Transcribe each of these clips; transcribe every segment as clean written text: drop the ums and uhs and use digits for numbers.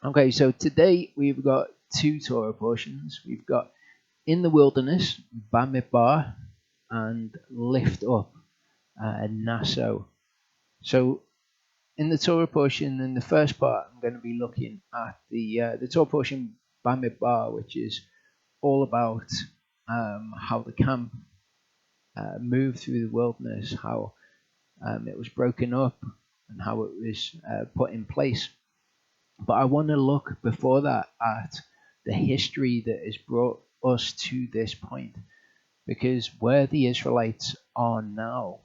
Okay, so today we've got two Torah portions. We've got in the wilderness, Bamidbar, and lift up, Naso. So in the Torah portion, in the first part, I'm going to be looking at the Torah portion Bamidbar, which is all about how the camp moved through the wilderness, how it was broken up, and how it was put in place. But I want to look before that at the history that has brought us to this point, because where the Israelites are now,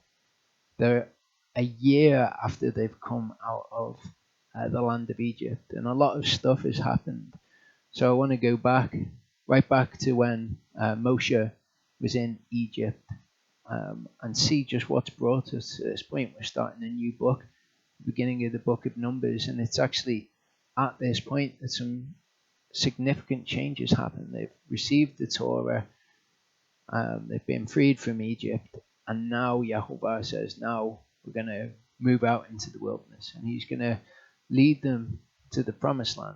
they're a year after they've come out of the land of Egypt, and a lot of stuff has happened. So I want to go back, right back to when Moshe was in Egypt, and see just what's brought us to this point. We're starting a new book, beginning of the book of Numbers, and it's actually at this point that some significant changes happen. They've received the Torah, they've been freed from Egypt, and now Yahovah says, now we're going to move out into the wilderness, and he's going to lead them to the promised land.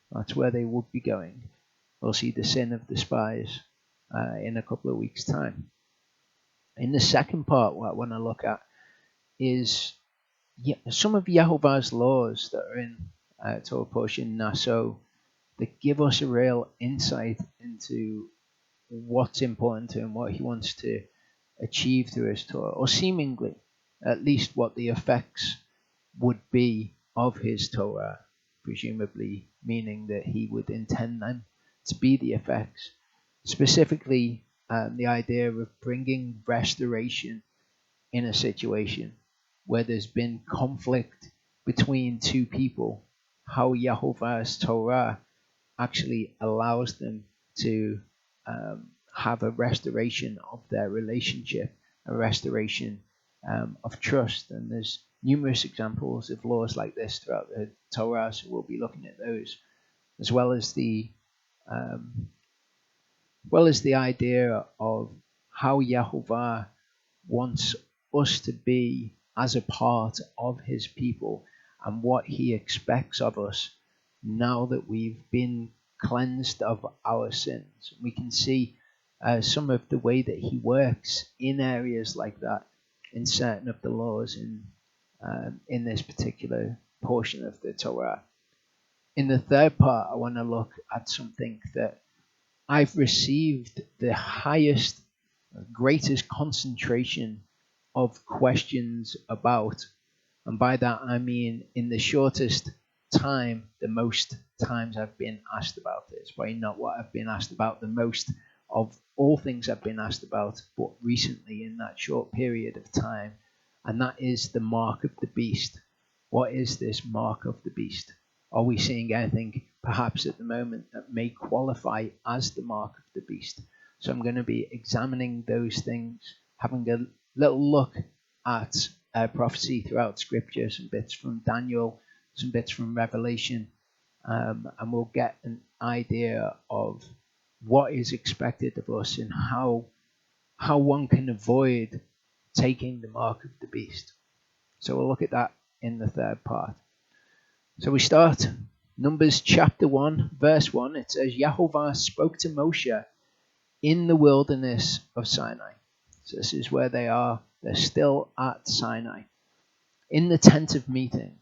That's where they would be going. We'll see the sin of the spies in a couple of weeks' time. In the second part, what I want to look at is some of Yahovah's laws that are in Torah portion Naso that give us a real insight into what's important to him, what he wants to achieve through his Torah, or seemingly at least what the effects would be of his Torah, presumably meaning that he would intend them to be the effects. Specifically, the idea of bringing restoration in a situation where there's been conflict between two people, how Yahovah's Torah actually allows them to have a restoration of their relationship, a restoration of trust. And there's numerous examples of laws like this throughout the Torah, so we'll be looking at those, as well as the idea of how Yahovah wants us to be as a part of his people, and what he expects of us now that we've been cleansed of our sins. We can see some of the way that he works in areas like that in certain of the laws in this particular portion of the Torah. In the third part, I want to look at something that I've received the highest, greatest concentration of questions about. And by that I mean in the shortest time, the most times I've been asked about it. It's probably not what I've been asked about the most of all things I've been asked about, but recently in that short period of time, and that is the mark of the beast. What is this mark of the beast? Are we seeing anything perhaps at the moment that may qualify as the mark of the beast? So I'm going to be examining those things, having a little look at prophecy throughout Scripture, some bits from Daniel, some bits from Revelation, and we'll get an idea of what is expected of us and how one can avoid taking the mark of the beast. So we'll look at that in the third part. So we start Numbers chapter 1, verse 1. It says, Yahovah spoke to Moshe in the wilderness of Sinai. So this is where they are. They're still at Sinai, in the tent of meeting.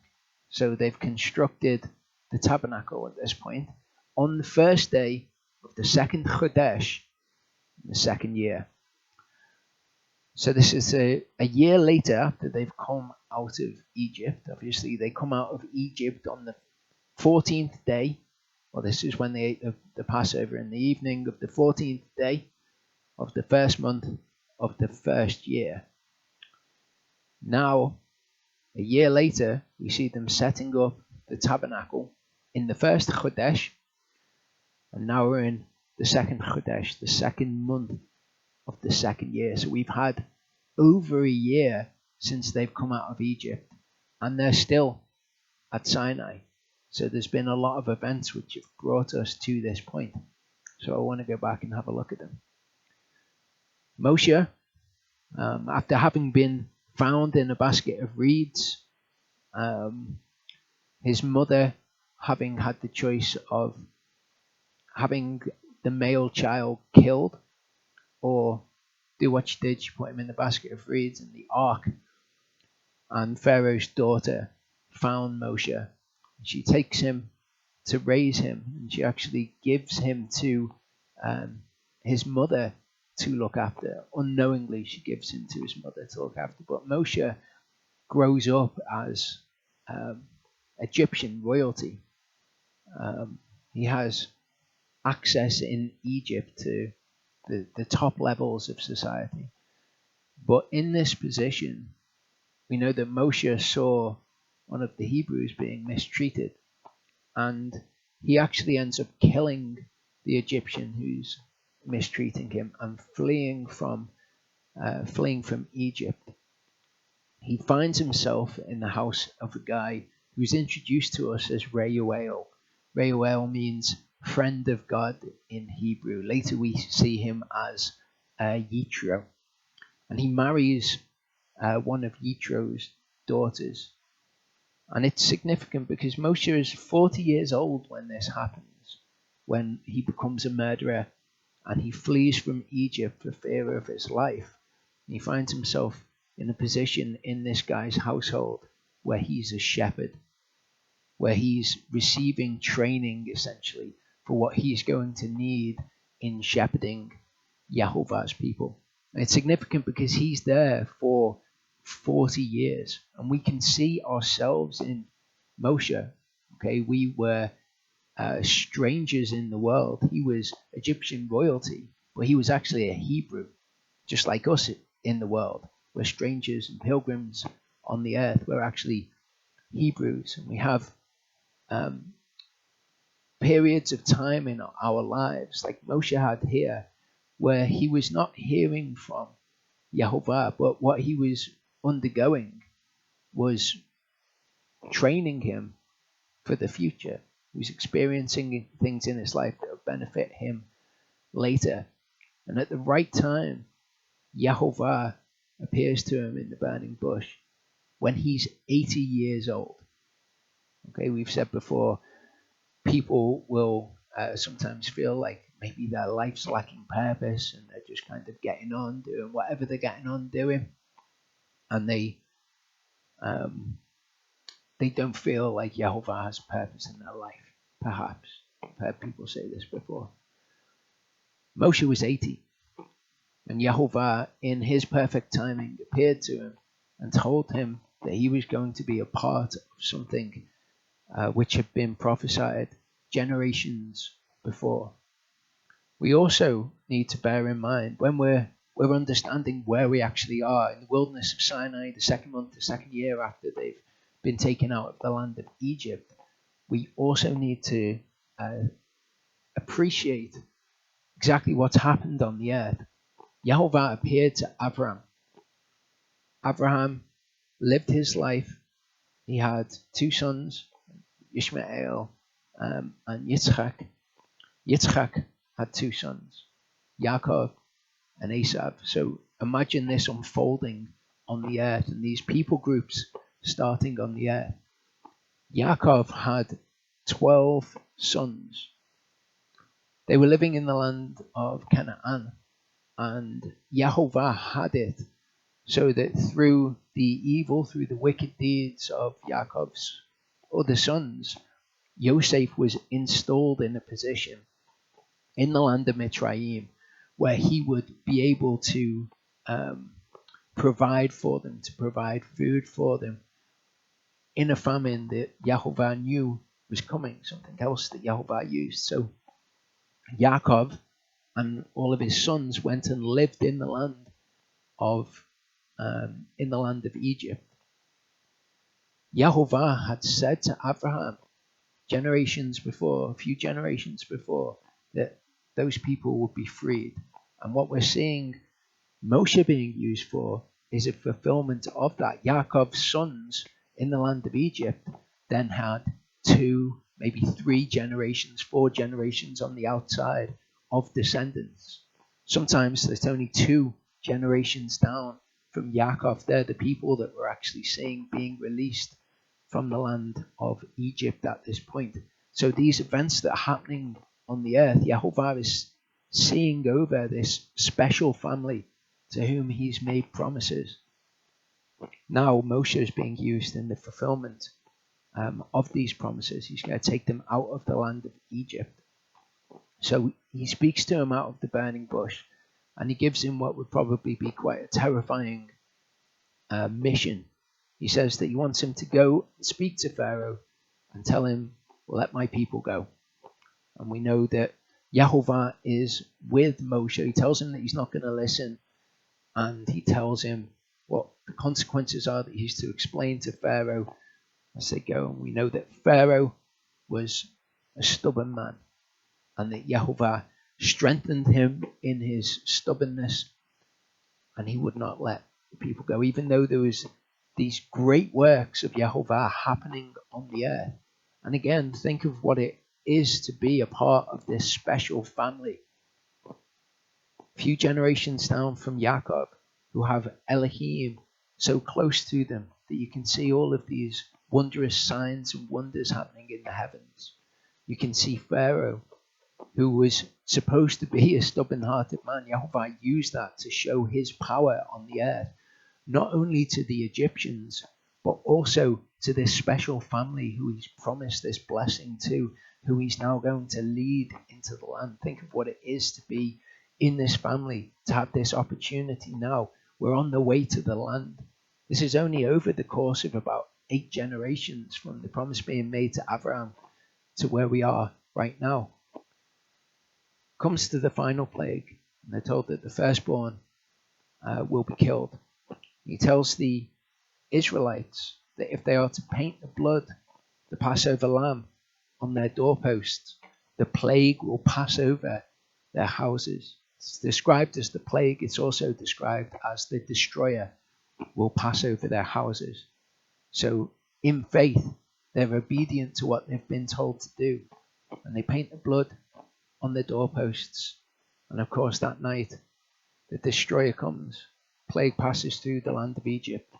So they've constructed the tabernacle at this point on the first day of the second Chodesh, the second year. So this is a year later after they've come out of Egypt. Obviously, they come out of Egypt on the 14th day. Well, this is when they ate the Passover in the evening of the 14th day of the first month of the first year. Now, a year later, we see them setting up the tabernacle in the first Chodesh, and now we're in the second Chodesh, the second month of the second year. So we've had over a year since they've come out of Egypt, and they're still at Sinai. So there's been a lot of events which have brought us to this point. So I want to go back and have a look at them. Moshe, after having been found in a basket of reeds, his mother having had the choice of having the male child killed, or do what she did. She put him in the basket of reeds in the ark, and Pharaoh's daughter found Moshe. She takes him to raise him, and she actually gives him to his mother to look after. Unknowingly, she gives him to his mother to look after. But Moshe grows up as Egyptian royalty. He has access in Egypt to the top levels of society. But in this position, we know that Moshe saw one of the Hebrews being mistreated, and he actually ends up killing the Egyptian who's mistreating him and fleeing from Egypt. He finds himself in the house of a guy who's introduced to us as Reuel. Reuel means friend of God in Hebrew. Later we see him as Yitro. And he marries one of Yitro's daughters. And it's significant because Moshe is 40 years old when this happens, when he becomes a murderer and he flees from Egypt for fear of his life. He finds himself in a position in this guy's household where he's a shepherd, where he's receiving training essentially for what he's going to need in shepherding Yehovah's people. And it's significant because he's there for 40 years, and we can see ourselves in Moshe. Okay, we were strangers in the world. He was Egyptian royalty, but he was actually a Hebrew, just like us in the world. We're strangers and pilgrims on the earth. We're actually Hebrews, and we have periods of time in our lives, like Moshe had here, where he was not hearing from Yehovah, but what he was undergoing was training him for the future. He was experiencing things in his life that would benefit him later. And at the right time, Yehovah appears to him in the burning bush when he's 80 years old. Okay, we've said before, people will sometimes feel like maybe their life's lacking purpose and they're just kind of getting on, doing whatever they're getting on doing. And they don't feel like Yehovah has purpose in their life, perhaps. I've heard people say this before. Moshe was 80, and Yehovah, in his perfect timing, appeared to him and told him that he was going to be a part of something which had been prophesied generations before. We also need to bear in mind when we're understanding where we actually are in the wilderness of Sinai, the second month, the second year after they've been taken out of the land of Egypt, we also need to appreciate exactly what's happened on the earth. Yehovah appeared to Abraham. Abraham lived his life. He had two sons, Ishmael and Yitzchak. Yitzchak had two sons, Yaakov and Esav. So imagine this unfolding on the earth and these people groups starting on the earth. Yaakov had 12 sons. They were living in the land of Canaan, and Yehovah had it so that through the evil, through the wicked deeds of Yaakov's other sons, Yosef was installed in a position in the land of Mitzrayim where he would be able to provide for them, to provide food for them in a famine that Yehovah knew was coming, something else that Yehovah used. So Yaakov and all of his sons went and lived in the land of Egypt. Yehovah had said to Abraham a few generations before, that those people would be freed. And what we're seeing Moshe being used for is a fulfillment of that. Yaakov's sons in the land of Egypt then had 2, maybe 3 generations, 4 generations on the outside of descendants. Sometimes there's only 2 generations down from Yaakov. They're the people that we're actually seeing being released from the land of Egypt at this point. So these events that are happening on the earth, Yehovah is seeing over this special family to whom he's made promises. Now Moshe is being used in the fulfillment of these promises. He's going to take them out of the land of Egypt. So he speaks to him out of the burning bush, and he gives him what would probably be quite a terrifying mission. He says that he wants him to go and speak to Pharaoh and tell him, let my people go. And we know that Yehovah is with Moshe. He tells him that he's not going to listen, and he tells him what the consequences are that he's to explain to Pharaoh as they go. And we know that Pharaoh was a stubborn man, and that Yehovah strengthened him in his stubbornness, and he would not let the people go, even though there was these great works of Yehovah happening on the earth. And again, think of what it is to be a part of this special family. A few generations down from Jacob, who have Elohim so close to them that you can see all of these wondrous signs and wonders happening in the heavens. You can see Pharaoh, who was supposed to be a stubborn-hearted man. Yehovah used that to show his power on the earth, not only to the Egyptians, but also to this special family who he's promised this blessing to, who he's now going to lead into the land. Think of what it is to be in this family, to have this opportunity now. We're on the way to the land. This is only over the course of about 8 generations from the promise being made to Abraham to where we are right now. Comes to the final plague, and they're told that the firstborn will be killed. He tells the Israelites that if they are to paint the blood, the Passover lamb, on their doorposts, the plague will pass over their houses. It's described as the plague. It's also described as the destroyer will pass over their houses. So in faith, they're obedient to what they've been told to do, and they paint the blood on the doorposts. And of course, that night, the destroyer comes. Plague passes through the land of Egypt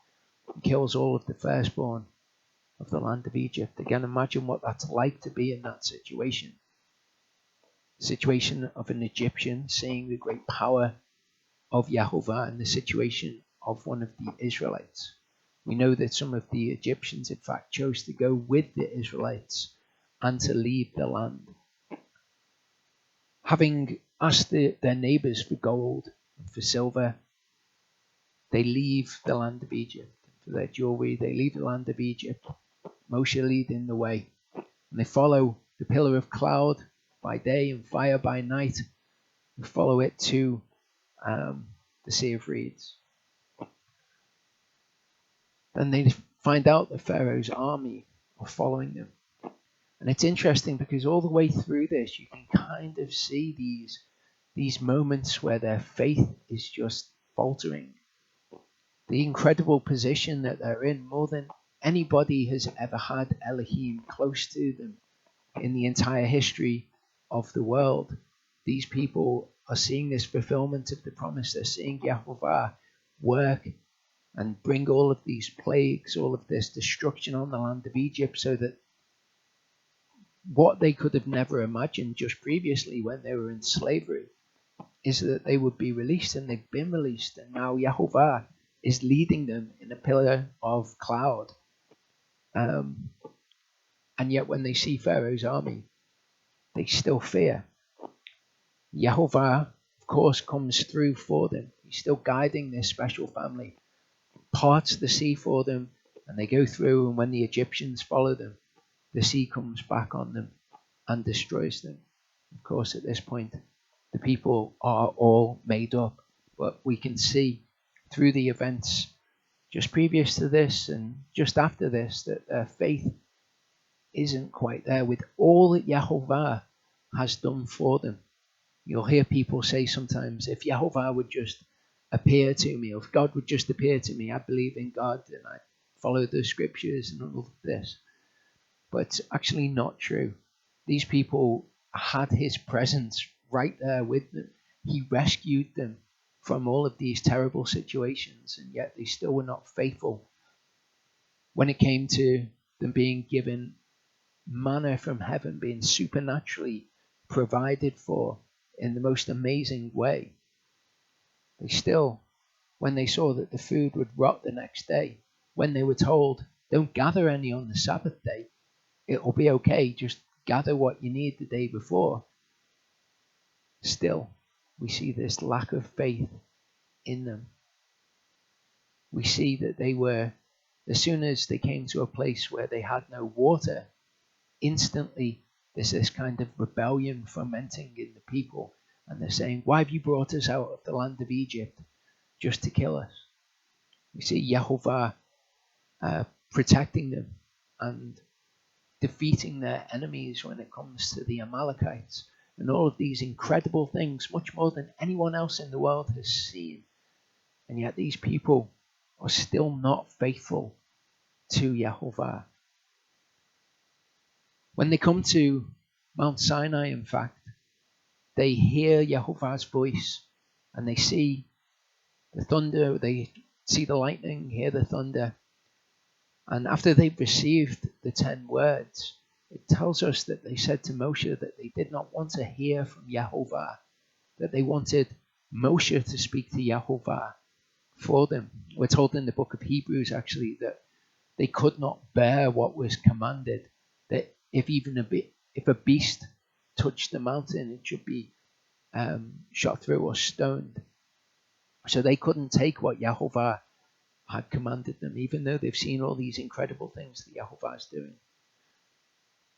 and kills all of the firstborn of the land of Egypt. Again, imagine what that's like to be in that situation. The situation of an Egyptian seeing the great power of Yehovah, and the situation of one of the Israelites. We know that some of the Egyptians, in fact, chose to go with the Israelites and to leave the land. Having asked their neighbors for gold and for silver, they leave the land of Egypt. For their jewelry, they leave the land of Egypt, Moshe leading the way. And they follow the pillar of cloud by day and fire by night. They follow it to the Sea of Reeds. Then they find out that Pharaoh's army are following them. And it's interesting because all the way through this, you can kind of see these moments where their faith is just faltering. The incredible position that they're in, more than anybody has ever had Elohim close to them in the entire history of the world. These people are seeing this fulfillment of the promise. They're seeing Yehovah work and bring all of these plagues, all of this destruction on the land of Egypt, so that what they could have never imagined just previously when they were in slavery is that they would be released, and they've been released. And now Yehovah is leading them in a pillar of cloud. And yet when they see Pharaoh's army, they still fear. Yehovah, of course, comes through for them. He's still guiding this special family, parts the sea for them, and they go through, and when the Egyptians follow them, the sea comes back on them and destroys them. Of course, at this point, the people are all made up, but we can see through the events just previous to this and just after this that their faith isn't quite there with all that Yehovah has done for them. You'll hear people say sometimes, if Yehovah would just appear to me, or if God would just appear to me, I believe in God and I follow the scriptures and all of this. But it's actually not true. These people had his presence right there with them. He rescued them from all of these terrible situations, and yet they still were not faithful when it came to them being given manna from heaven being supernaturally provided for in the most amazing way, they still, when they saw that the food would rot the next day, when they were told, don't gather any on the Sabbath day, it'll be okay, just gather what you need the day before, still we see this lack of faith in them. We see that they were, as soon as they came to a place where they had no water, instantly there's this kind of rebellion fermenting in the people, and they're saying, why have you brought us out of the land of Egypt just to kill us? We see Yehovah protecting them and defeating their enemies when it comes to the Amalekites, and all of these incredible things, much more than anyone else in the world has seen. And yet these people are still not faithful to Yehovah. When they come to Mount Sinai, in fact, they hear Yehovah's voice and they see the thunder, they see the lightning, hear the thunder. And after they've received the 10 words, it tells us that they said to Moshe that they did not want to hear from Yehovah, that they wanted Moshe to speak to Yehovah for them. We're told in the book of Hebrews, actually, that they could not bear what was commanded, that if a beast touched the mountain, it should be shot through or stoned. So they couldn't take what Yehovah had commanded them, even though they've seen all these incredible things that Yehovah is doing.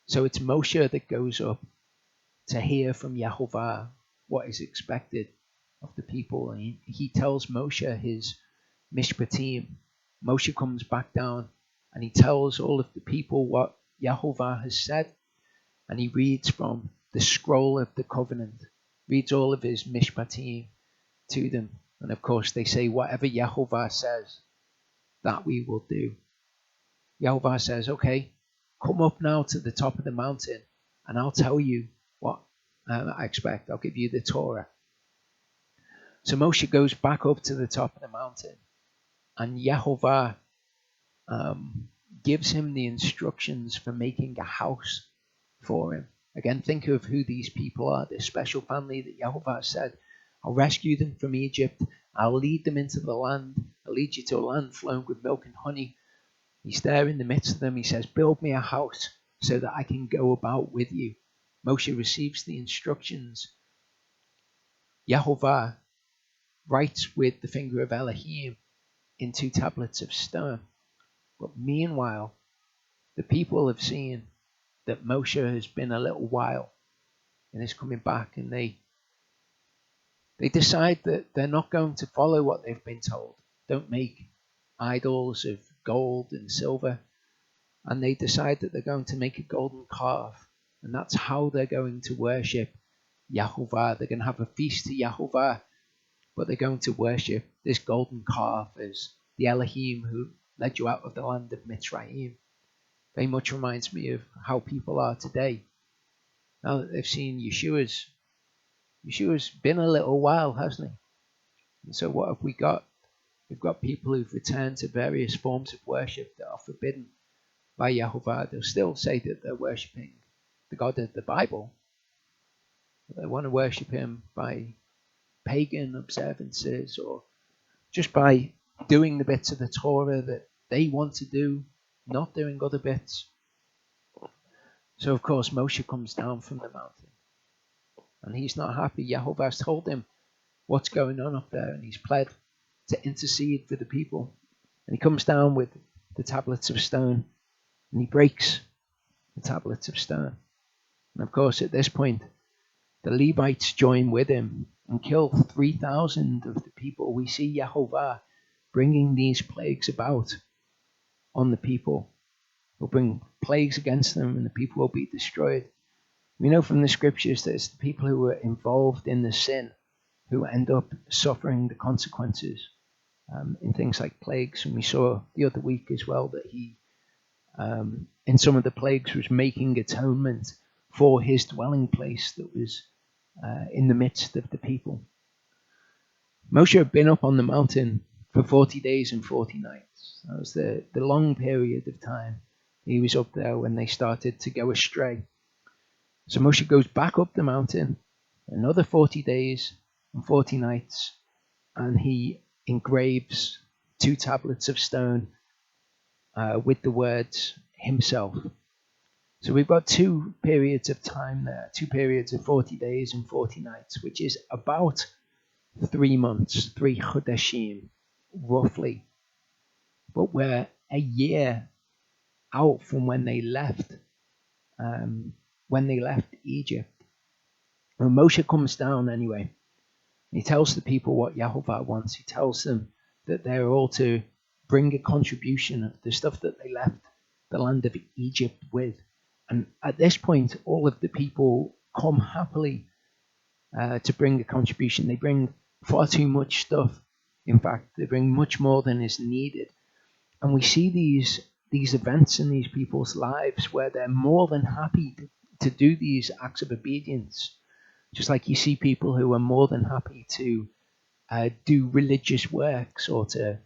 So it's Moshe that goes up to hear from Yehovah what is expected of the people. And he tells Moshe his mishpatim. Moshe comes back down and he tells all of the people what Yehovah has said. And he reads from the scroll of the covenant, reads all of his mishpatim to them. And of course they say, whatever Yehovah says, that we will do. Yehovah says, okay, come up now to the top of the mountain and I'll tell you what I expect. I'll give you the Torah. So Moshe goes back up to the top of the mountain and Yehovah gives him the instructions for making a house for him. Again, think of who these people are, this special family that Yehovah said, I'll rescue them from Egypt. I'll lead them into the land. I'll lead you to a land flowing with milk and honey. He's there in the midst of them. He says, build me a house so that I can go about with you. Moshe receives the instructions. Yehovah writes with the finger of Elohim in 2 tablets of stone. But meanwhile, the people have seen that Moshe has been a little while and is coming back, and they decide that they're not going to follow what they've been told. Don't make idols of gold and silver. And they decide that they're going to make a golden calf. And that's how they're going to worship Yehovah. They're going to have a feast to Yehovah, but they're going to worship this golden calf as the Elohim who led you out of the land of Mitzrayim. Very much reminds me of how people are today. Now that they've seen Yeshua's been a little while, hasn't he? And so what have we got? We've got people who've returned to various forms of worship that are forbidden by Yehovah. They'll still say that they're worshipping the God of the Bible, but they want to worship him by pagan observances or just by doing the bits of the Torah that they want to do, not doing other bits. So of course Moshe comes down from the mountain and he's not happy. Yehovah's told him what's going on up there and he's pled to intercede for the people. And he comes down with the tablets of stone and he breaks the tablets of stone. And of course at this point the Levites join with him and kill 3,000 of the people. We see Yehovah bringing these plagues about on the people. He'll bring plagues against them and the people will be destroyed. We know from the scriptures that it's the people who were involved in the sin who end up suffering the consequences in things like plagues. And we saw the other week as well that he, in some of the plagues, was making atonement for his dwelling place that was in the midst of the people. Moshe had been up on the mountain for 40 days and 40 nights. That was the long period of time He was up there when they started to go astray. So Moshe goes back up the mountain, another 40 days and 40 nights, and he engraves 2 tablets of stone with the words himself. So we've got 2 periods of time there, 2 periods of 40 days and 40 nights, which is about 3 months, 3 chodeshim, roughly. But we're a year out from when they left Egypt. When Moshe comes down anyway, he tells the people what Yahovah wants. He tells them that they're all to bring a contribution of the stuff that they left the land of Egypt with. And at this point, all of the people come happily to bring a contribution. They bring far too much stuff. In fact, they bring much more than is needed. And we see these events in these people's lives where they're more than happy to do these acts of obedience. Just like you see people who are more than happy to do religious works or to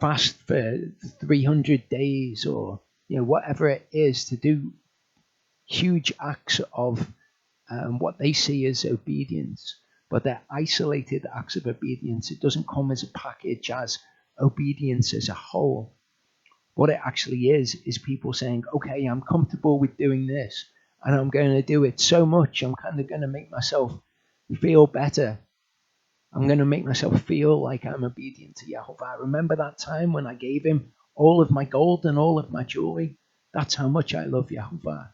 fast for 300 days or whatever it is, to do huge acts of what they see as obedience. But they're isolated acts of obedience. It doesn't come as a package as obedience as a whole. What it actually is people saying, okay, I'm comfortable with doing this, and I'm going to do it so much, I'm kind of going to make myself feel better. I'm going to make myself feel like I'm obedient to Yahovah. Remember that time when I gave him all of my gold and all of my jewelry? That's how much I love Yahovah.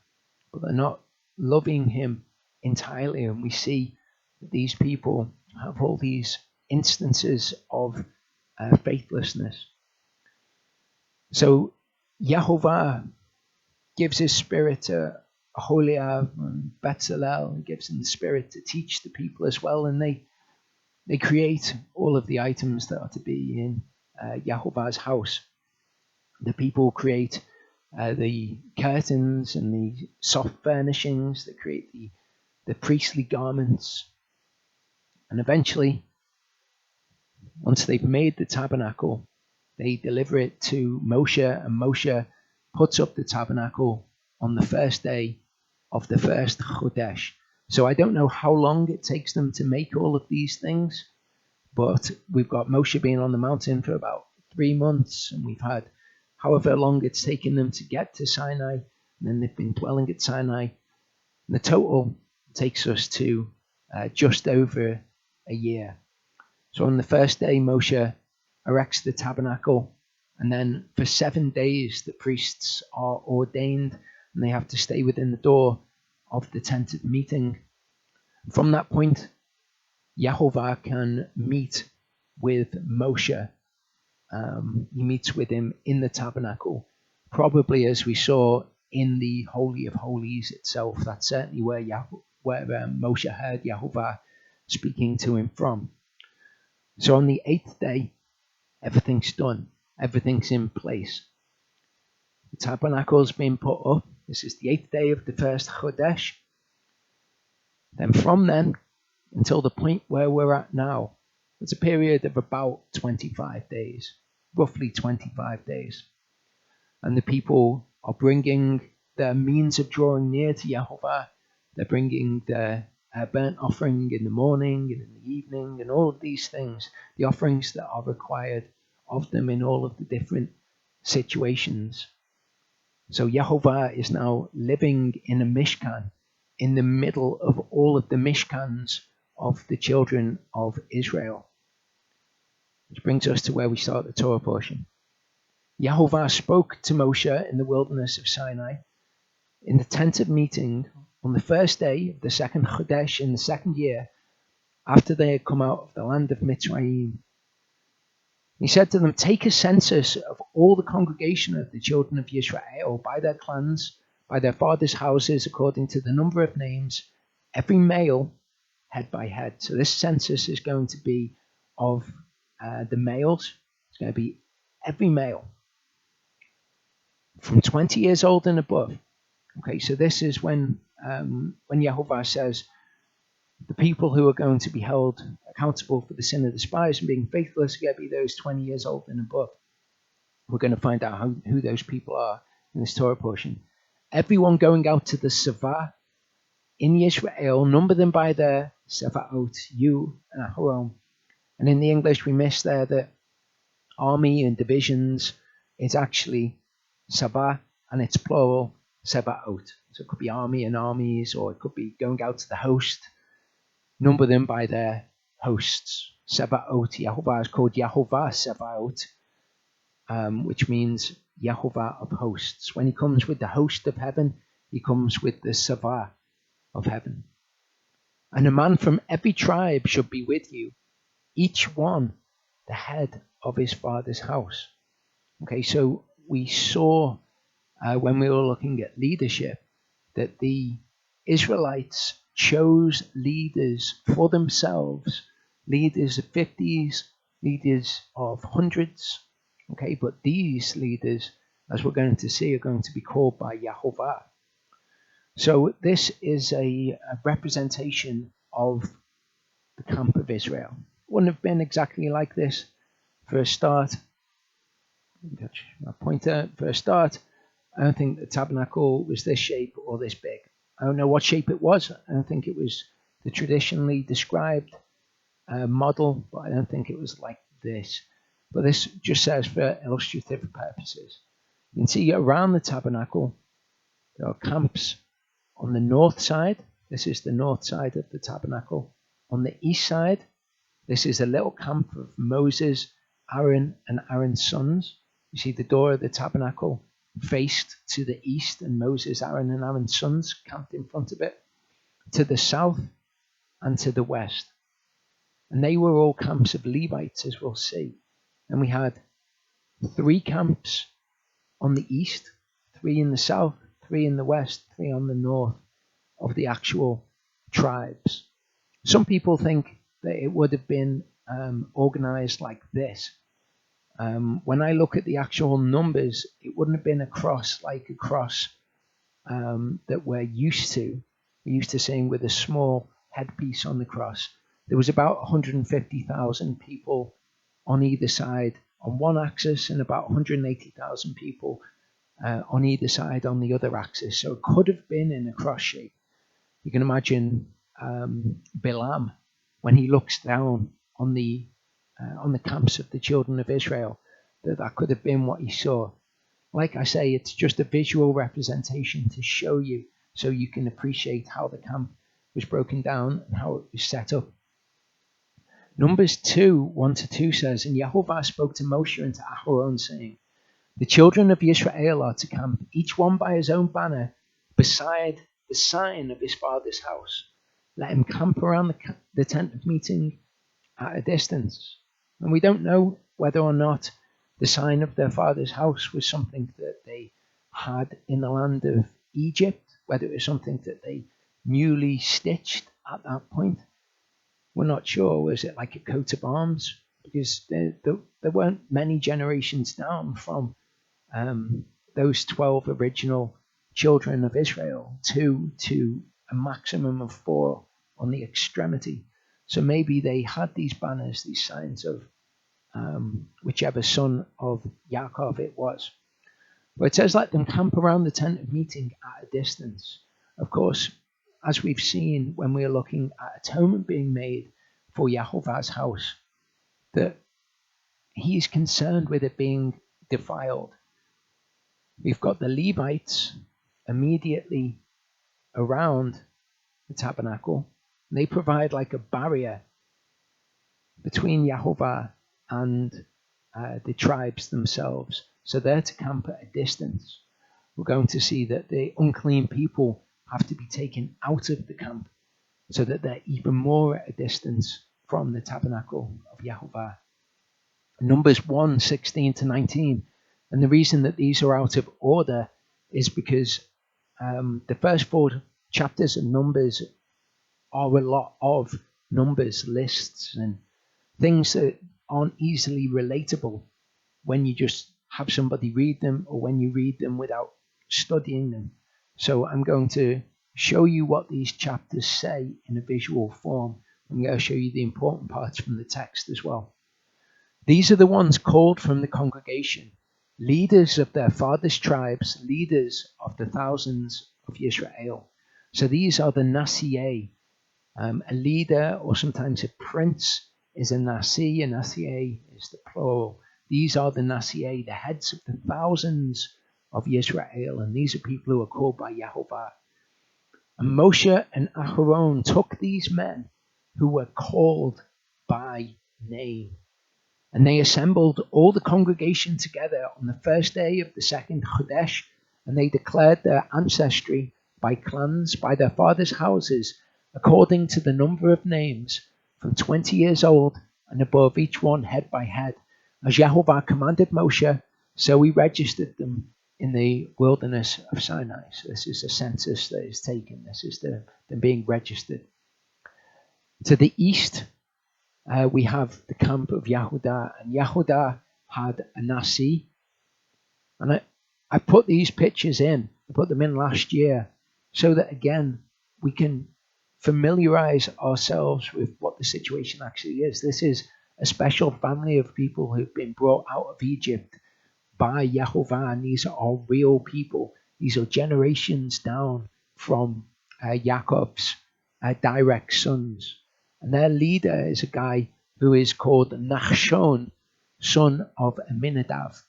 But they're not loving him entirely, and we see that these people have all these instances of faithlessness. So Yahovah gives his spirit to Aholiab and Bezalel, and gives them the spirit to teach the people as well, and they create all of the items that are to be in Yahovah's house. The people create the curtains and the soft furnishings. They create the priestly garments. And eventually, once they've made the tabernacle, they deliver it to Moshe, and Moshe puts up the tabernacle on the first day of the first Chodesh. So I don't know how long it takes them to make all of these things, but we've got Moshe being on the mountain for about 3 months, and we've had however long it's taken them to get to Sinai, and then they've been dwelling at Sinai. And the total takes us to just over a year. So on the first day, Moshe erects the tabernacle, and then for 7 days the priests are ordained, and they have to stay within the door of the tent of meeting. From that point, Yahovah can meet with Moshe. He meets with him in the tabernacle, probably as we saw in the Holy of Holies itself. That's certainly where Moshe heard Yahovah speaking to him from. So on the 8th day, everything's done. Everything's in place. The tabernacle's been put up. This is the 8th day of the first Chodesh. Then from then until the point where we're at now, it's a period of about 25 days, roughly 25 days. And the people are bringing their means of drawing near to Yahovah. They're bringing their burnt offering in the morning and in the evening, and all of these things, the offerings that are required of them in all of the different situations. So Yahovah is now living in a Mishkan, in the middle of all of the Mishkans of the children of Israel. Which brings us to where we start the Torah portion. Yahovah spoke to Moshe in the wilderness of Sinai, in the tent of meeting, on the first day of the second Chodesh in the second year, after they had come out of the land of Mitzrayim. He said to them, take a census of all the congregation of the children of Israel by their clans, by their fathers' houses, according to the number of names, every male, head by head. So this census is going to be of the males. It's going to be every male from 20 years old and above. Okay, so this is when Yahovah says the people who are going to be held accountable for the sin of the spies and being faithless are going to be those 20 years old and above. We're going to find out who those people are in this Torah portion. Everyone going out to the Savah in Israel, number them by their Sevaot, you and Aharon. And in the English, we miss there that army and divisions is actually Savah, and it's plural, Sevaot. So it could be army and armies, or it could be going out to the host. Number them by their hosts. Sevaot, Yahovah is called Yahovah Sevaot, which means Yahovah of hosts. When he comes with the host of heaven, he comes with the Savah of heaven. And a man from every tribe should be with you, each one the head of his father's house. Okay, so we saw when we were looking at leadership that the Israelites chose leaders for themselves, leaders of 50s, leaders of hundreds. Okay, but these leaders, as we're going to see, are going to be called by Yahovah. So this is a representation of the camp of Israel. Wouldn't have been exactly like this for a start. Touch my pointer. For a start, I don't think the tabernacle was this shape or this big. I don't know what shape it was. I don't think it was the traditionally described model, but I don't think it was like this. But this just says for illustrative purposes. You can see around the tabernacle, there are camps on the north side. This is the north side of the tabernacle. On the east side, this is a little camp of Moses, Aaron, and Aaron's sons. You see the door of the tabernacle faced to the east, and Moses, Aaron, and Aaron's sons camped in front of it. To the south and to the west. And they were all camps of Levites, as we'll see. And we had 3 camps on the east, 3 in the south, 3 in the west, 3 on the north of the actual tribes. Some people think that it would have been organized like this. When I look at the actual numbers, it wouldn't have been a cross like a cross that we're used to. We're used to seeing with a small headpiece on the cross. There was about 150,000 people on either side on one axis and about 180,000 people on either side on the other axis. So it could have been in a cross shape. You can imagine Bilam when he looks down on the camps of the children of Israel, that could have been what he saw. Like I say, it's just a visual representation to show you so you can appreciate how the camp was broken down and how it was set up. Numbers 2, 1-2 says, And Yahovah spoke to Moshe and to Aharon, saying, The children of Israel are to camp, each one by his own banner, beside the sign of his father's house. Let him camp around the tent of meeting at a distance. And we don't know whether or not the sign of their father's house was something that they had in the land of Egypt, whether it was something that they newly stitched at that point. We're not sure. Was it like a coat of arms? Because there weren't many generations down from those 12 original children of Israel, 2 to a maximum of 4 on the extremity. So maybe they had these banners, these signs of whichever son of Yaakov it was. But it says, let them camp around the tent of meeting at a distance. Of course, as we've seen when we are looking at atonement being made for Yahovah's house, that he is concerned with it being defiled. We've got the Levites immediately around the tabernacle. They provide like a barrier between Yahovah and the tribes themselves. So they're to camp at a distance. We're going to see that the unclean people have to be taken out of the camp so that they're even more at a distance from the tabernacle of Yahovah. Numbers 1:16-19. And the reason that these are out of order is because the first 4 chapters of Numbers are a lot of numbers, lists, and things that aren't easily relatable when you just have somebody read them or when you read them without studying them. So I'm going to show you what these chapters say in a visual form. I'm going to show you the important parts from the text as well. These are the ones called from the congregation, leaders of their fathers' tribes, leaders of the thousands of Israel. So these are the Nasieh. A leader, or sometimes a prince, is a Nasi. A Nasieh is the plural. These are the Nasieh, the heads of the thousands of Israel, and these are people who are called by Yahovah. And Moshe and Aharon took these men who were called by name, and they assembled all the congregation together on the first day of the second Chodesh, and they declared their ancestry by clans, by their fathers' houses, according to the number of names, from 20 years old and above, each one head by head. As Yahovah commanded Moshe, so he registered them in the wilderness of Sinai. So this is a census that is taken. This is them being registered. To the east, we have the camp of Yehudah, and Yehudah had a Nasi. And I put these pictures in. I put them in last year so that, again, we can familiarize ourselves with what the situation actually is. This is a special family of people who've been brought out of Egypt by Yehovah, and these are real people. These are generations down from Jacob's direct sons. And their leader is a guy who is called Nachshon, son of Aminadav.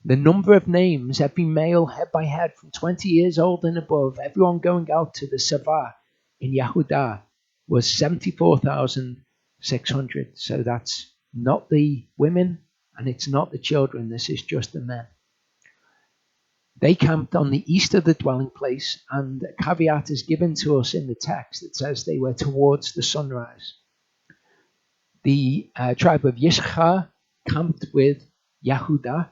The number of names, every male head by head from 20 years old and above, everyone going out to the Savah in Yehudah, was 74,600. So that's not the women and it's not the children. This is just the men. They camped on the east of the dwelling place, and a caveat is given to us in the text that says they were towards the sunrise. The tribe of Yisachar camped with Yehudah.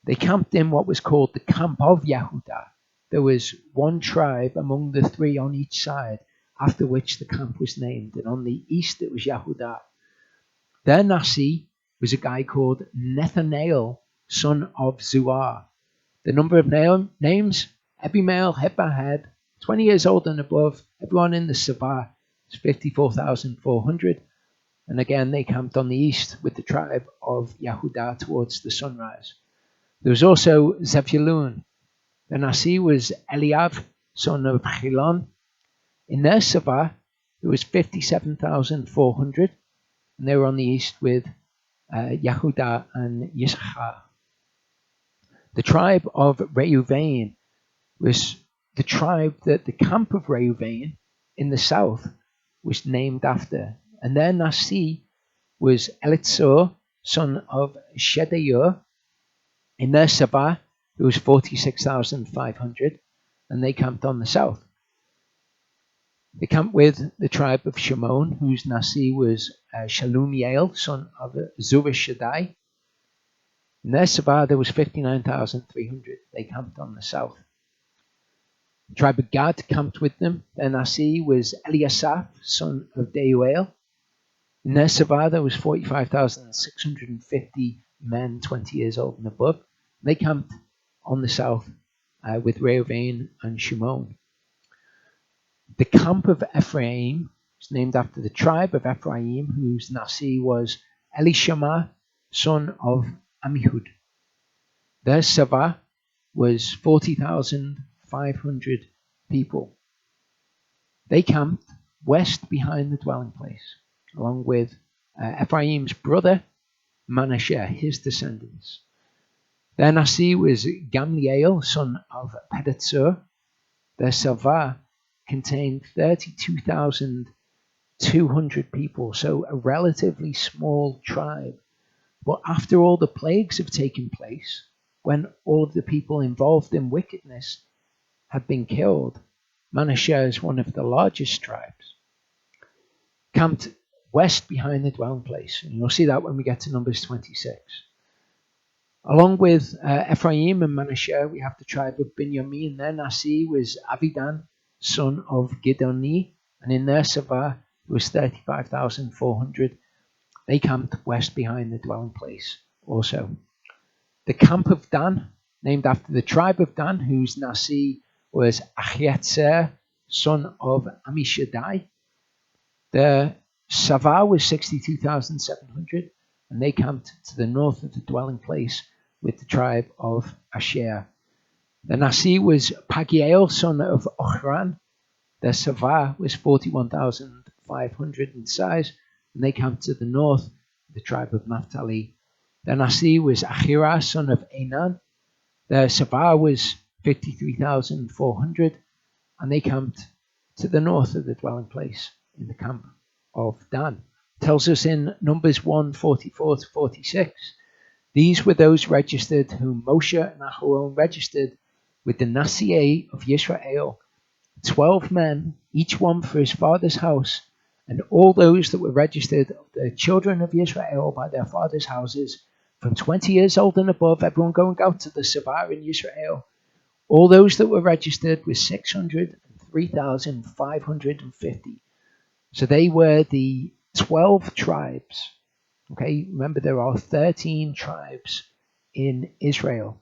They camped in what was called the camp of Yehudah. There was one tribe among the three on each side, after which the camp was named. And on the east it was Yehudah. Their Nasi was a guy called Nathanael, son of Zuar. The number of names, every male head by head, 20 years old and above, everyone in the Savah is 54,400. And again, they camped on the east with the tribe of Yehudah towards the sunrise. There was also Zebulun. The Nasi was Eliav, son of Chilon. In their Savah, there was 57,400, and they were on the east with Yehudah and Yisachar. The tribe of Reuven was the tribe that the camp of Reuven in the south was named after. And their Nasi was Elitzur, son of Shedeur. In their Savah, there was 46,500, and they camped on the south. They camped with the tribe of Shimon, whose Nasi was Shalumiel, son of Zurishaddai. In their Savah, there was 59,300. They camped on the south. The tribe of Gad camped with them. Their Nasi was Eliasaph, son of Deuel. In their Savah, there was 45,650 men 20 years old and above. They camped on the south with Reuven and Shimon. The camp of Ephraim was named after the tribe of Ephraim, whose Nasi was Elishama, son of Amihud. Their Savah was 40,500 people. They camped west behind the dwelling place, along with Ephraim's brother, Manasseh, his descendants. Their Nasi was Gamliel, son of Pedazur. Their Savah contained 32,200 people, so a relatively small tribe. But after all the plagues have taken place, when all of the people involved in wickedness have been killed, Manasseh is one of the largest tribes. Camped west behind the dwelling place, and you'll see that when we get to Numbers 26. Along with Ephraim and Manasseh, we have the tribe of Binyamin. Their Nasi was Avidan, son of Gidoni, and in their Savah it was 35,400. They camped west behind the dwelling place also. The camp of Dan, named after the tribe of Dan, whose Nasi was Achietzer, son of Ammishaddai. Their Savah was 62,700, and they camped to the north of the dwelling place with the tribe of Asher. The Nasi was Pagiel, son of Ochran. The Savah was 41,500 in size, and they camped to the north, the tribe of Naphtali. The Nasi was Achirah, son of Enan. The Savah was 53,400, and they camped to the north of the dwelling place in the camp of Dan. It tells us in Numbers 1:44 to 46, these were those registered whom Moshe and Aharon registered with the Nasi'eh of Yisrael, 12 men, each one for his father's house, and all those that were registered of the children of Israel by their father's houses, from 20 years old and above, everyone going out to the Savah in Israel. All those that were registered were 603,550. So they were the 12 tribes. Okay, remember there are 13 tribes in Israel.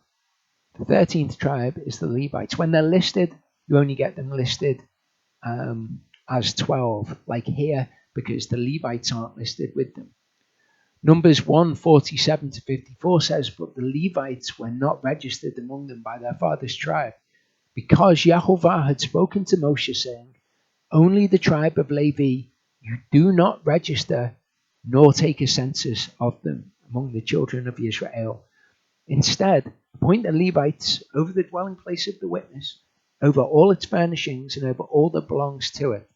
The 13th tribe is the Levites. When they're listed, you only get them listed as 12, like here, because the Levites aren't listed with them. Numbers 1:47 to 54 says, but the Levites were not registered among them by their father's tribe, because Yahovah had spoken to Moshe, saying, only the tribe of Levi you do not register, nor take a census of them among the children of Israel. Instead, appoint the Levites over the dwelling place of the witness, over all its furnishings, and over all that belongs to it.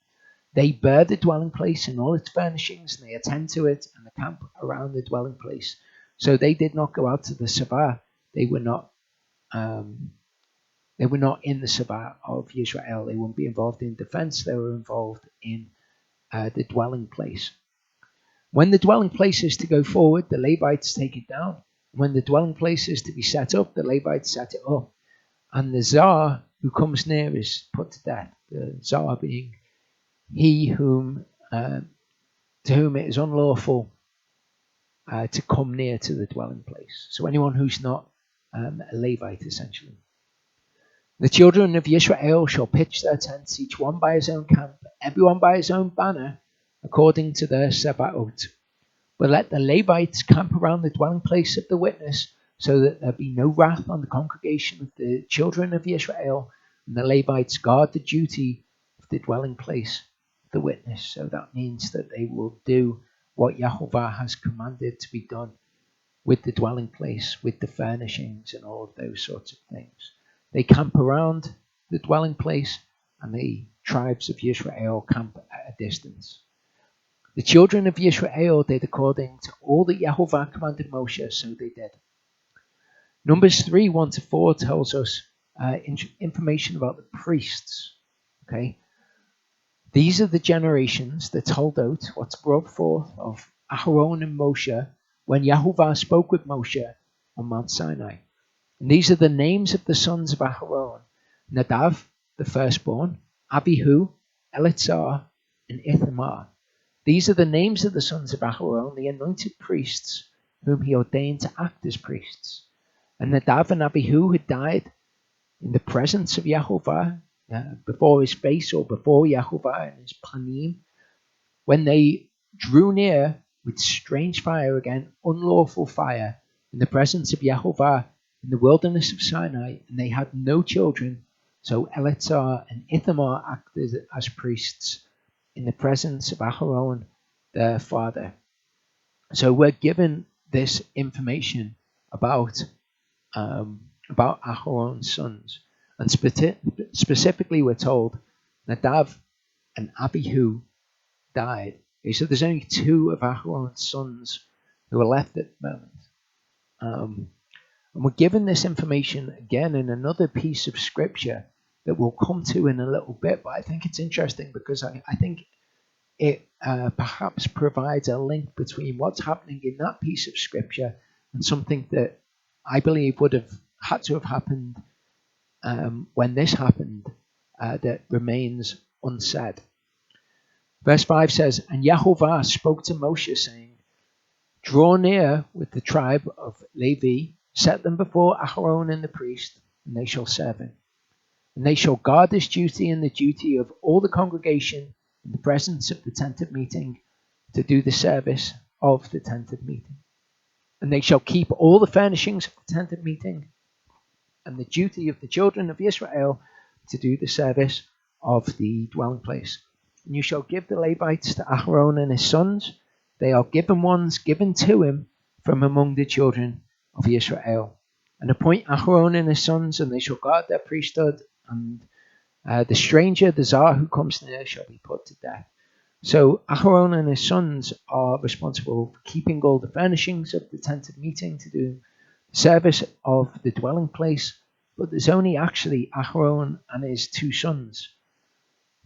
They bear the dwelling place and all its furnishings, and they attend to it and the camp around the dwelling place. So they did not go out to the Savah. They were not in the Savah of Israel. They wouldn't be involved in defense. They were involved in the dwelling place. When the dwelling place is to go forward, the Levites take it down. When the dwelling place is to be set up, the Levites set it up. And the Zar who comes near is put to death. The Zar being he to whom it is unlawful to come near to the dwelling place. So anyone who's not a Levite, essentially. The children of Israel shall pitch their tents, each one by his own camp, everyone by his own banner, according to their Sebaot. But let the Levites camp around the dwelling place of the witness, so that there be no wrath on the congregation of the children of Israel, and the Levites guard the duty of the dwelling place of the witness. So that means that they will do what Yahovah has commanded to be done with the dwelling place, with the furnishings and all of those sorts of things. They camp around the dwelling place, and the tribes of Israel camp at a distance. The children of Israel did according to all that Yahovah commanded Moshe, so they did. Numbers 3:1 to 4 tells us information about the priests. Okay, these are the generations that told out what's brought forth of Aharon and Moshe when Yahovah spoke with Moshe on Mount Sinai. And these are the names of the sons of Aharon: Nadav, the firstborn, Abihu, Eleazar, and Ithamar. These are the names of the sons of Aharon, the anointed priests, whom he ordained to act as priests. And Nadav and Abihu had died in the presence of Yahovah, before his face, or before Yahovah and his panim, when they drew near with strange fire, again, unlawful fire, in the presence of Yahovah in the wilderness of Sinai, and they had no children. So Eleazar and Ithamar acted as priests in the presence of Aharon, their father. So we're given this information about Aharon's sons, and specifically we're told Nadav and Abihu died. Okay, so there's only two of Aharon's sons who are left at the moment. And we're given this information again in another piece of scripture that we'll come to in a little bit, but I think it's interesting because I think it perhaps provides a link between what's happening in that piece of scripture and something that I believe would have had to have happened when this happened, that remains unsaid. Verse 5 says, and Yahovah spoke to Moshe, saying, draw near with the tribe of Levi, set them before Aharon and the priest, and they shall serve him. And they shall guard this duty and the duty of all the congregation in the presence of the tent of meeting, to do the service of the tent of meeting. And they shall keep all the furnishings of the tent of meeting, and the duty of the children of Israel to do the service of the dwelling place. And you shall give the Levites to Aaron and his sons. They are given ones given to him from among the children of Israel. And appoint Aaron and his sons, and they shall guard their priesthood, and the stranger, the czar who comes near, shall be put to death. So Aaron and his sons are responsible for keeping all the furnishings of the tent of meeting, to do the service of the dwelling place. But there's only actually Aaron and his two sons.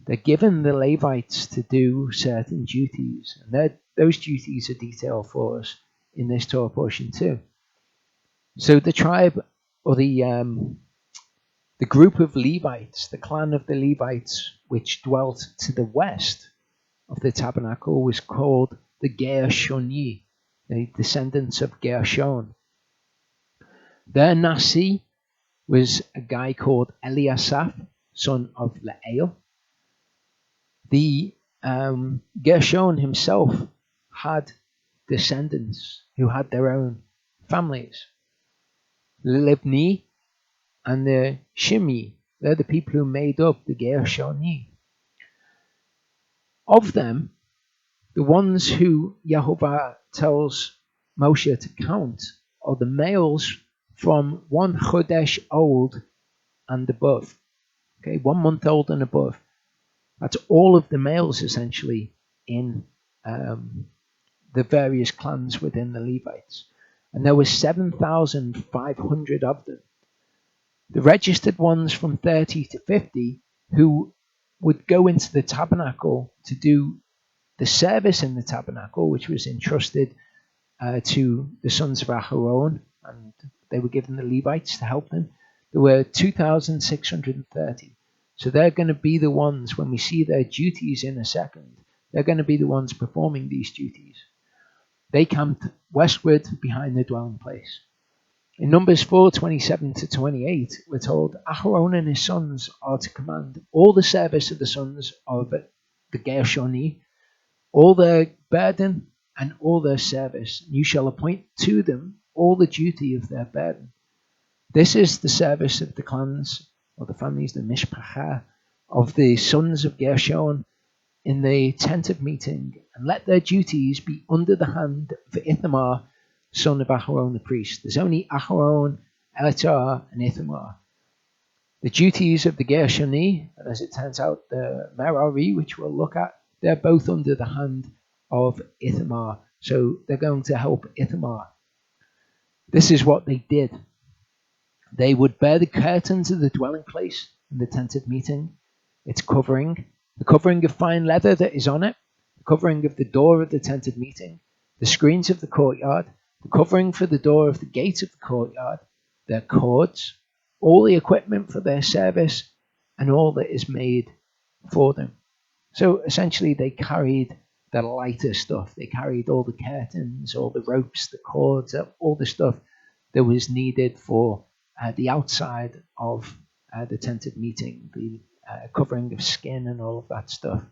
They're given the Levites to do certain duties, and those duties are detailed for us in this Torah portion too. So the tribe, or the group of Levites, the clan of the Levites, which dwelt to the west of the tabernacle, was called the Gershoni, the descendants of Gershon. Their Nasi was a guy called Eliasaph, son of Leel. The Gershon himself had descendants who had their own families. Libni and the Shimi, they're the people who made up the Gershoni. Of them, the ones who Yehovah tells Moshe to count are the males from 1 chodesh old and above. Okay, 1 month old and above. That's all of the males essentially in the various clans within the Levites. And there were 7,500 of them. The registered ones from 30 to 50 who would go into the tabernacle to do the service in the tabernacle, which was entrusted to the sons of Aaron, and they were given the Levites to help them. There were 2,630. So they're going to be the ones, when we see their duties in a second, they're going to be the ones performing these duties. They camped westward behind the dwelling place. In Numbers 4:27 to 28, we're told Aaron and his sons are to command all the service of the sons of the Gershoni, all their burden and all their service. You shall appoint to them all the duty of their burden. This is the service of the clans, or the families, the mishpacha, of the sons of Gershon in the tent of meeting, and let their duties be under the hand of Ithamar, son of Aaron the priest. There's only Aaron, Eleazar, and Ithamar. The duties of the Gershoni, and as it turns out, the Merari, which we'll look at, they're both under the hand of Ithamar. So they're going to help Ithamar. This is what they did. They would bear the curtains of the dwelling place in the tent of meeting, its covering, the covering of fine leather that is on it, the covering of the door of the tent of meeting, the screens of the courtyard, the covering for the door of the gate of the courtyard, their cords, all the equipment for their service, and all that is made for them. So essentially they carried the lighter stuff. They carried all the curtains, all the ropes, the cords, all the stuff that was needed for the outside of the tent of meeting, the covering of skin and all of that stuff.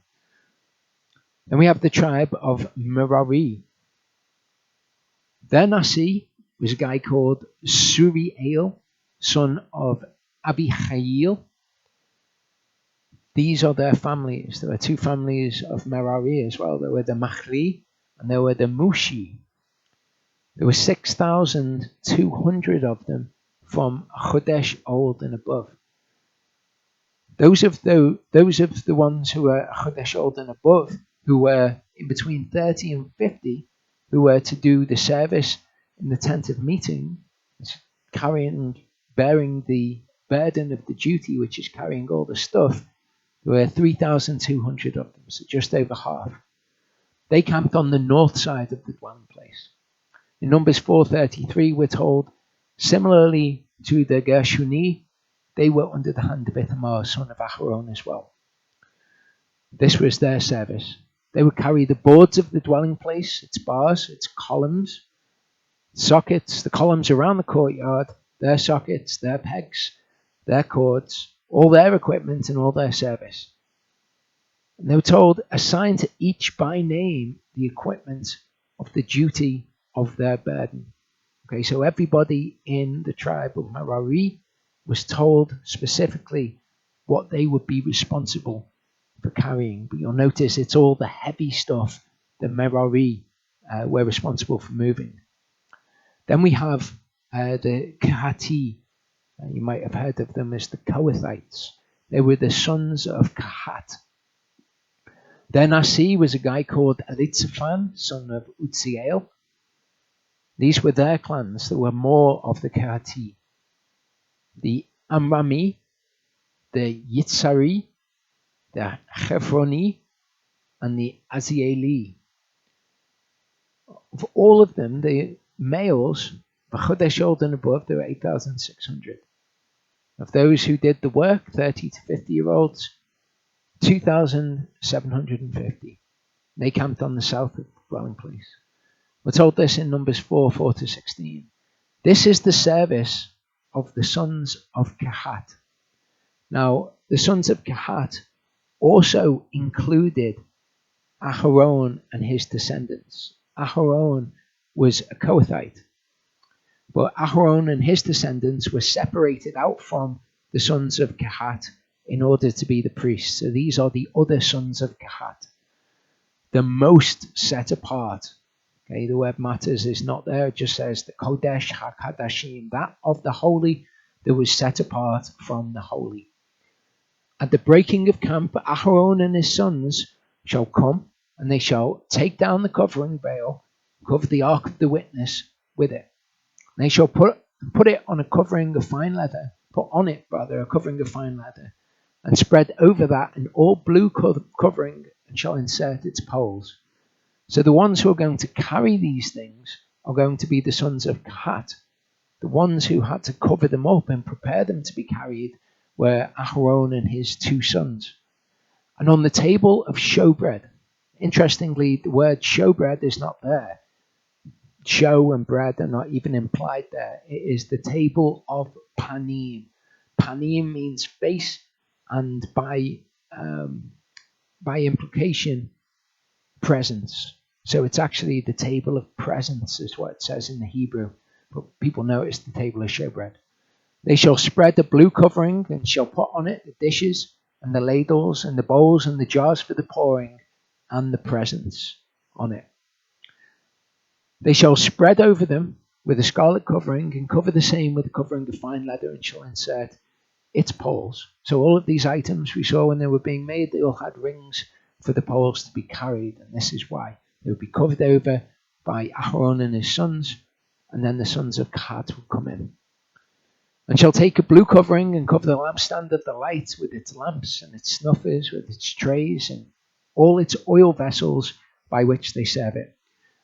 Then we have the tribe of Merari. Their Nasi was a guy called Suriel, son of Abihail. These are their families. There were two families of Merari as well. There were the Machli and there were the Mushi. There were 6,200 of them from Chodesh old and above. Those of the ones who were Chodesh old and above, who were in between 30 and 50, who were to do the service in the tent of meeting, bearing the burden of the duty, which is carrying all the stuff. There were 3,200 of them, so just over half. They camped on the north side of the dwelling place. In Numbers 4:33, we're told, similarly to the Gershuni, they were under the hand of Ithamar, son of Aaron, as well. This was their service. They would carry the boards of the dwelling place, its bars, its columns, sockets, the columns around the courtyard, their sockets, their pegs, their cords, all their equipment and all their service. And they were told, assign to each by name the equipment of the duty of their burden. Okay, so everybody in the tribe of Merari was told specifically what they would be responsible for carrying. But you'll notice it's all the heavy stuff that Merari were responsible for moving. Then we have the Kahati. You might have heard of them as the Kohathites. They were the sons of Kahat. Their Nasi was a guy called Elitzaphan, son of Uzziel. These were their clans. There were more of the Kahati. The Amrami, the Yitzhari, the Chevroni, and the Azieli. Of all of them, the males, Chodesh old and above, there were 8,600. Of those who did the work, 30 to 50-year-olds, 2,750. They camped on the south of the dwelling place. We're told this in Numbers 4 to 16. This is the service of the sons of Kahat. Now, the sons of Kahat also included Aharon and his descendants. Aharon was a Kohathite, but Aharon and his descendants were separated out from the sons of Kahat in order to be the priests. So these are the other sons of Kahat, the most set apart. Okay, the word matters is not there. It just says the Kodesh HaKadashim, that of the holy that was set apart from the holy. At the breaking of camp, Aharon and his sons shall come, and they shall take down the covering veil, cover the ark of the witness with it. They shall put it on a covering of fine leather, a covering of fine leather, and spread over that an all blue covering, and shall insert its poles. So the ones who are going to carry these things are going to be the sons of Kahat. The ones who had to cover them up and prepare them to be carried were Aharon and his two sons. And on the table of showbread, interestingly, the word showbread is not there. Show and bread are not even implied there. It is the table of panim. Panim means face, and by implication, presence. So it's actually the table of presence is what it says in the Hebrew. But people know it's the table of showbread. They shall spread the blue covering and shall put on it the dishes and the ladles and the bowls and the jars for the pouring and the presents on it. They shall spread over them with a scarlet covering and cover the same with a covering of fine leather and shall insert its poles. So all of these items we saw when they were being made, they all had rings for the poles to be carried, and this is why. They would be covered over by Aharon and his sons, and then the sons of Kahat would come in. And shall take a blue covering and cover the lampstand of the light with its lamps and its snuffers, with its trays and all its oil vessels by which they serve it.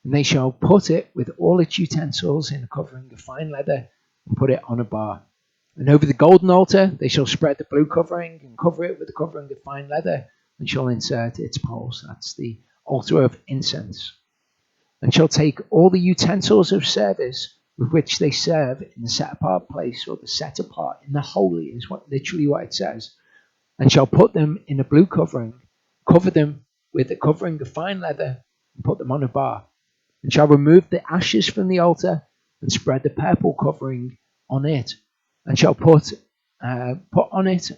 And they shall put it with all its utensils in a covering of fine leather and put it on a bar. And over the golden altar they shall spread the blue covering and cover it with a covering of fine leather and shall insert its poles. That's the altar of incense. And shall take all the utensils of service with which they serve in the set apart place, or the set apart in the holy is literally what it says, and shall put them in a blue covering, cover them with a covering of fine leather, and put them on a bar, and shall remove the ashes from the altar and spread the purple covering on it, and shall put on it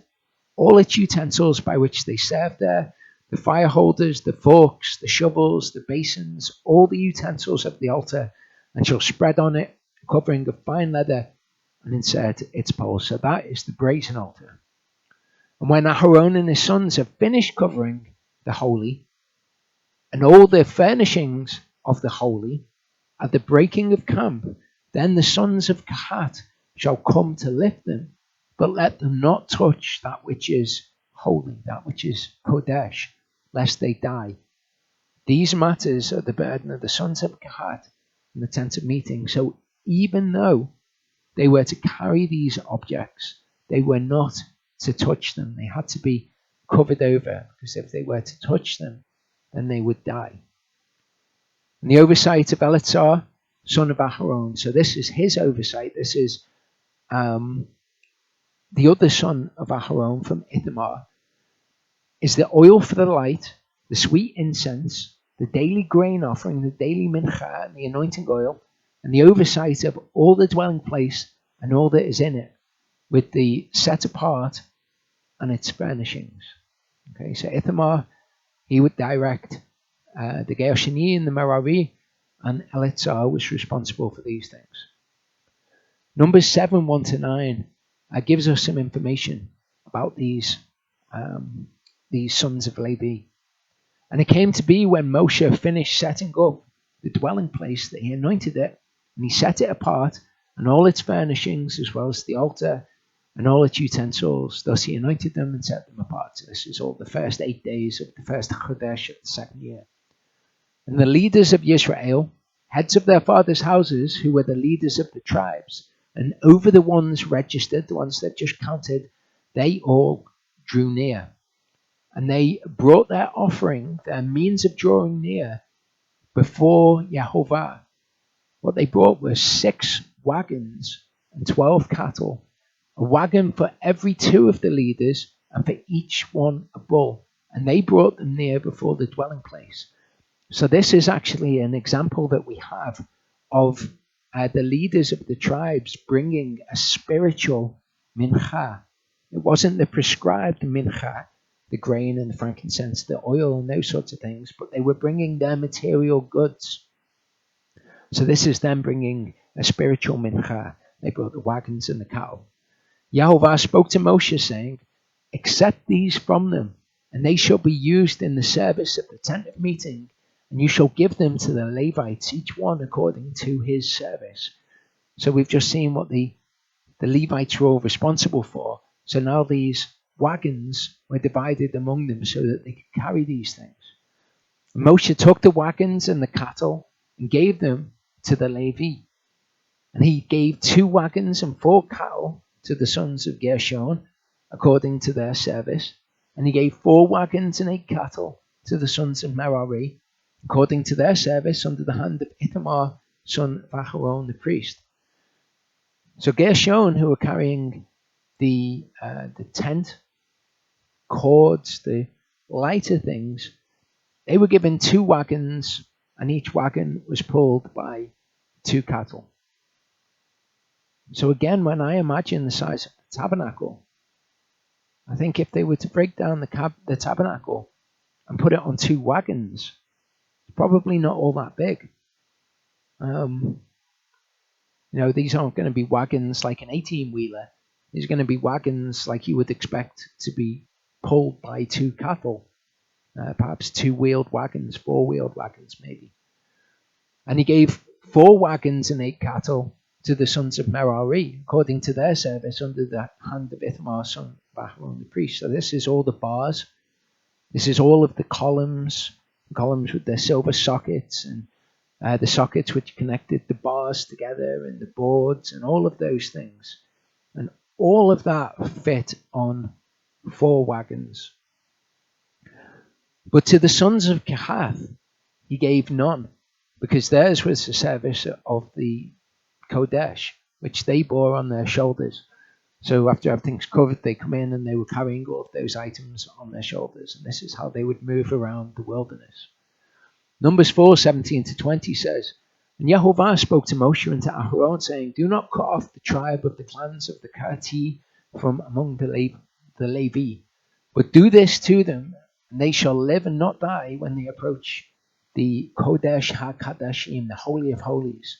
all its utensils by which they serve there, the fire holders, the forks, the shovels, the basins, all the utensils of the altar, and shall spread on it a covering of fine leather and insert its poles. So that is the brazen altar. And when Aharon and his sons have finished covering the holy and all the furnishings of the holy at the breaking of camp, then the sons of Kahat shall come to lift them, but let them not touch that which is holy, that which is Kodesh, lest they die. These matters are the burden of the sons of Kahat in the tent of meeting. So even though they were to carry these objects, they were not to touch them. They had to be covered over, because if they were to touch them, then they would die. And the oversight of Eleazar, son of Aharon. So this is his oversight. This is the other son of Aharon from Ithamar, is the oil for the light, the sweet incense, the daily grain offering, the daily mincha, and the anointing oil, and the oversight of all the dwelling place and all that is in it, with the set apart and its furnishings. Okay, so Ithamar, he would direct the Gershoni and the Merari, and Eleazar was responsible for these things. Numbers 7, 1-9 gives us some information about these sons of Levi. And it came to be when Moshe finished setting up the dwelling place that he anointed it, and he set it apart, and all its furnishings, as well as the altar and all its utensils. Thus he anointed them and set them apart. So this is all the first 8 days of the first Chodesh of the second year. And the leaders of Israel, heads of their fathers' houses, who were the leaders of the tribes, and over the ones registered, the ones that just counted, they all drew near. And they brought their offering, their means of drawing near, before Yehovah. What they brought were 6 wagons and 12 cattle, a wagon for every 2 of the leaders, and for each one a bull. And they brought them near before the dwelling place. So this is actually an example that we have of the leaders of the tribes bringing a spiritual mincha. It wasn't the prescribed mincha, the grain and the frankincense, the oil and those sorts of things, but they were bringing their material goods. So this is them bringing a spiritual mincha. They brought the wagons and the cattle. Yehovah spoke to Moshe, saying, accept these from them, and they shall be used in the service of the tent of meeting, and you shall give them to the Levites, each one according to his service. So we've just seen what the Levites were all responsible for. So now these wagons were divided among them so that they could carry these things. And Moshe took the wagons and the cattle and gave them to the Levi. And he gave 2 wagons and 4 cattle to the sons of Gershon according to their service. And he gave 4 wagons and 8 cattle to the sons of Merari according to their service under the hand of Ithamar, son of Aharon the priest. So Gershon, who were carrying the tent, cords, the lighter things, they were given 2 wagons, and each wagon was pulled by 2 cattle. So again, when I imagine the size of the tabernacle, I think if they were to break down the tabernacle and put it on 2 wagons, it's probably not all that big. These aren't going to be wagons like an 18-wheeler. These are going to be wagons like you would expect to be pulled by 2 cattle, perhaps 2-wheeled wagons, 4-wheeled wagons maybe. And he gave 4 wagons and 8 cattle to the sons of Merari, according to their service under the hand of Ithamar, son of Aharon the priest. So this is all the bars. This is all of the columns with their silver sockets, and the sockets which connected the bars together, and the boards, and all of those things. And all of that fit on 4 wagons. But to the sons of Kehath, he gave none, because theirs was the service of the Kodesh, which they bore on their shoulders. So after everything's covered, they come in and they were carrying all of those items on their shoulders. And this is how they would move around the wilderness. Numbers 4:17-20 says, and Yehovah spoke to Moshe and to Aharon, saying, do not cut off the tribe of the clans of the Kehati from among the Levi, but do this to them, and they shall live and not die when they approach the Kodesh HaKadashim, the Holy of Holies.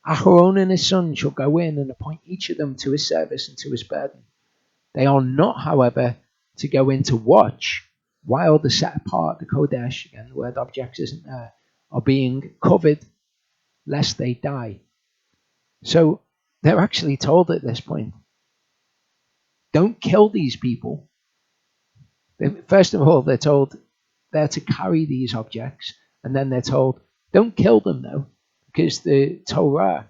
Aharon and his son shall go in and appoint each of them to his service and to his burden. They are not, however, to go in to watch while the set apart, the Kodesh, again the word objects isn't there, are being covered lest they die. So they're actually told at this point, don't kill these people. First of all, they're told they're to carry these objects, and then they're told, don't kill them though, because the Torah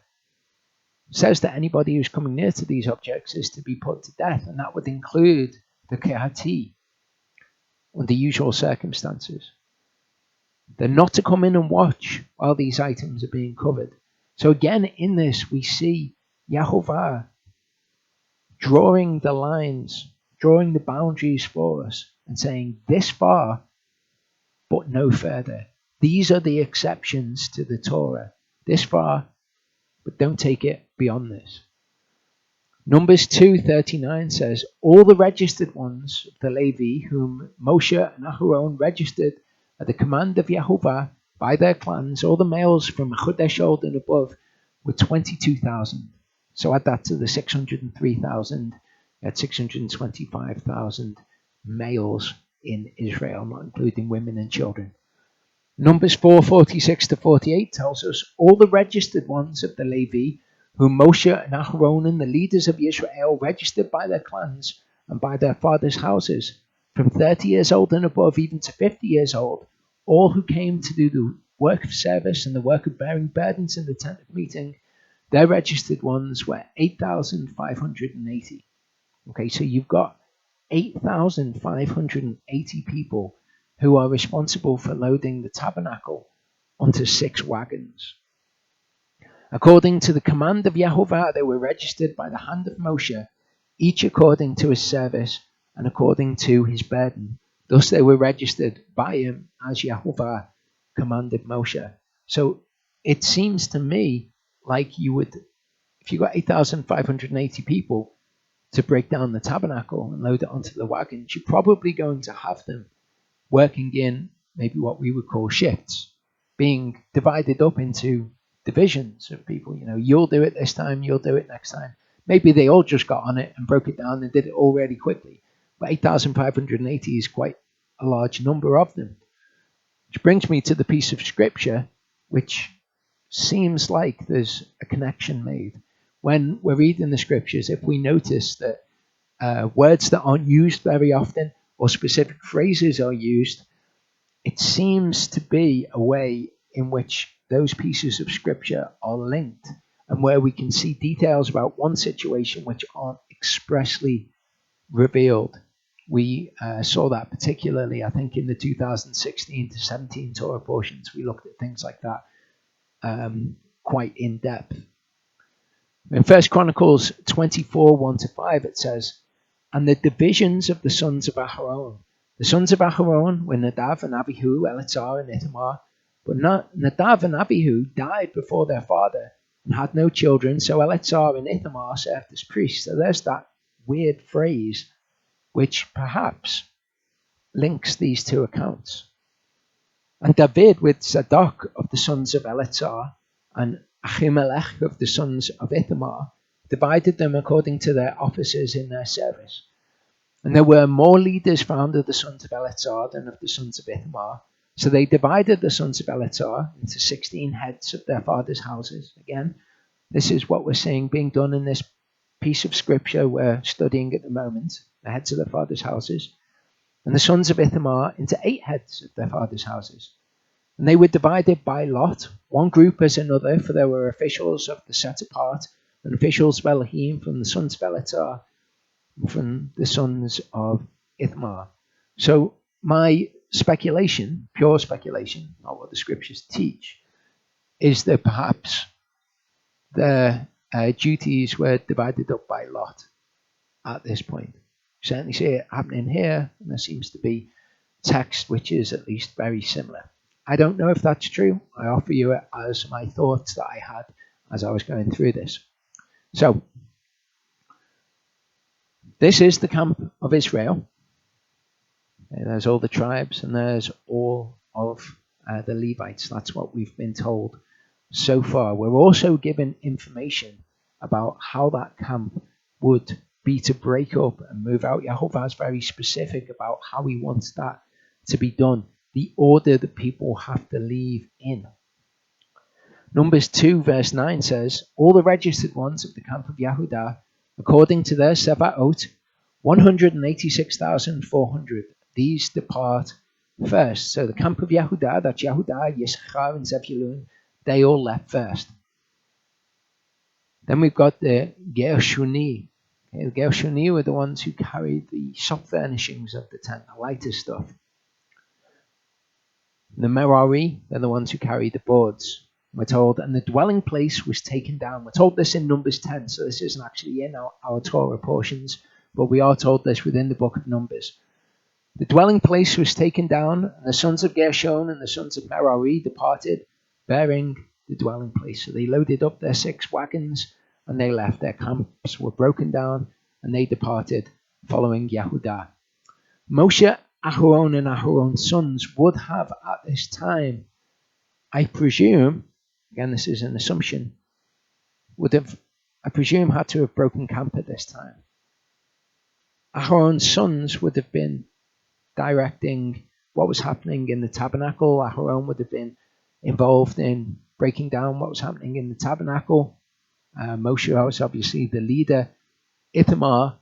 says that anybody who's coming near to these objects is to be put to death, and that would include the Kehati under usual circumstances. They're not to come in and watch while these items are being covered. So again, in this, we see Yehovah drawing the lines, drawing the boundaries for us, and saying this far, but no further. These are the exceptions to the Torah. This far, but don't take it beyond this. Numbers 2:39 says, all the registered ones of the Levi, whom Moshe and Aharon registered at the command of Yahovah by their clans, all the males from a Chodesh old and above, were 22,000. So add that to the 603,000, at 625,000 males in Israel, not including women and children. Numbers 4:46-48 tells us, all the registered ones of the Levi, whom Moshe and Aharon and the leaders of Israel registered by their clans and by their fathers' houses, from 30 years old and above, even to 50 years old, all who came to do the work of service and the work of bearing burdens in the tent of meeting, their registered ones were 8,580. Okay, so you've got 8,580 people who are responsible for loading the tabernacle onto 6 wagons. According to the command of Yahovah, they were registered by the hand of Moshe, each according to his service and according to his burden. Thus they were registered by him as Yahovah commanded Moshe. So it seems to me like you would, if you got 8,580 people to break down the tabernacle and load it onto the wagons, you're probably going to have them working in maybe what we would call shifts, being divided up into divisions of people. You'll do it this time, you'll do it next time. Maybe they all just got on it and broke it down and did it all really quickly. But 8,580 is quite a large number of them. Which brings me to the piece of scripture, which seems like there's a connection made. When we're reading the scriptures, if we notice that words that aren't used very often or specific phrases are used, it seems to be a way in which those pieces of scripture are linked, and where we can see details about one situation which aren't expressly revealed. We saw that particularly, I think, in the 2016-17 Torah portions. We looked at things like that quite in depth. In 1 Chronicles 24, 1-5, it says, and the divisions of the sons of Aharon. The sons of Aharon were Nadav and Abihu, Eleazar and Ithamar. But Nadav and Abihu died before their father and had no children, so Eleazar and Ithamar served as priests. So there's that weird phrase which perhaps links these two accounts. And David with Zadok of the sons of Eleazar and Ahimelech of the sons of Ithamar divided them according to their offices in their service. And there were more leaders found of the sons of Eleazar than of the sons of Ithamar. So they divided the sons of Eleazar into 16 heads of their fathers' houses. Again, this is what we're seeing being done in this piece of scripture we're studying at the moment, the heads of their fathers' houses. And the sons of Ithamar into 8 heads of their fathers' houses. And they were divided by lot, one group as another, for there were officials of the set apart, and officials of Elohim from the sons of Eleazar, and from the sons of Ithamar. So my speculation, pure speculation, not what the scriptures teach, is that perhaps the duties were divided up by lot at this point. Certainly see it happening here, and there seems to be text which is at least very similar. I don't know if that's true. I offer you it as my thoughts that I had as I was going through this. So, this is the camp of Israel. And there's all the tribes and there's all of the Levites. That's what we've been told so far. We're also given information about how that camp would be to break up and move out. Yahovah is very specific about how he wants that to be done, the order that people have to leave in. Numbers 2 verse 9 says, all the registered ones of the camp of Yehudah, according to their Sevaot, 186,400. These depart first. So the camp of Yehudah, that's Yehudah, Yisachar, and Zebulun, they all left first. Then we've got the Gershuni. Okay, the Gershuni were the ones who carried the soft furnishings of the tent, the lighter stuff. The Merari, they're the ones who carried the boards. We're told, and the dwelling place was taken down. We're told this in Numbers 10, so this isn't actually in our Torah portions, but we are told this within the book of Numbers. The dwelling place was taken down, and the sons of Gershon and the sons of Merari departed, bearing the dwelling place. So they loaded up their 6 wagons and they left. Their camps were broken down and they departed, following Yehudah. Moshe, Aharon, and Aharon's sons would have at this time, I presume, again this is an assumption, had to have broken camp at this time. Aharon's sons would have been directing what was happening in the tabernacle. Aharon would have been involved in breaking down what was happening in the tabernacle. Moshe was obviously the leader. Ithamar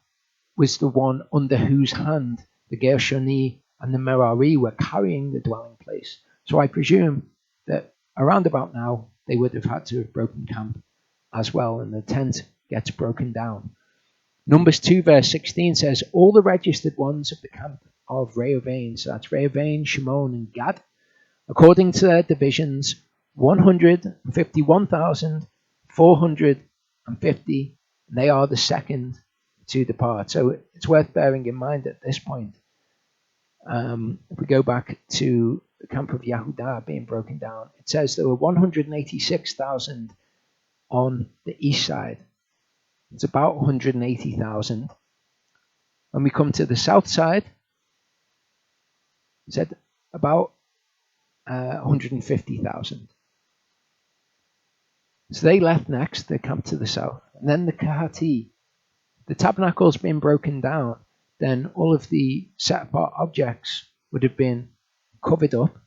was the one under whose hand the Gershoni and the Merari were carrying the dwelling place. So I presume that around about now they would have had to have broken camp as well, and the tent gets broken down. Numbers 2 verse 16 says, all the registered ones of the camp of Reuven, so that's Reuven, Shimon, and Gad, according to their divisions, 151,450, and they are the second to depart. So it's worth bearing in mind at this point. If we go back to the camp of Yehudah being broken down, it says there were 186,000 on the east side. It's about 180,000. When we come to the south side, it said about 150,000. So they left next, the camp to the south. And then the Kahati, the tabernacle's been broken down, then all of the set apart objects would have been covered up.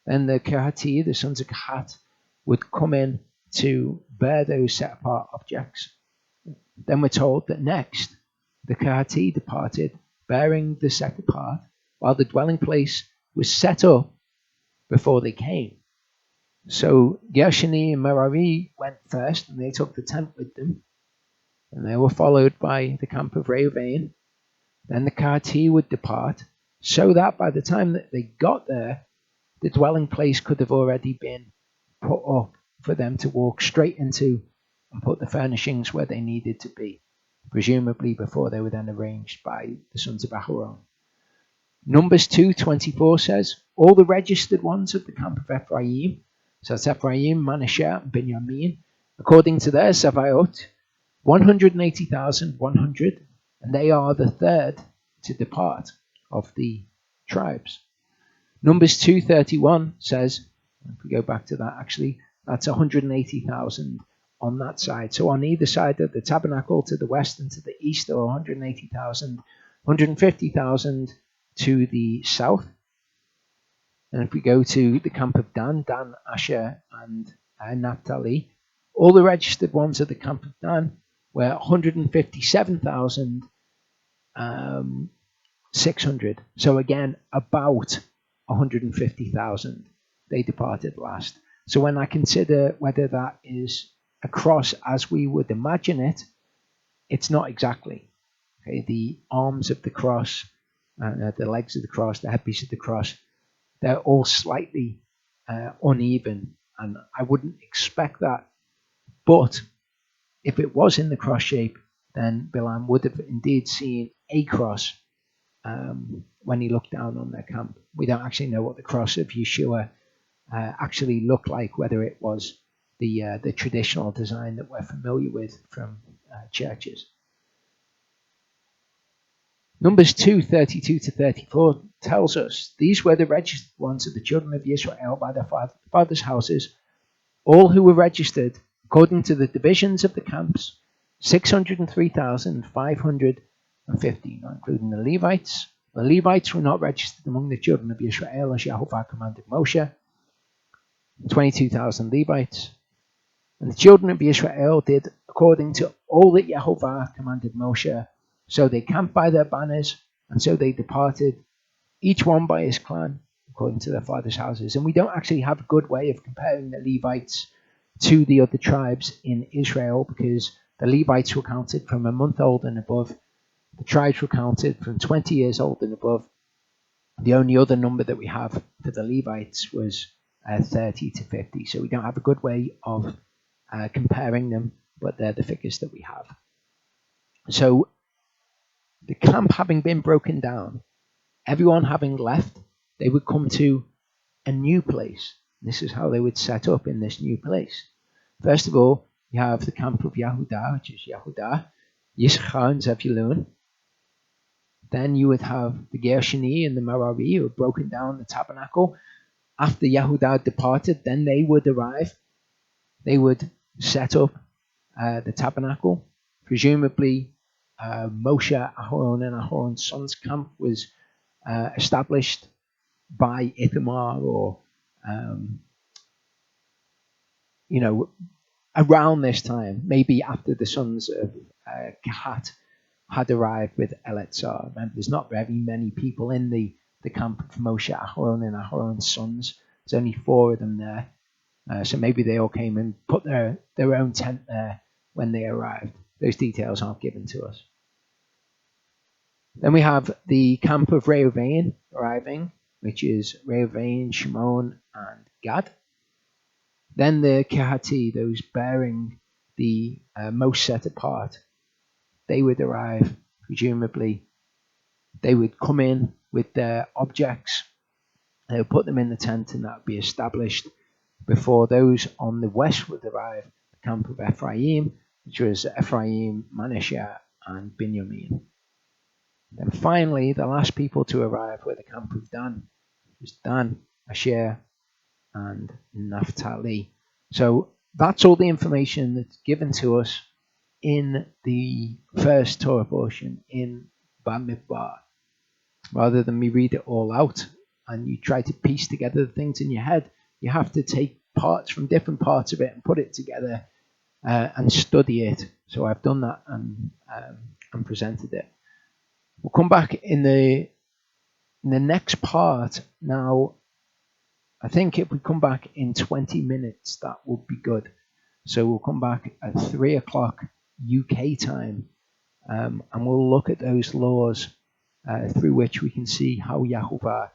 Then the Kahati, the sons of Kahat, would come in to bear those set apart objects. Then we're told that next, the Kahati departed, bearing the set apart, while the dwelling place was set up before they came. So Gershoni and Merari went first, and they took the tent with them, and they were followed by the camp of Reuven. Then the Kahati would depart, so that by the time that they got there, the dwelling place could have already been put up for them to walk straight into and put the furnishings where they needed to be, presumably before they were then arranged by the sons of Aharon. Numbers 2:24 says, all the registered ones of the camp of Ephraim, so that's Ephraim, Manasseh, and Benjamin, according to their Savaiot, 180,100, and they are the third to depart of the tribes. Numbers 2:31 says, if we go back to that actually, that's 180,000 on that side. So on either side of the tabernacle, to the west and to the east, there are 180,000, 150,000 to the south. And if we go to the camp of Dan, Asher, and Naphtali, all the registered ones of the camp of Dan were 157,600. So again, about 150,000. They departed last. So when I consider whether that is a cross as we would imagine it, it's not exactly. Okay, the arms of the cross, the legs of the cross, the headpiece of the cross, they're all slightly uneven, and I wouldn't expect that. But if it was in the cross shape, then Bilam would have indeed seen a cross when he looked down on their camp. We don't actually know what the cross of Yeshua actually looked like, whether it was the traditional design that we're familiar with from churches. Numbers 2:32-34 tells us, these were the registered ones of the children of Israel by their fathers' houses, all who were registered according to the divisions of the camps, 603,550, not including the Levites. The Levites were not registered among the children of Israel as Yehovah commanded Moshe, 22,000 Levites. And the children of Israel did according to all that Yehovah commanded Moshe. So they camped by their banners, and so they departed, each one by his clan, according to their fathers' houses. And we don't actually have a good way of comparing the Levites to the other tribes in Israel, because the Levites were counted from a month old and above. The tribes were counted from 20 years old and above. The only other number that we have for the Levites was 30 to 50. So we don't have a good way of comparing them, but they're the figures that we have. So the camp having been broken down, everyone having left, they would come to a new place. This is how they would set up in this new place. First of all, you have the camp of Yehudah, which is Yehudah, Yisachar, and Zebulun. Then you would have the Gershoni and the Merari who had broken down the tabernacle. After Yehudah departed, then they would arrive. They would set up the tabernacle. Presumably, Moshe, Aharon, and Aharon's son's camp was established by Ithamar, or around this time, maybe after the sons of Kehat had arrived with Eleazar. And there's not very many people in the camp of Moshe, Aharon, and Aharon's sons. There's only 4 of them there. So maybe they all came and put their own tent there when they arrived. Those details aren't given to us. Then we have the camp of Reuven arriving, which is Reuven, Shimon, and Gad. Then the Kehati, those bearing the most set apart, they would arrive. Presumably, they would come in with their objects. They would put them in the tent, and that would be established before those on the west would arrive. The camp of Ephraim, which was Ephraim, Manasseh, and Binyamin. Then finally, the last people to arrive were the camp of Dan, which was Dan, Asher, and Naphtali. So that's all the information that's given to us in the first Torah portion in Bamidbar. Rather than me read it all out and you try to piece together the things in your head, you have to take parts from different parts of it and put it together and study it. So I've done that and presented it. We'll come back in the next part. Now, I think if we come back in 20 minutes, that would be good. So we'll come back at 3 o'clock UK time, and we'll look at those laws through which we can see how Yahuwah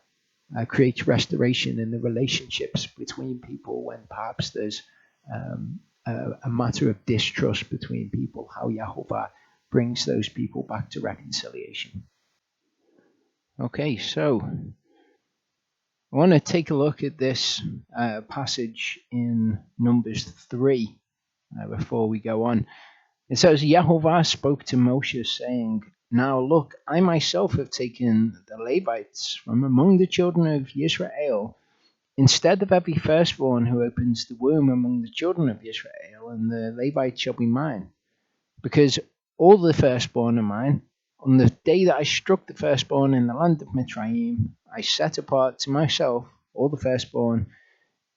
creates restoration in the relationships between people when perhaps there's a matter of distrust between people, how Yahuwah brings those people back to reconciliation. Okay, so I want to take a look at this passage in Numbers 3 before we go on. It says, Yahuwah spoke to Moshe, saying, Now look, I myself have taken the Levites from among the children of Israel, instead of every firstborn who opens the womb among the children of Israel, and the Levites shall be mine. Because all the firstborn are mine. On the day that I struck the firstborn in the land of Mitzrayim, I set apart to myself all the firstborn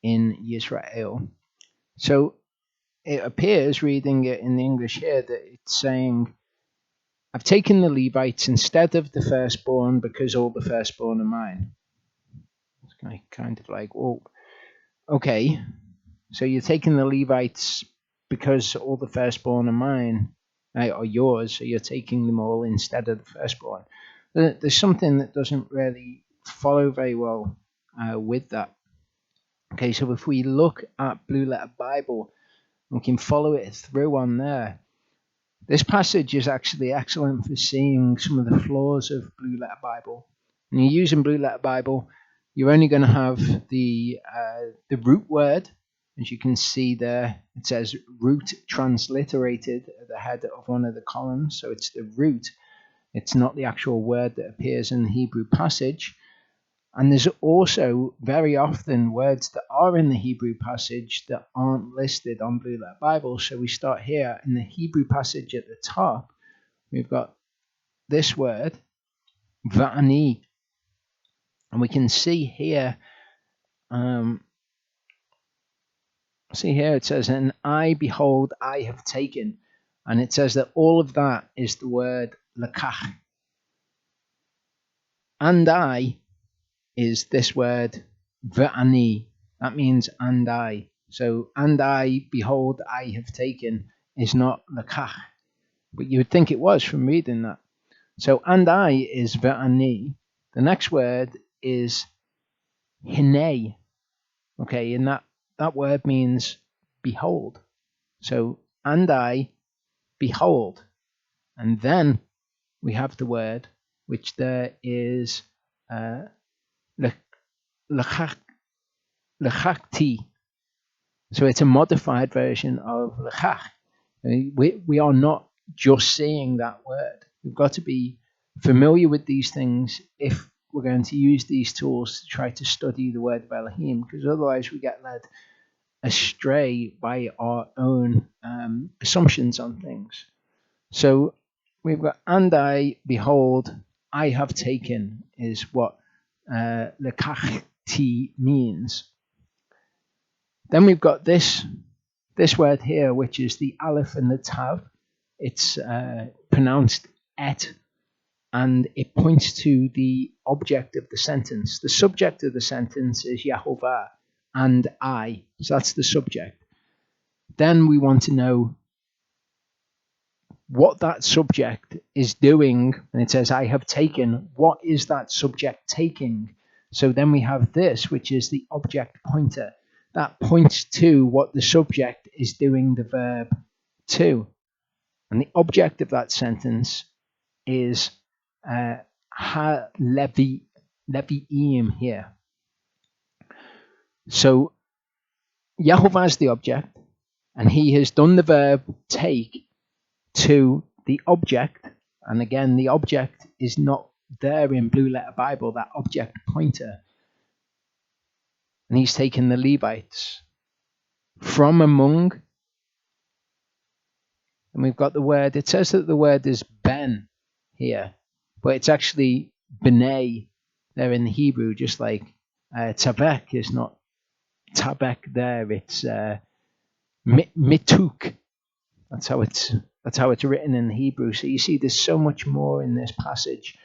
in Israel. So it appears, reading it in the English here, that it's saying, I've taken the Levites instead of the firstborn because all the firstborn are mine. It's kind of like, well, okay, so you're taking the Levites because all the firstborn are mine, or yours, so you're taking them all instead of the firstborn. There's something that doesn't really follow very well with that. Okay, so if we look at Blue Letter Bible, we can follow it through on there. This passage is actually excellent for seeing some of the flaws of Blue Letter Bible. When you're using Blue Letter Bible, you're only going to have the root word. As you can see there, it says root transliterated at the head of one of the columns. So it's the root. It's not the actual word that appears in the Hebrew passage. And there's also very often words that are in the Hebrew passage that aren't listed on Blue Letter Bible. So we start here in the Hebrew passage at the top. We've got this word, va'ani. And we can see here, it says, and I, behold, I have taken. And it says that all of that is the word lakach. And I is this word va'ani. That means and I. So, and I, behold, I have taken is not lakach. But you would think it was from reading that. So, and I is va'ani. The next word is hine. Okay, and that word means behold. So, and I, behold. And then we have the word, which there is lakach. lechakti. So it's a modified version of lechach. We are not just saying that word. We've got to be familiar with these things if we're going to use these tools to try to study the word of Elohim, because otherwise we get led astray by our own assumptions on things. So we've got, and I, behold, I have taken, is what lekachti means. Then we've got this word here, which is the aleph and the tav. It's pronounced et, and it points to the object of the sentence. The subject of the sentence is Yehovah and I. So that's the subject. Then we want to know what that subject is doing. And it says, I have taken. What is that subject taking? So then we have this, which is the object pointer. That points to what the subject is doing the verb to. And the object of that sentence is ha levi'im here. So Yehovah is the object, and he has done the verb take to the object. And again, the object is not there in Blue Letter Bible, that object pointer. And he's taken the Levites from among. And we've got the word, it says that the word is ben here, but it's actually b'nai there in the Hebrew, just like tabek is not tabek there, it's mituk. That's how it's written in the Hebrew. So you see, there's so much more in this passage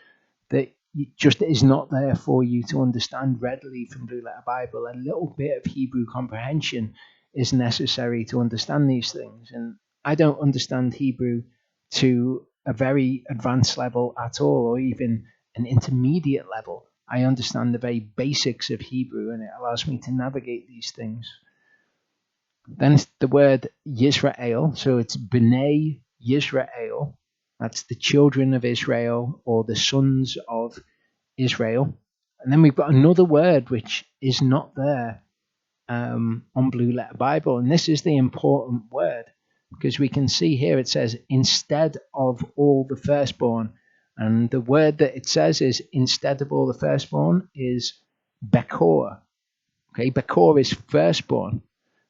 that just is not there for you to understand readily from Blue Letter Bible. A little bit of Hebrew comprehension is necessary to understand these things. And I don't understand Hebrew to a very advanced level at all, or even an intermediate level. I understand the very basics of Hebrew, and it allows me to navigate these things. Then it's the word Yisrael, so it's B'nai Yisrael. That's the children of Israel, or the sons of Israel. And then we've got another word which is not there on Blue Letter Bible, and this is the important word, because we can see here it says instead of all the firstborn, and the word that it says is instead of all the firstborn is Bekor. Okay, Bekor is firstborn.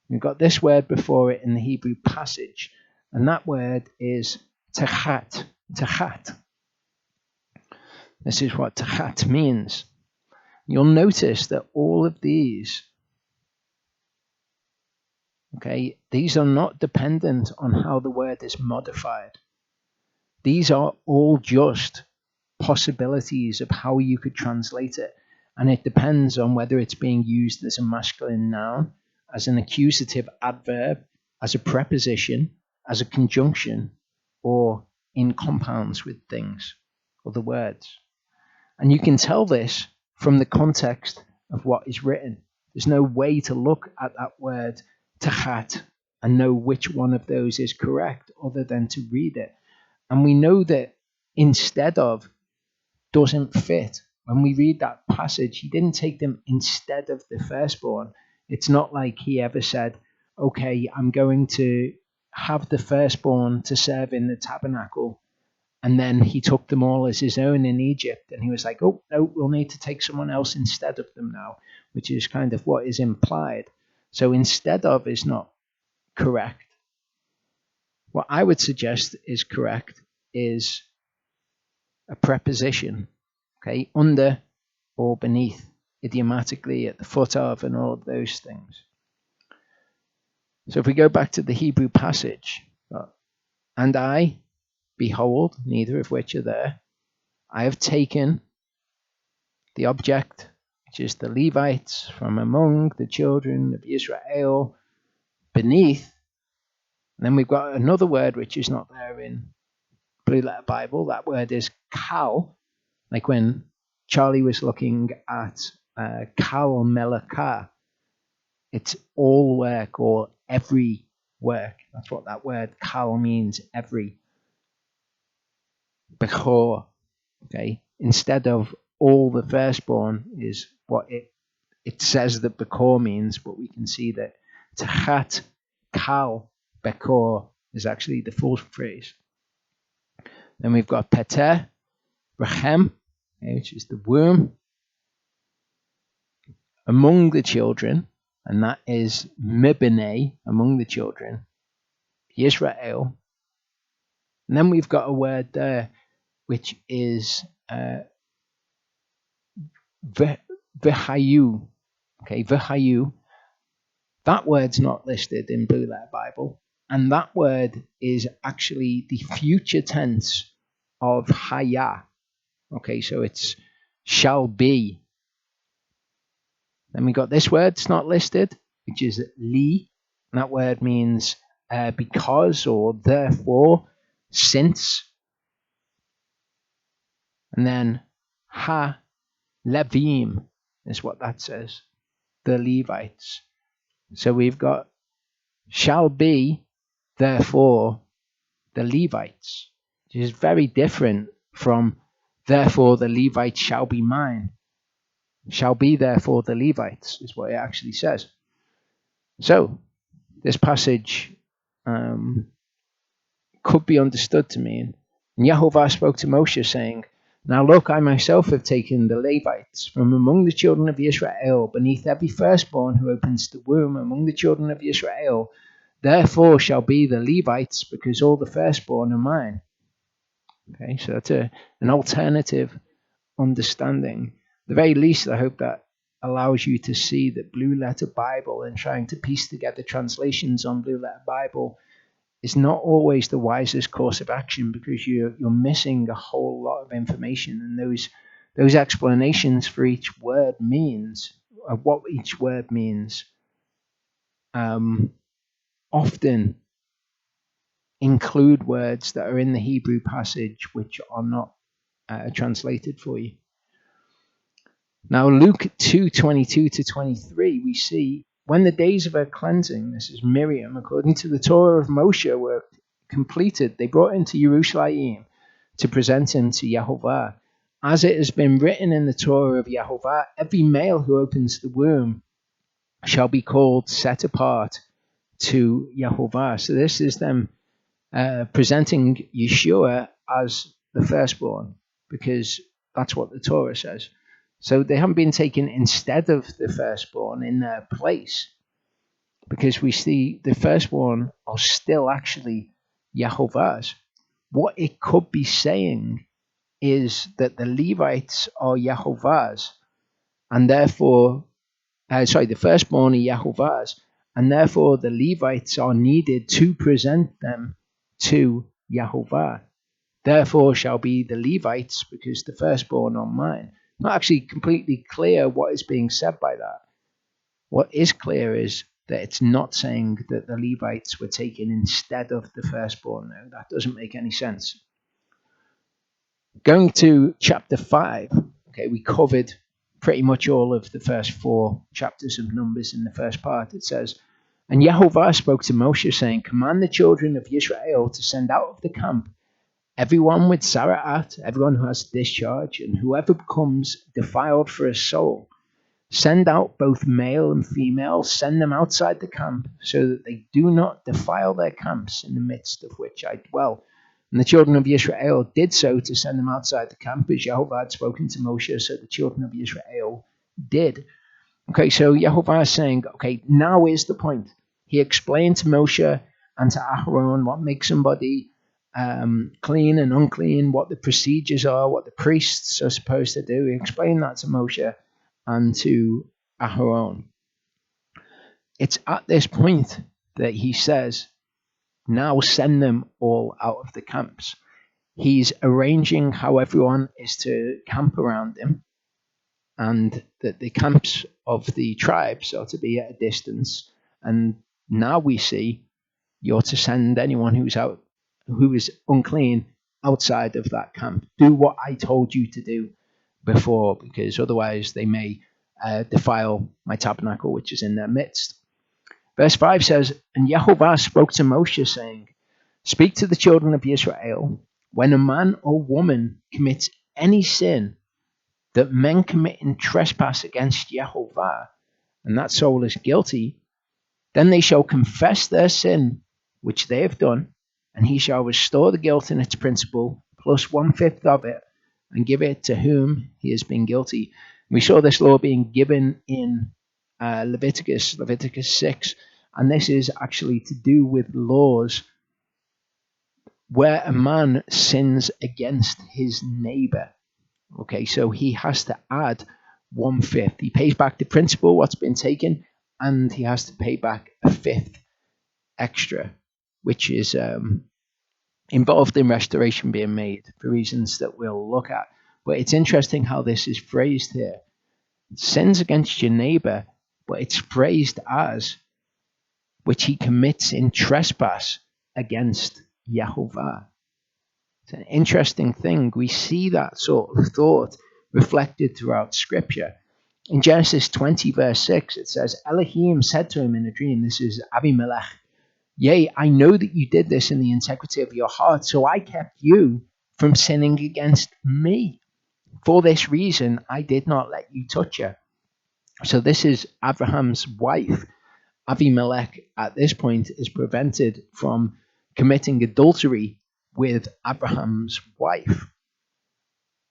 We've got this word before it in the Hebrew passage, and that word is tachat. Tachat. This is what tachat means. You'll notice that all of these, okay, these are not dependent on how the word is modified. These are all just possibilities of how you could translate it, and it depends on whether it's being used as a masculine noun, as an accusative adverb, as a preposition, as a conjunction, or in compounds with things, other words. And you can tell this from the context of what is written. There's no way to look at that word tachat and know which one of those is correct other than to read it. And we know that instead of doesn't fit. When we read that passage, he didn't take them instead of the firstborn. It's not like he ever said, okay, I'm going to have the firstborn to serve in the tabernacle, and then he took them all as his own in Egypt, and he was like, oh, no, we'll need to take someone else instead of them now, which is kind of what is implied. So instead of is not correct. What I would suggest is correct is a preposition, okay, under or beneath, idiomatically, at the foot of, and all of those things. So if we go back to the Hebrew passage, and I, behold, neither of which are there, I have taken the object, which is the Levites, from among the children of Israel, beneath. And then we've got another word which is not there in Blue Letter Bible. That word is kal, like when Charlie was looking at kal melaka. It's all work or every work. That's what that word kal means, every. Bechor, okay? Instead of all the firstborn is what it it says that Bekor means, but we can see that Tachat Kal Bekor is actually the full phrase. Then we've got Peteh, Rechem, which is the womb, among the children, and that is Mibnei, among the children, Yisrael. And then we've got a word there which is V'hayu. Okay, V'hayu. That word's not listed in Blue Letter Bible, and that word is actually the future tense of Haya. Okay, so it's shall be. Then we got this word, it's not listed, which is li. And that word means because or therefore, since. And then ha levim is what that says, the Levites. So we've got shall be, therefore, the Levites, which is very different from therefore the Levites shall be mine. Shall be, therefore, the Levites is what it actually says. So this passage could be understood to mean, and Yehovah spoke to Moshe, saying, now look, I myself have taken the Levites from among the children of Israel, beneath every firstborn who opens the womb among the children of Israel. Therefore shall be the Levites, because all the firstborn are mine. Okay, so that's an alternative understanding. At the very least, I hope that allows you to see that Blue Letter Bible and trying to piece together translations on Blue Letter Bible is not always the wisest course of action, because you're missing a whole lot of information, and those explanations for each word means, what each word means, often include words that are in the Hebrew passage which are not translated for you. Now, Luke 2:22 to 23, we see, when the days of her cleansing, this is Miriam, according to the Torah of Moshe, were completed, they brought him to Jerusalem to present him to Yehovah. As it has been written in the Torah of Yehovah, every male who opens the womb shall be called set apart to Yehovah. So this is them presenting Yeshua as the firstborn, because that's what the Torah says. So they haven't been taken instead of the firstborn in their place, because we see the firstborn are still actually Yehovah's. What it could be saying is that the Levites are Yehovah's, and therefore, the firstborn are Yehovah's, and therefore the Levites are needed to present them to Yehovah. Therefore shall be the Levites, because the firstborn are mine. Not actually completely clear what is being said by that. What is clear is that it's not saying that the Levites were taken instead of the firstborn. No, that doesn't make any sense. Going to chapter 5, okay, we covered pretty much all of the first 4 chapters of Numbers in the first part. It says, and Yehovah spoke to Moshe, saying, command the children of Israel to send out of the camp everyone with Sara'at, everyone who has discharge, and whoever becomes defiled for a soul. Send out both male and female, send them outside the camp, so that they do not defile their camps in the midst of which I dwell. And the children of Israel did so to send them outside the camp, as Yehovah had spoken to Moshe, so the children of Israel did. Okay, so Yehovah is saying, okay, now is the point. He explained to Moshe and to Aaron what makes somebody clean and unclean, what the procedures are, what the priests are supposed to do. He explained that to Moshe and to Aaron. It's at this point that he says, now send them all out of the camps. He's arranging how everyone is to camp around him, and that the camps of the tribes are to be at a distance. And now we see you're to send anyone who is unclean outside of that camp. Do what I told you to do before, because otherwise they may defile my tabernacle which is in their midst. Verse 5 says, and Yehovah spoke to Moshe, saying, speak to the children of Israel, when a man or woman commits any sin that men commit in trespass against Yehovah, and that soul is guilty, then they shall confess their sin, which they have done, and he shall restore the guilt in its principal, plus 1/5 of it, and give it to whom he has been guilty. We saw this law being given in Leviticus 6, and this is actually to do with laws where a man sins against his neighbor. Okay, so he has to add 1/5. He pays back the principal, what's been taken, and he has to pay back a fifth extra, which is involved in restoration being made for reasons that we'll look at. But it's interesting how this is phrased here. Sins against your neighbor, but it's phrased as which he commits in trespass against Yehovah. It's an interesting thing. We see that sort of thought reflected throughout Scripture. In Genesis 20, verse 6, it says, Elohim said to him in a dream, this is Abimelech, yea, I know that you did this in the integrity of your heart, so I kept you from sinning against me. For this reason, I did not let you touch her. So this is Abraham's wife. Abimelech at this point is prevented from committing adultery with Abraham's wife.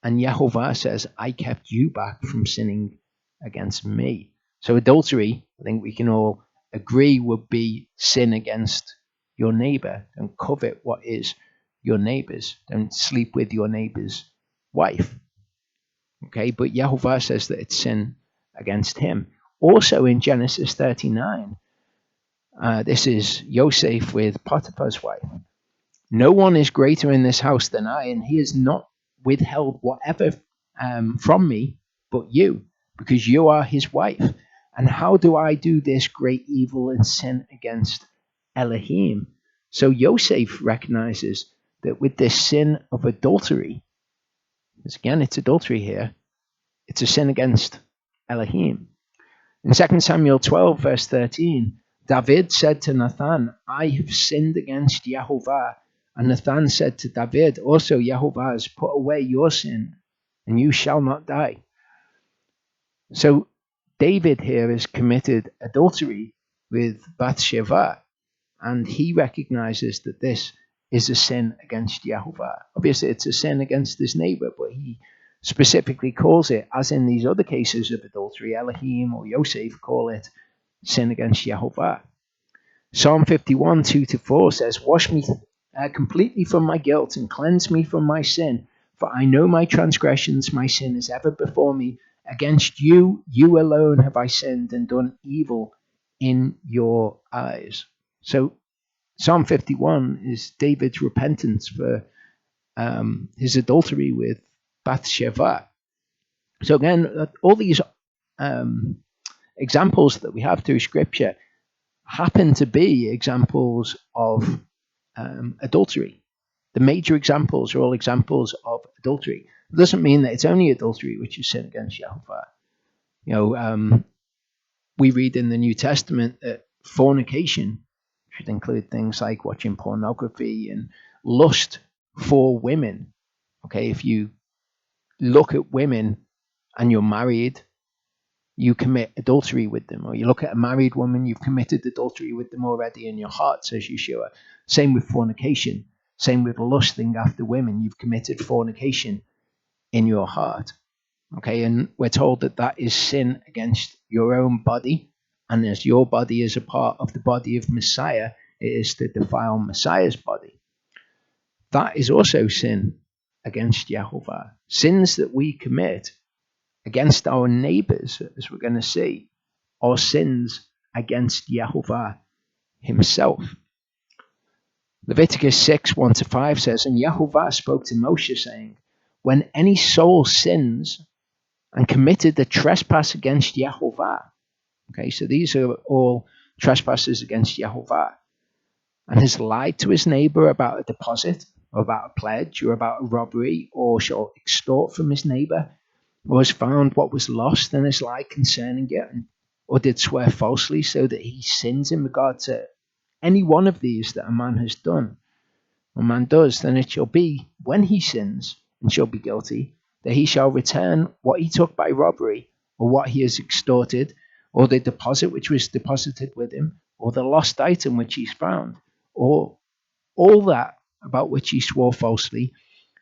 And Yehovah says, I kept you back from sinning against me. So adultery, I think we can all agree, would be sin against your neighbor. Don't covet what is your neighbor's. Don't sleep with your neighbor's wife. Okay, but Yehovah says that it's sin against him. Also in Genesis 39, this is Yosef with Potiphar's wife. No one is greater in this house than I, and he has not withheld whatever from me but you, because you are his wife. And how do I do this great evil and sin against Elohim? So Yosef recognizes that with this sin of adultery, because again, it's adultery here, it's a sin against Elohim. In 2 Samuel 12, verse 13, David said to Nathan, I have sinned against Yehovah. And Nathan said to David, also Yehovah has put away your sin, and you shall not die. So David here has committed adultery with Bathsheba, and he recognizes that this is a sin against Yehovah. Obviously, it's a sin against his neighbor, but he specifically calls it, as in these other cases of adultery, Elohim or Yosef call it sin against Yehovah. Psalm 51, 2-4 says, wash me completely from my guilt and cleanse me from my sin, for I know my transgressions, my sin is ever before me. Against you, you alone have I sinned and done evil in your eyes. So Psalm 51 is David's repentance for his adultery with Bathsheba. So again, all these examples that we have through Scripture happen to be examples of adultery. The major examples are all examples of adultery. It doesn't mean that it's only adultery which is sin against Yehovah. You know, we read in the New Testament that fornication should include things like watching pornography and lust for women. Okay, if you look at women and you're married, you commit adultery with them. Or you look at a married woman, you've committed adultery with them already in your heart, says Yeshua. Same with fornication. Same with lusting after women. You've committed fornication in your heart. Okay, and we're told that that is sin against your own body. And as your body is a part of the body of Messiah, it is to defile Messiah's body. That is also sin against Yehovah. Sins that we commit against our neighbors, as we're going to see, are sins against Yehovah himself. Leviticus 6, 1-5 says, and Yehovah spoke to Moshe, saying, when any soul sins and committed the trespass against Yehovah, okay, so these are all trespasses against Yehovah, and has lied to his neighbor about a deposit, or about a pledge, or about a robbery, or shall extort from his neighbor, or has found what was lost and has lied concerning it, or did swear falsely, so that he sins in regard to any one of these that a man has done, or man does, then it shall be, when he sins and shall be guilty, that he shall return what he took by robbery, or what he has extorted, or the deposit which was deposited with him, or the lost item which he's found, or all that about which he swore falsely,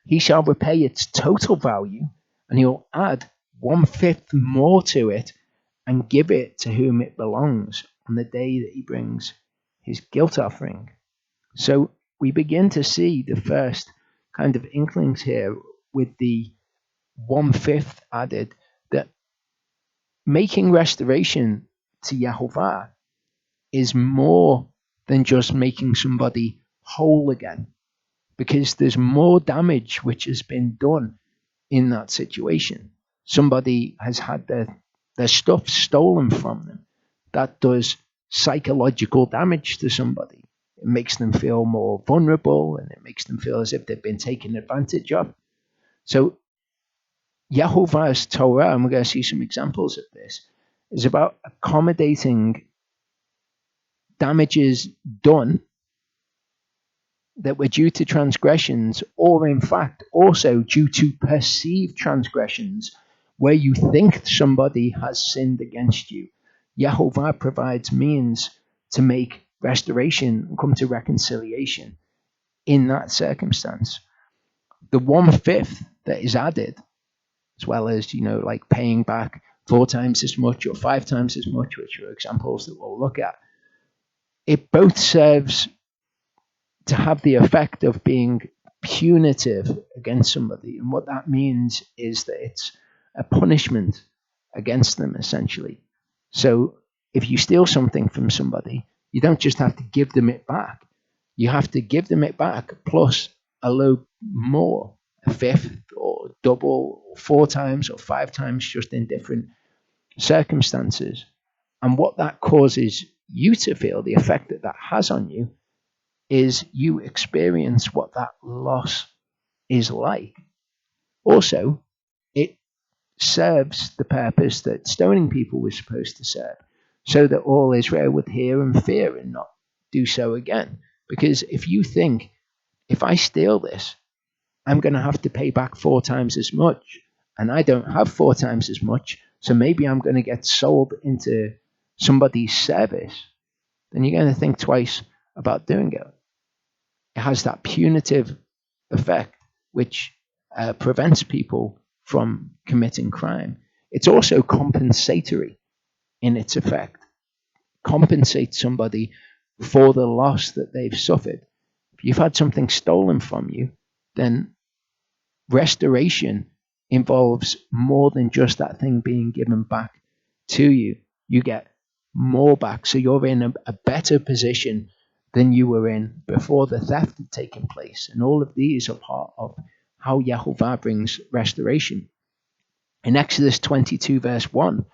he shall repay its total value, and he'll add 1/5 more to it and give it to whom it belongs on the day that he brings his guilt offering. So we begin to see the first kind of inklings here with the 1/5 added, that making restoration to Yahovah is more than just making somebody whole again, because there's more damage which has been done in that situation. Somebody has had their stuff stolen from them. That does psychological damage to somebody. It makes them feel more vulnerable, and it makes them feel as if they've been taken advantage of. So Yahovah's Torah, and we're going to see some examples of this, is about accommodating damages done that were due to transgressions, or in fact also due to perceived transgressions, where you think somebody has sinned against you. Yahovah provides means to make restoration and come to reconciliation in that circumstance. The 1/5 that is added, as well as, like paying back 4 times as much or 5 times as much, which are examples that we'll look at, it both serves to have the effect of being punitive against somebody. And what that means is that it's a punishment against them, essentially. So if you steal something from somebody, you don't just have to give them it back. You have to give them it back plus a load more, 1/5 or double, or 4 times or 5 times, just in different circumstances. And what that causes you to feel, the effect that that has on you, is you experience what that loss is like. Also, it serves the purpose that stoning people was supposed to serve, so that all Israel would hear and fear and not do so again. Because if you think, if I steal this, I'm going to have to pay back 4 times as much, and I don't have 4 times as much, so maybe I'm going to get sold into somebody's service, then you're going to think twice about doing it. It has that punitive effect which prevents people from committing crime. It's also compensatory in its effect. Compensate somebody for the loss that they've suffered. If you've had something stolen from you, then restoration involves more than just that thing being given back to you. You get more back, so you're in a better position than you were in before the theft had taken place. And all of these are part of how Yahovah brings restoration. In Exodus 22 verse 1,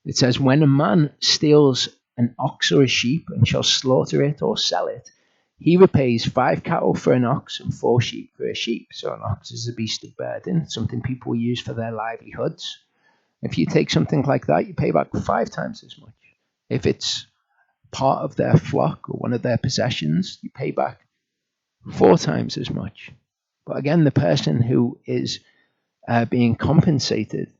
it says, when a man steals an ox or a sheep and shall slaughter it or sell it, he repays 5 cattle for an ox and 4 sheep for a sheep. So an ox is a beast of burden, something people use for their livelihoods. If you take something like that, you pay back 5 times as much. If it's part of their flock or one of their possessions, you pay back 4 times as much. But again, the person who is being compensated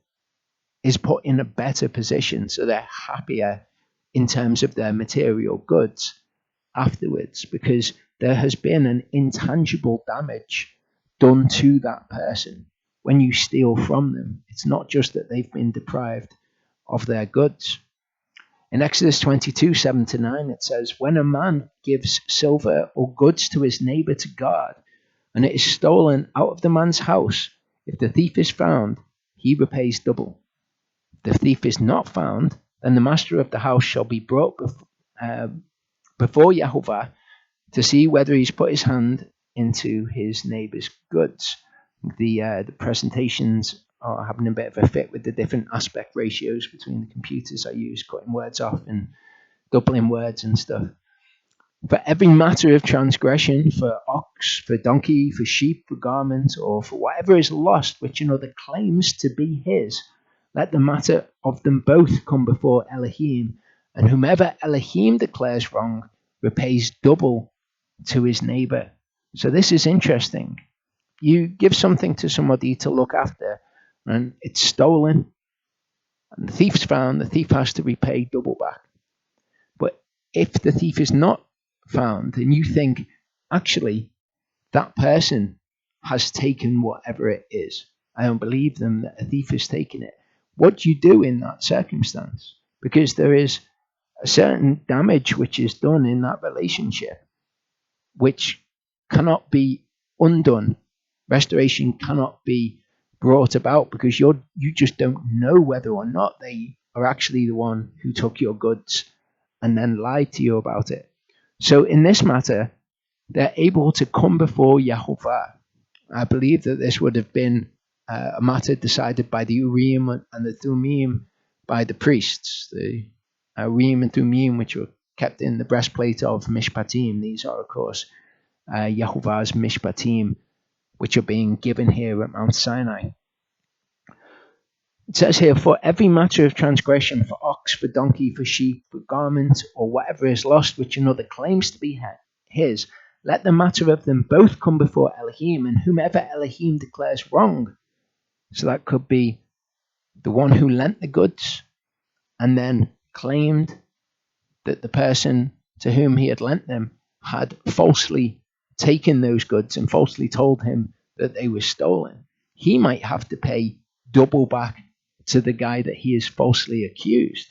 is put in a better position, so they're happier in terms of their material goods afterwards, because there has been an intangible damage done to that person when you steal from them. It's not just that they've been deprived of their goods. In Exodus 22, 7-9, it says, when a man gives silver or goods to his neighbor to guard, and it is stolen out of the man's house, if the thief is found, he repays double. If the thief is not found, then the master of the house shall be brought before Yahovah to see whether he's put his hand into his neighbor's goods. The presentations are having a bit of a fit with the different aspect ratios between the computers I use, cutting words off and doubling words and stuff. For every matter of transgression, for ox, for donkey, for sheep, for garment, or for whatever is lost, which another claims to be his, let the matter of them both come before Elohim, and whomever Elohim declares wrong repays double to his neighbor. So this is interesting. You give something to somebody to look after, and it's stolen, and the thief's found, the thief has to repay double back. But if the thief is not found, and you think, actually, that person has taken whatever it is, I don't believe them that a thief has taken it, what do you do in that circumstance? Because there is a certain damage which is done in that relationship, which cannot be undone. Restoration cannot be brought about because you just don't know whether or not they are actually the one who took your goods and then lied to you about it. So in this matter, they're able to come before Yahovah. I believe that this would have been a matter decided by the Urim and the Thummim by the priests. The Urim and Thummim, which were kept in the breastplate of Mishpatim. These are, of course, Yahovah's Mishpatim, which are being given here at Mount Sinai. It says here, for every matter of transgression, for ox, for donkey, for sheep, for garment, or whatever is lost which another claims to be his, let the matter of them both come before Elohim, and whomever Elohim declares wrong. So that could be the one who lent the goods and then claimed that the person to whom he had lent them had falsely taken those goods and falsely told him that they were stolen. He might have to pay double back to the guy that he is falsely accused.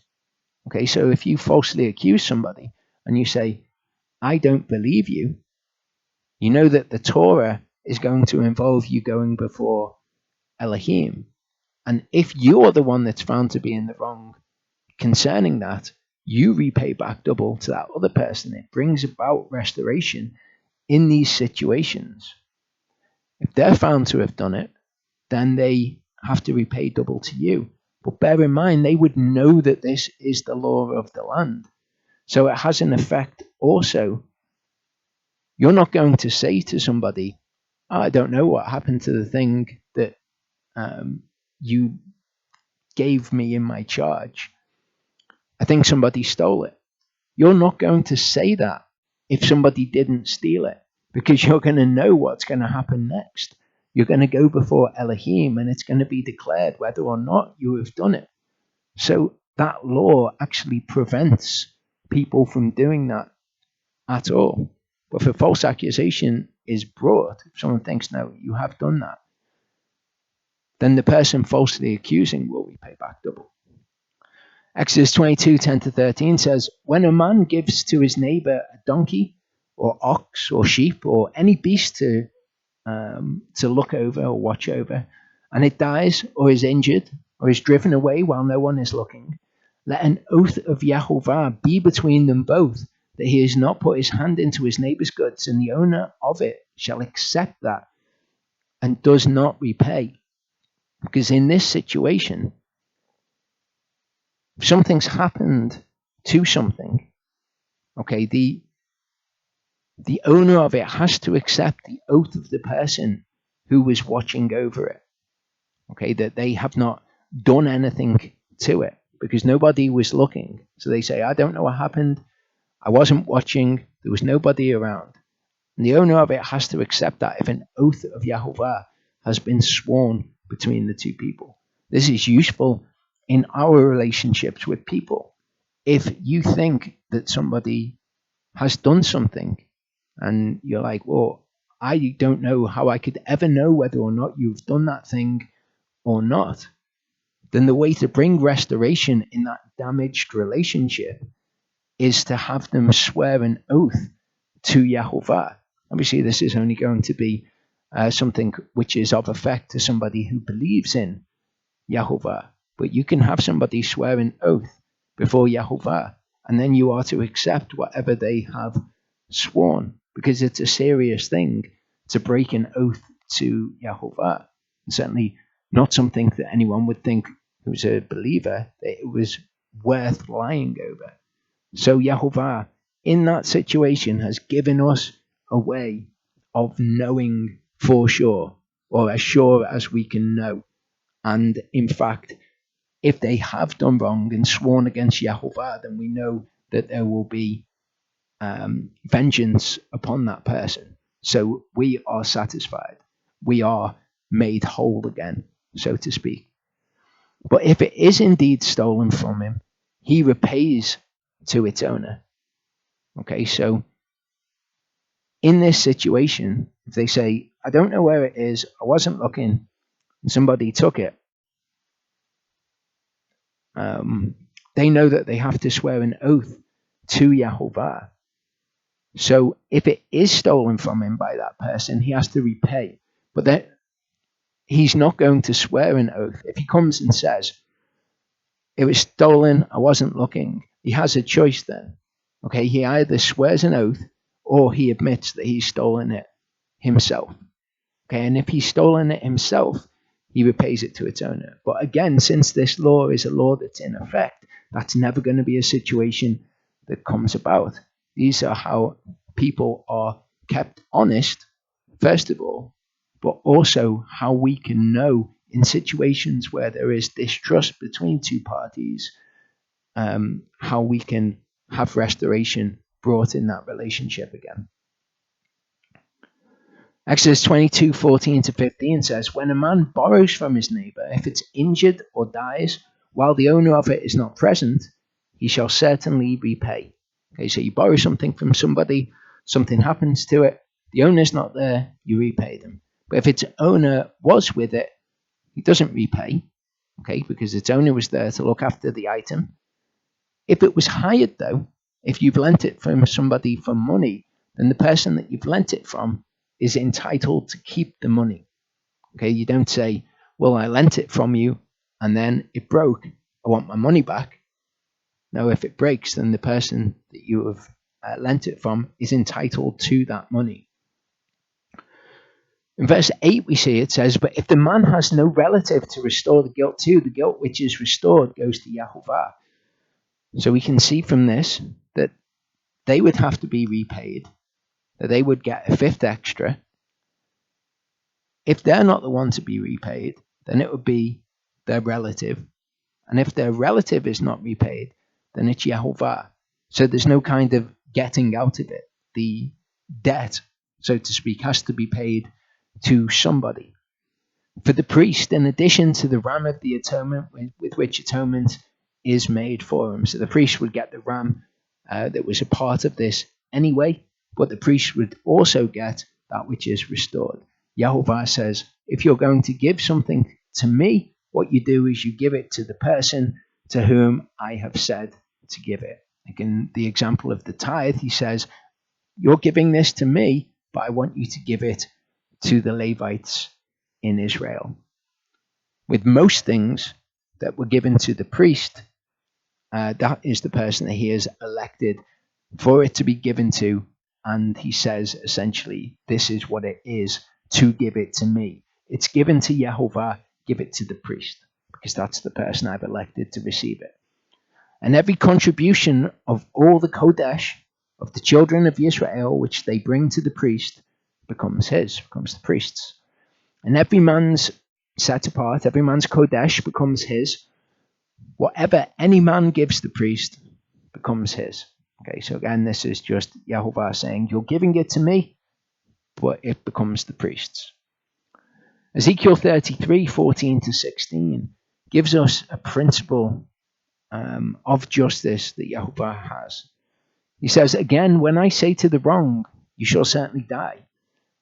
Okay, so if you falsely accuse somebody and you say, I don't believe you, you know that the Torah is going to involve you going before Elohim. And if you're the one that's found to be in the wrong concerning that, you repay back double to that other person. It brings about restoration in these situations. If they're found to have done it, then they have to repay double to you. But bear in mind, they would know that this is the law of the land. So it has an effect also. You're not going to say to somebody, I don't know what happened to the thing that you gave me in my charge. I think somebody stole it. You're not going to say that if somebody didn't steal it, because you're going to know what's going to happen next. You're going to go before Elohim, and it's going to be declared whether or not you have done it. So that law actually prevents people from doing that at all. But if a false accusation is brought, if someone thinks, no, you have done that, then the person falsely accusing will repay back double. Exodus 22:10-13 says, when a man gives to his neighbor a donkey or ox or sheep or any beast to look over or watch over, and it dies or is injured or is driven away while no one is looking, let an oath of Yahovah be between them both, that he has not put his hand into his neighbor's goods, and the owner of it shall accept that and does not repay. Because in this situation, if something's happened to something, okay, the owner of it has to accept the oath of the person who was watching over it. Okay, that they have not done anything to it because nobody was looking. So they say, I don't know what happened. I wasn't watching. There was nobody around. And the owner of it has to accept that if an oath of Yahovah has been sworn between the two people. This is useful in our relationships with people. If you think that somebody has done something and you're like, well, I don't know how I could ever know whether or not you've done that thing or not, then the way to bring restoration in that damaged relationship is to have them swear an oath to Yahovah. Obviously, this is only going to be something which is of effect to somebody who believes in Yahovah. But you can have somebody swear an oath before Yahovah, and then you are to accept whatever they have sworn, because it's a serious thing to break an oath to Yahovah. And certainly not something that anyone would think who's a believer that it was worth lying over. So Yahovah, in that situation, has given us a way of knowing for sure, or as sure as we can know. And in fact, if they have done wrong and sworn against Yahovah, then we know that there will be vengeance upon that person. So we are satisfied. We are made whole again, so to speak. But if it is indeed stolen from him, he repays to its owner. Okay, so in this situation, if they say, I don't know where it is, I wasn't looking, and somebody took it, they know that they have to swear an oath to Yahovah. So if it is stolen from him by that person, he has to repay. But then he's not going to swear an oath. If he comes and says, it was stolen, I wasn't looking, he has a choice then. Okay, he either swears an oath or he admits that he's stolen it himself. Okay, and if he's stolen it himself, he repays it to its owner. But again, since this law is a law that's in effect, that's never going to be a situation that comes about. These are how people are kept honest, first of all, but also how we can know in situations where there is distrust between two parties, how we can have restoration brought in that relationship again. Exodus 22:14-15 says, when a man borrows from his neighbor, if it's injured or dies, while the owner of it is not present, he shall certainly repay. Okay, so you borrow something from somebody, something happens to it, the owner's not there, you repay them. But if its owner was with it, he doesn't repay, okay, because its owner was there to look after the item. If it was hired, though, if you've lent it from somebody for money, then the person that you've lent it from is entitled to keep the money. Okay, you don't say, well, I lent it from you and then it broke, I want my money back. No, if it breaks, then the person that you have lent it from is entitled to that money. In verse 8 we see it says, but if the man has no relative to restore the guilt to, the guilt which is restored goes to Yahovah. So we can see from this that they would have to be repaid, that they would get a fifth extra. If they're not the one to be repaid, then it would be their relative. And if their relative is not repaid, then it's Yahovah. So there's no kind of getting out of it. The debt, so to speak, has to be paid to somebody. For the priest, in addition to the ram of the atonement with which atonement is made for him. So the priest would get the ram that was a part of this anyway, but the priest would also get that which is restored. Yahovah says, if you're going to give something to me, what you do is you give it to the person to whom I have said to give it. Like in the example of the tithe, he says, you're giving this to me, but I want you to give it to the Levites in Israel. With most things that were given to the priest, that is the person that he has elected for it to be given to, and he says essentially, this is what it is to give it to me. It's given to Yahovah, give it to the priest, because that's the person I've elected to receive it. And every contribution of all the Kodesh of the children of Israel, which they bring to the priest, becomes his, becomes the priest's. And every man's set apart, every man's Kodesh becomes his. Whatever any man gives the priest becomes his. Okay, so again, this is just Yahovah saying, you're giving it to me, but it becomes the priest's. Ezekiel 33:14-16 gives us a principle of justice that Yahovah has. He says, again, when I say to the wrong, you shall certainly die.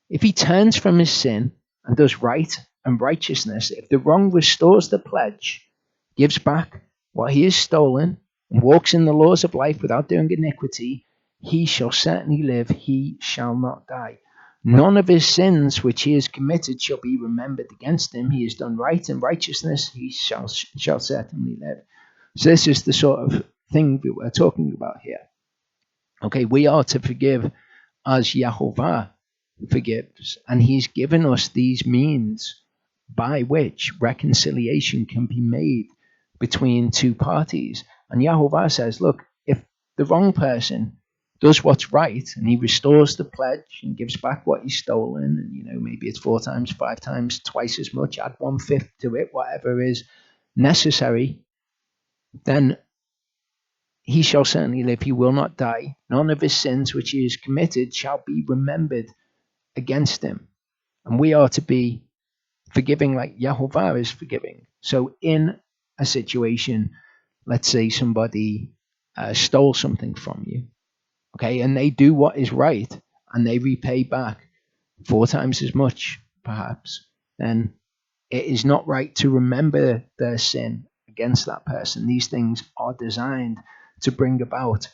If he turns from his sin and does right and righteousness, if the wrong restores the pledge, gives back what he has stolen, and walks in the laws of life without doing iniquity, he shall certainly live, he shall not die. None of his sins which he has committed shall be remembered against him. He has done right and righteousness, he shall certainly live. So this is the sort of thing that we're talking about here. Okay, we are to forgive as Yahovah forgives, and he's given us these means by which reconciliation can be made between two parties. And Yahovah says, look, if the wrong person does what's right and he restores the pledge and gives back what he's stolen, and maybe it's 4 times, 5 times, twice as much, add 1/5 to it, whatever is necessary, then he shall certainly live, he will not die. None of his sins which he has committed shall be remembered against him. And we are to be forgiving like Yahovah is forgiving. So in a situation, let's say somebody stole something from you, okay, and they do what is right and they repay back 4 times as much, perhaps, then it is not right to remember their sin against that person. These things are designed to bring about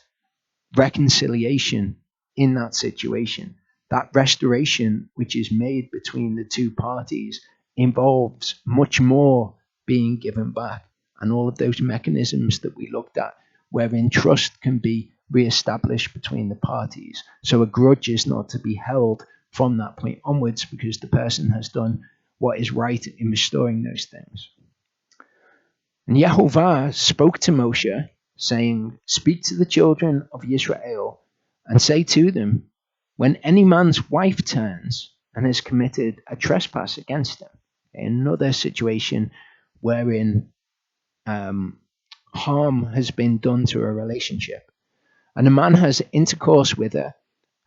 reconciliation in that situation. That restoration which is made between the two parties involves much more being given back, and all of those mechanisms that we looked at wherein trust can be re-established between the parties. So a grudge is not to be held from that point onwards because the person has done what is right in restoring those things. And Yehovah spoke to Moshe, saying, "Speak to the children of Israel and say to them, when any man's wife turns and has committed a trespass against him," another situation wherein harm has been done to a relationship, and a man has intercourse with her,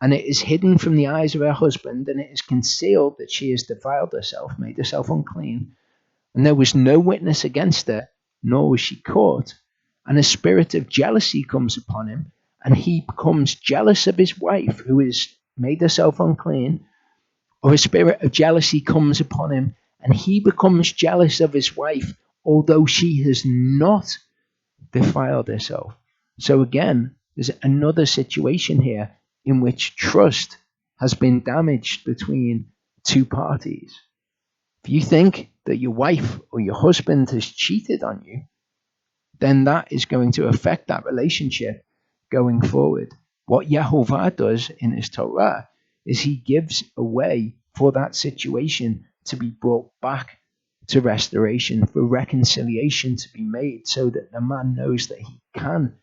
and it is hidden from the eyes of her husband, and it is concealed that she has defiled herself, made herself unclean, and there was no witness against her, nor was she caught, and a spirit of jealousy comes upon him, and he becomes jealous of his wife who has made herself unclean, or a spirit of jealousy comes upon him, and he becomes jealous of his wife, although she has not defiled herself. So again, there's another situation here in which trust has been damaged between two parties. If you think that your wife or your husband has cheated on you, then that is going to affect that relationship going forward. What Yehovah does in his Torah is he gives a way for that situation to be brought back to restoration, for reconciliation to be made, so that the man knows that he can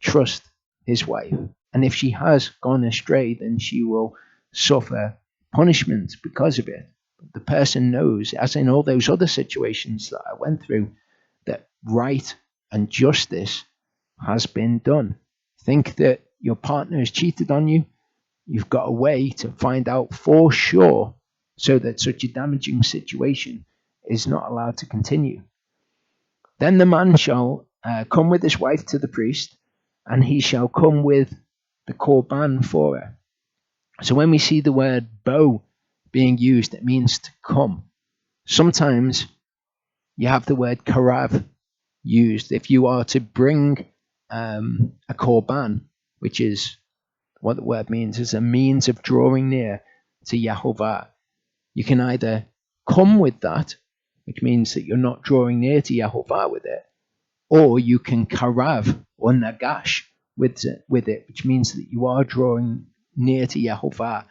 trust his wife. And if she has gone astray, then she will suffer punishment because of it. The person knows, as in all those other situations that I went through, that right and justice has been done. Think that your partner has cheated on you, you've got a way to find out for sure so that such a damaging situation is not allowed to continue. Then the man shall come with his wife to the priest, and he shall come with the korban for her. So when we see the word bo being used, it means to come. Sometimes you have the word karav used if you are to bring a korban, which is what the word means, is a means of drawing near to Yehovah. You can either come with that, which means that you're not drawing near to Yehovah with it, or you can karav or nagash with it, which means that you are drawing near to Yehovah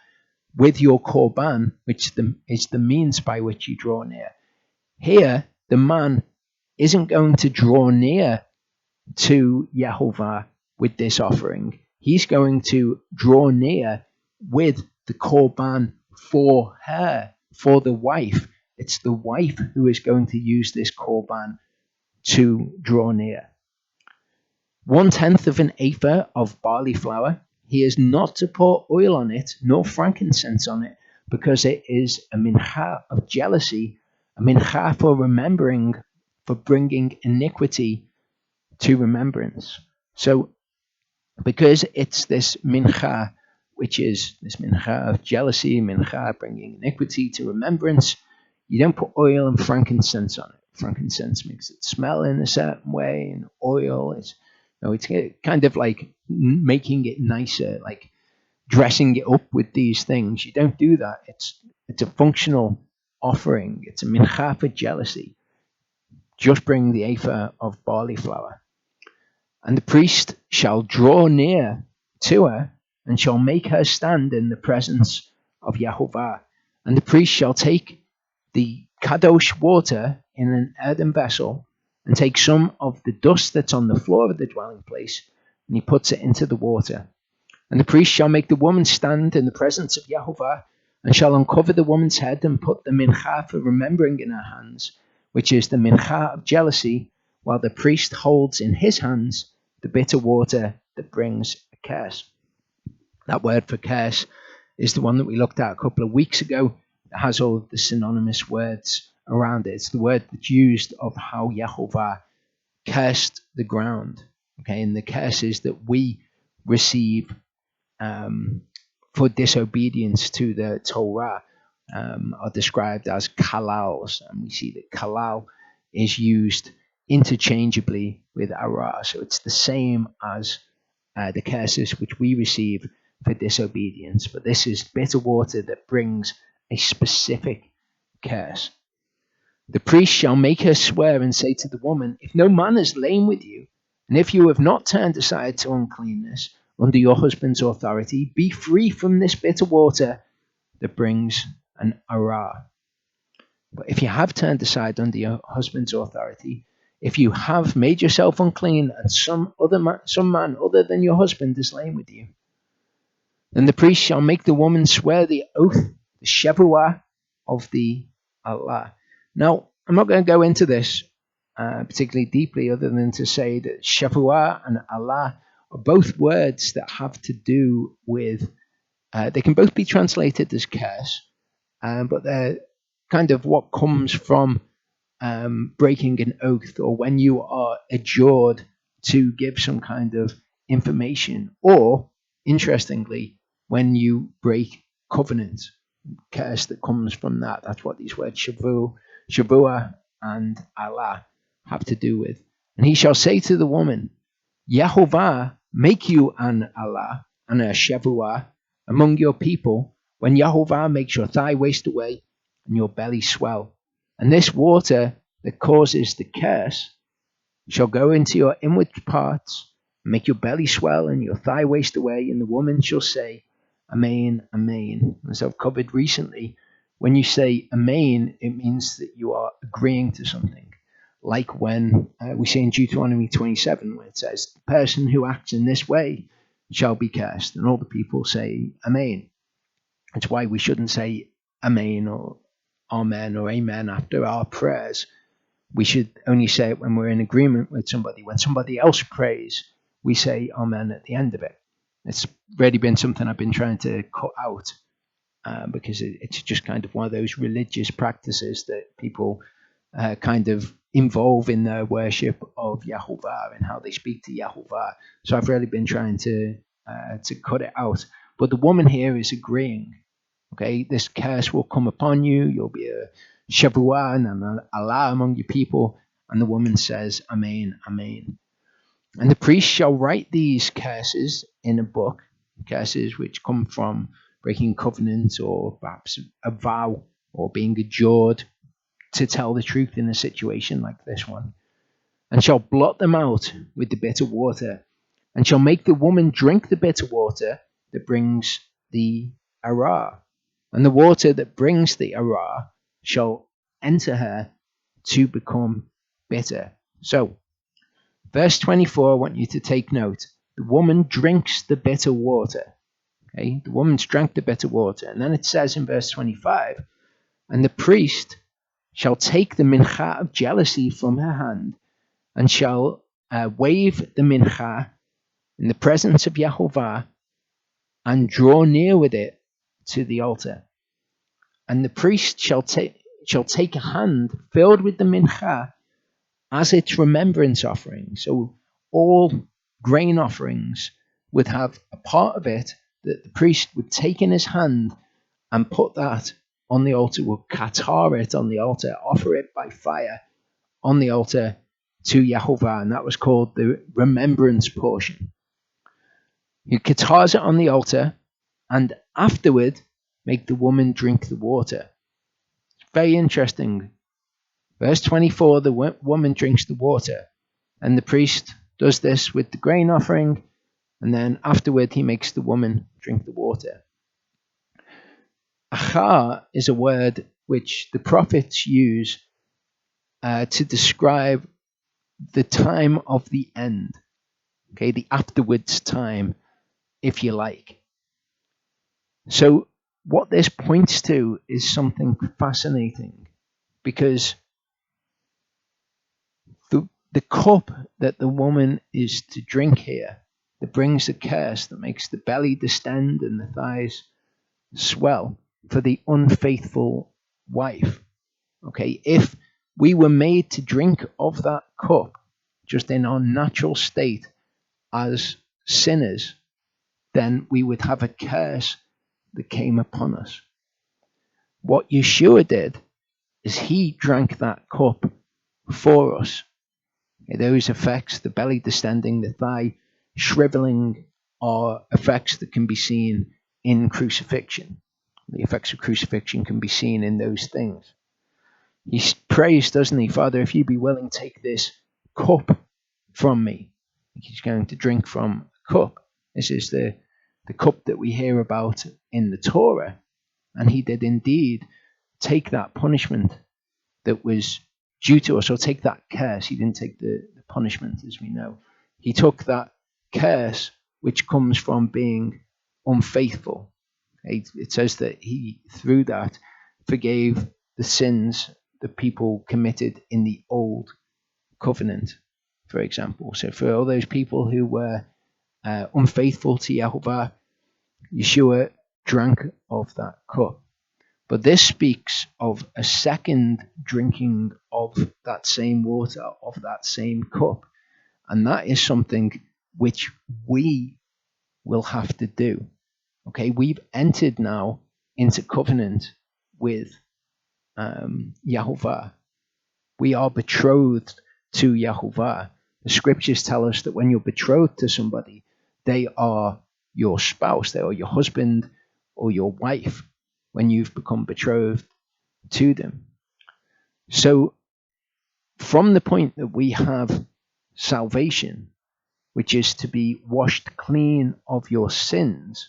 with your korban, which is the means by which you draw near. Here, the man isn't going to draw near to Yehovah with this offering. He's going to draw near with the korban for her, for the wife. It's the wife who is going to use this korban to draw near. 1/10 of an ephah of barley flour. He is not to pour oil on it, nor frankincense on it, because it is a mincha of jealousy, a mincha for remembering, for bringing iniquity to remembrance. So, because it's this mincha, which is this mincha of jealousy, mincha bringing iniquity to remembrance, you don't put oil and frankincense on it. Frankincense makes it smell in a certain way, and oil is, it's kind of like making it nicer, like dressing it up with these things. You don't do that. It's a functional offering. It's a mincha for jealousy. Just bring the ephah of barley flour. And the priest shall draw near to her, and shall make her stand in the presence of Yehovah. And the priest shall take the kadosh water in an earthen vessel, and take some of the dust that's on the floor of the dwelling place, and he puts it into the water. And the priest shall make the woman stand in the presence of Yehovah, and shall uncover the woman's head, and put the mincha for remembering in her hands, which is the mincha of jealousy, while the priest holds in his hands the bitter water that brings a curse. That word for curse is the one that we looked at a couple of weeks ago. It has all of the synonymous words around it. It's the word that's used of how Yehovah cursed the ground. Okay, and the curses that we receive for disobedience to the Torah are described as kalals, and we see that kalal is used interchangeably with ara, so it's the same as the curses which we receive for disobedience, but this is bitter water that brings a specific curse. The priest shall make her swear and say to the woman, if no man has lain with you, and if you have not turned aside to uncleanness under your husband's authority, be free from this bitter water that brings an ara. But if you have turned aside under your husband's authority, if you have made yourself unclean and some man other than your husband has lain with you, then the priest shall make the woman swear the oath, the shevuah of the Allah. Now, I'm not going to go into this particularly deeply, other than to say that shevuah and Allah are both words that have to do with, they can both be translated as curse, but they're kind of what comes from breaking an oath, or when you are adjured to give some kind of information, or, interestingly, when you break covenant, curse that comes from that. That's what these words Shavuah and Allah have to do with. And he shall say to the woman, Yahovah make you an Allah and a Shavuah among your people, when Yahovah makes your thigh waste away and your belly swell. And this water that causes the curse shall go into your inward parts, and make your belly swell and your thigh waste away, and the woman shall say, Amen, Amen. As I've covered recently, when you say Amen, it means that you are agreeing to something. Like when we say in Deuteronomy 27, where it says, the person who acts in this way shall be cursed. And all the people say Amen. That's why we shouldn't say Amen or Amen or Amen after our prayers. We should only say it when we're in agreement with somebody. When somebody else prays, we say Amen at the end of it. It's really been something I've been trying to cut out because it's just kind of one of those religious practices that people kind of involve in their worship of Yahovah and how they speak to Yahovah. So I've really been trying to cut it out. But the woman here is agreeing. Okay, this curse will come upon you. You'll be a Shavuah and an Allah among your people. And the woman says, Amen, Amen. And the priest shall write these curses in a book, curses which come from breaking covenant or perhaps a vow or being adjured to tell the truth in a situation like this one, and shall blot them out with the bitter water, and shall make the woman drink the bitter water that brings the ara. And the water that brings the ara shall enter her to become bitter. So, verse 24, I want you to take note. The woman drinks the bitter water. Okay, the woman's drank the bitter water. And then it says in verse 25, and the priest shall take the mincha of jealousy from her hand, and shall wave the mincha in the presence of Yahovah, and draw near with it to the altar. And the priest shall take a hand filled with the mincha as its remembrance offering. So all grain offerings would have a part of it that the priest would take in his hand and put that on the altar, would katar it on the altar, offer it by fire on the altar to Yahovah, and that was called the remembrance portion. He katars it on the altar, and afterward make the woman drink the water. It's very interesting. Verse 24, the woman drinks the water, and the priest does this with the grain offering, and then afterward he makes the woman drink the water. Achar is a word which the prophets use to describe the time of the end, okay, the afterwards time, if you like. So what this points to is something fascinating, because the cup that the woman is to drink here, that brings the curse, that makes the belly distend and the thighs swell for the unfaithful wife. Okay, if we were made to drink of that cup, just in our natural state as sinners, then we would have a curse that came upon us. What Yeshua did is he drank that cup for us. Those effects, the belly distending, the thigh shriveling, are effects that can be seen in crucifixion. The effects of crucifixion can be seen in those things. He prays, doesn't he? Father, if you be willing, take this cup from me. He's going to drink from a cup. This is the cup that we hear about in the Torah. And he did indeed take that punishment that was due to us, or take that curse. He didn't take the punishment, as we know. He took that curse which comes from being unfaithful. It says that he, through that, forgave the sins that people committed in the old covenant, for example. So for all those people who were unfaithful to Yahuwah, Yeshua drank of that cup. But this speaks of a second drinking of that same water, of that same cup. And that is something which we will have to do. Okay, we've entered now into covenant with Yahuwah. We are betrothed to Yahuwah. The scriptures tell us that when you're betrothed to somebody, they are your spouse, they are your husband or your wife when you've become betrothed to them. So from the point that we have salvation, which is to be washed clean of your sins,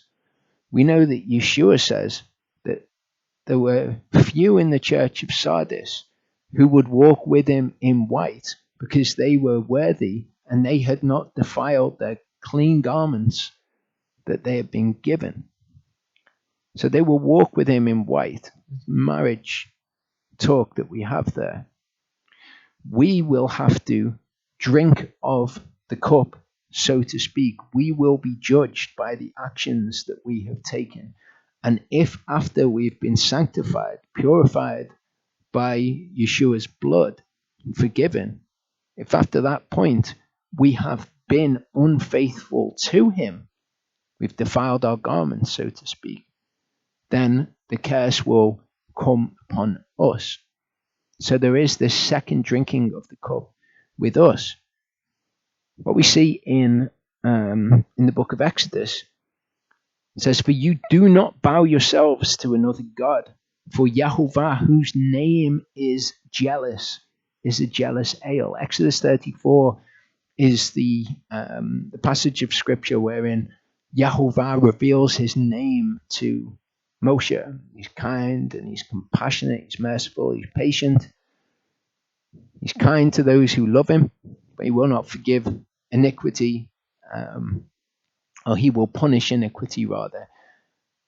we know that Yeshua says that there were few in the church of Sardis who would walk with him in white because they were worthy and they had not defiled their clean garments that they had been given. So they will walk with him in white. Marriage talk that we have there. We will have to drink of the cup, so to speak. We will be judged by the actions that we have taken. And if after we've been sanctified, purified by Yeshua's blood, forgiven, if after that point we have been unfaithful to him, we've defiled our garments, so to speak, then the curse will come upon us. So there is this second drinking of the cup with us. What we see in the book of Exodus, it says, "For you do not bow yourselves to another god, for Yahuwah, whose name is jealous, is a jealous ale." Exodus 34 is the passage of scripture wherein Yahuwah reveals his name to Moshe. He's kind and he's compassionate, he's merciful, he's patient. He's kind to those who love him, but he will not forgive iniquity, or he will punish iniquity rather.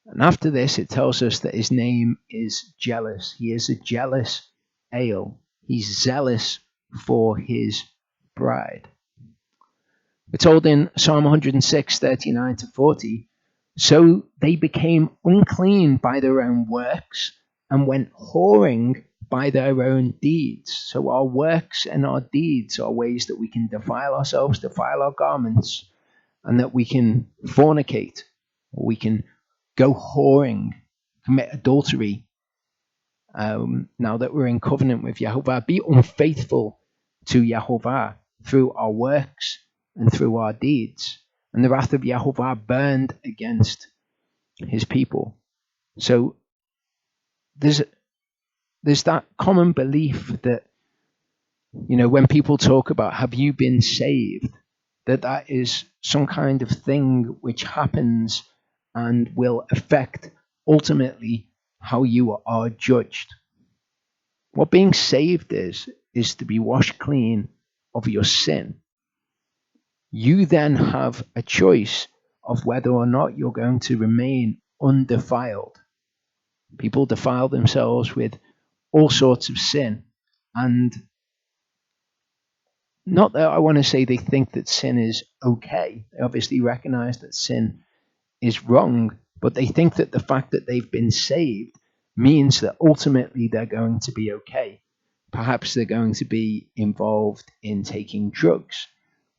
And after this, it tells us that his name is jealous. He is a jealous ale. He's zealous for his bride. We're told in Psalm 106, 39 to 40, "So they became unclean by their own works and went whoring by their own deeds." So our works and our deeds are ways that we can defile ourselves, defile our garments, and that we can fornicate, or we can go whoring, commit adultery. Now that we're in covenant with Yahuwah, be unfaithful to Yahuwah through our works and through our deeds. And the wrath of Yahuwah burned against his people. So there's that common belief that, when people talk about have you been saved, that is some kind of thing which happens and will affect ultimately how you are judged. What being saved is to be washed clean of your sin. You then have a choice of whether or not you're going to remain undefiled. People defile themselves with all sorts of sin, and not that I want to say they think that sin is okay. They obviously recognize that sin is wrong, but they think that the fact that they've been saved means that ultimately they're going to be okay. Perhaps they're going to be involved in taking drugs,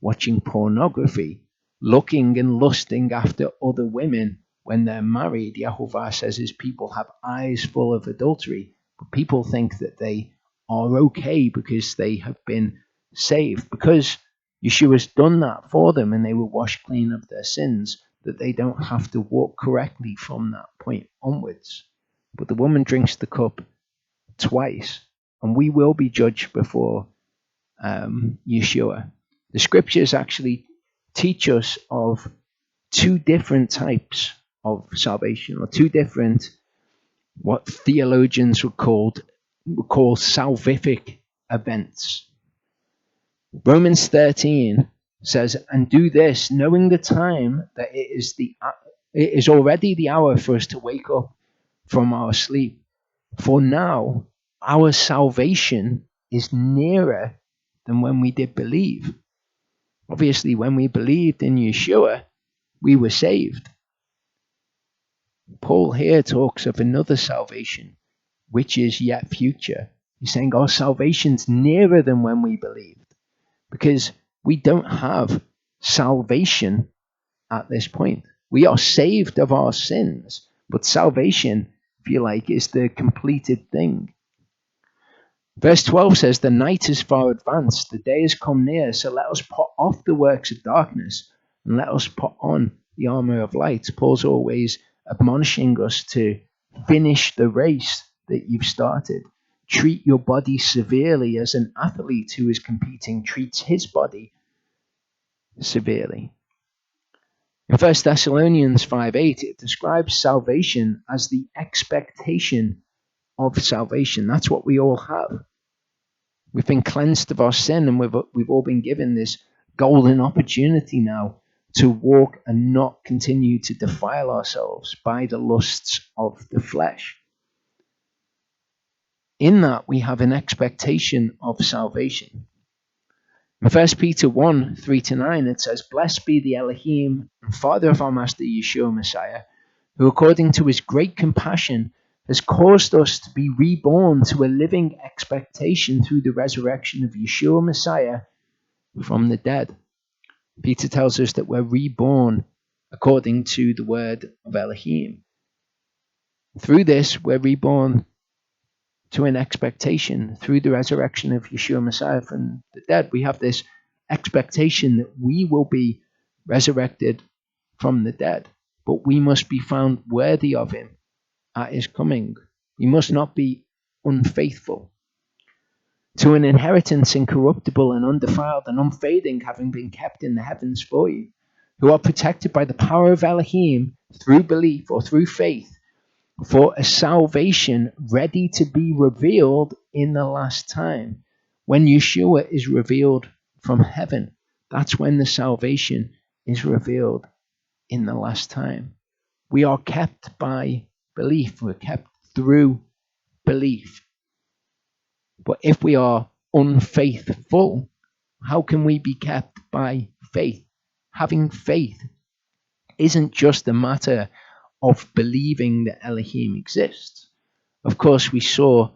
watching pornography, looking and lusting after other women when they're married. Yahovah says his people have eyes full of adultery, but people think that they are okay because they have been saved, because Yeshua's done that for them and they were washed clean of their sins, that they don't have to walk correctly from that point onwards. But the woman drinks the cup twice, and we will be judged before Yeshua. The scriptures actually teach us of two different types of salvation, or two different, what theologians would call salvific events. Romans 13 says, "And do this, knowing the time that it is already the hour for us to wake up from our sleep. For now, our salvation is nearer than when we did believe." Obviously, when we believed in Yeshua, we were saved. Paul here talks of another salvation, which is yet future. He's saying our salvation's nearer than when we believed, because we don't have salvation at this point. We are saved of our sins, but salvation, if you like, is the completed thing. Verse 12 says, "The night is far advanced, the day has come near, so let us put off the works of darkness and let us put on the armor of light." Paul's always admonishing us to finish the race that you've started. Treat your body severely as an athlete who is competing treats his body severely. In 1 Thessalonians 5:8, it describes salvation as the expectation of salvation. That's what we all have. We've been cleansed of our sin, and we've all been given this golden opportunity now to walk and not continue to defile ourselves by the lusts of the flesh. In that, we have an expectation of salvation. In 1 Peter 1:3-9, it says, "Blessed be the Elohim and Father of our Master Yeshua Messiah, who according to his great compassion has caused us to be reborn to a living expectation through the resurrection of Yeshua Messiah from the dead." Peter tells us that we're reborn according to the word of Elohim. Through this, we're reborn to an expectation through the resurrection of Yeshua Messiah from the dead. We have this expectation that we will be resurrected from the dead, but we must be found worthy of him at his coming. We must not be unfaithful. "To an inheritance incorruptible and undefiled and unfading, having been kept in the heavens for you, who are protected by the power of Elohim through belief or through faith, for a salvation ready to be revealed in the last time." When Yeshua is revealed from heaven, that's when the salvation is revealed in the last time. We are kept by belief. We're kept through belief. But if we are unfaithful, how can we be kept by faith? Having faith isn't just a matter of believing that Elohim exists. Of course, we saw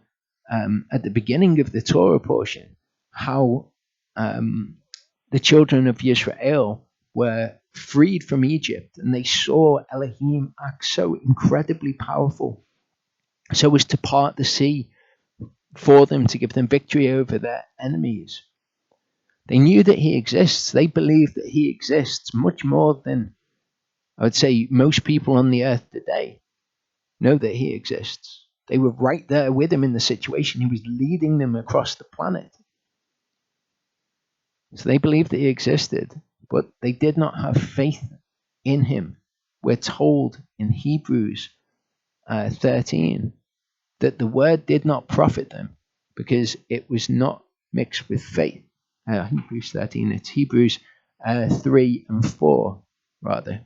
at the beginning of the Torah portion how the children of Israel were freed from Egypt, and they saw Elohim act so incredibly powerful, so as to part the sea for them, to give them victory over their enemies. They knew that he exists. They believe that he exists much more than, I would say, most people on the earth today know that he exists. They were right there with him in the situation. He was leading them across the planet. So they believed that he existed, but they did not have faith in him. We're told in Hebrews 13 that the word did not profit them because it was not mixed with faith. Hebrews 13, it's Hebrews 3 and 4, rather.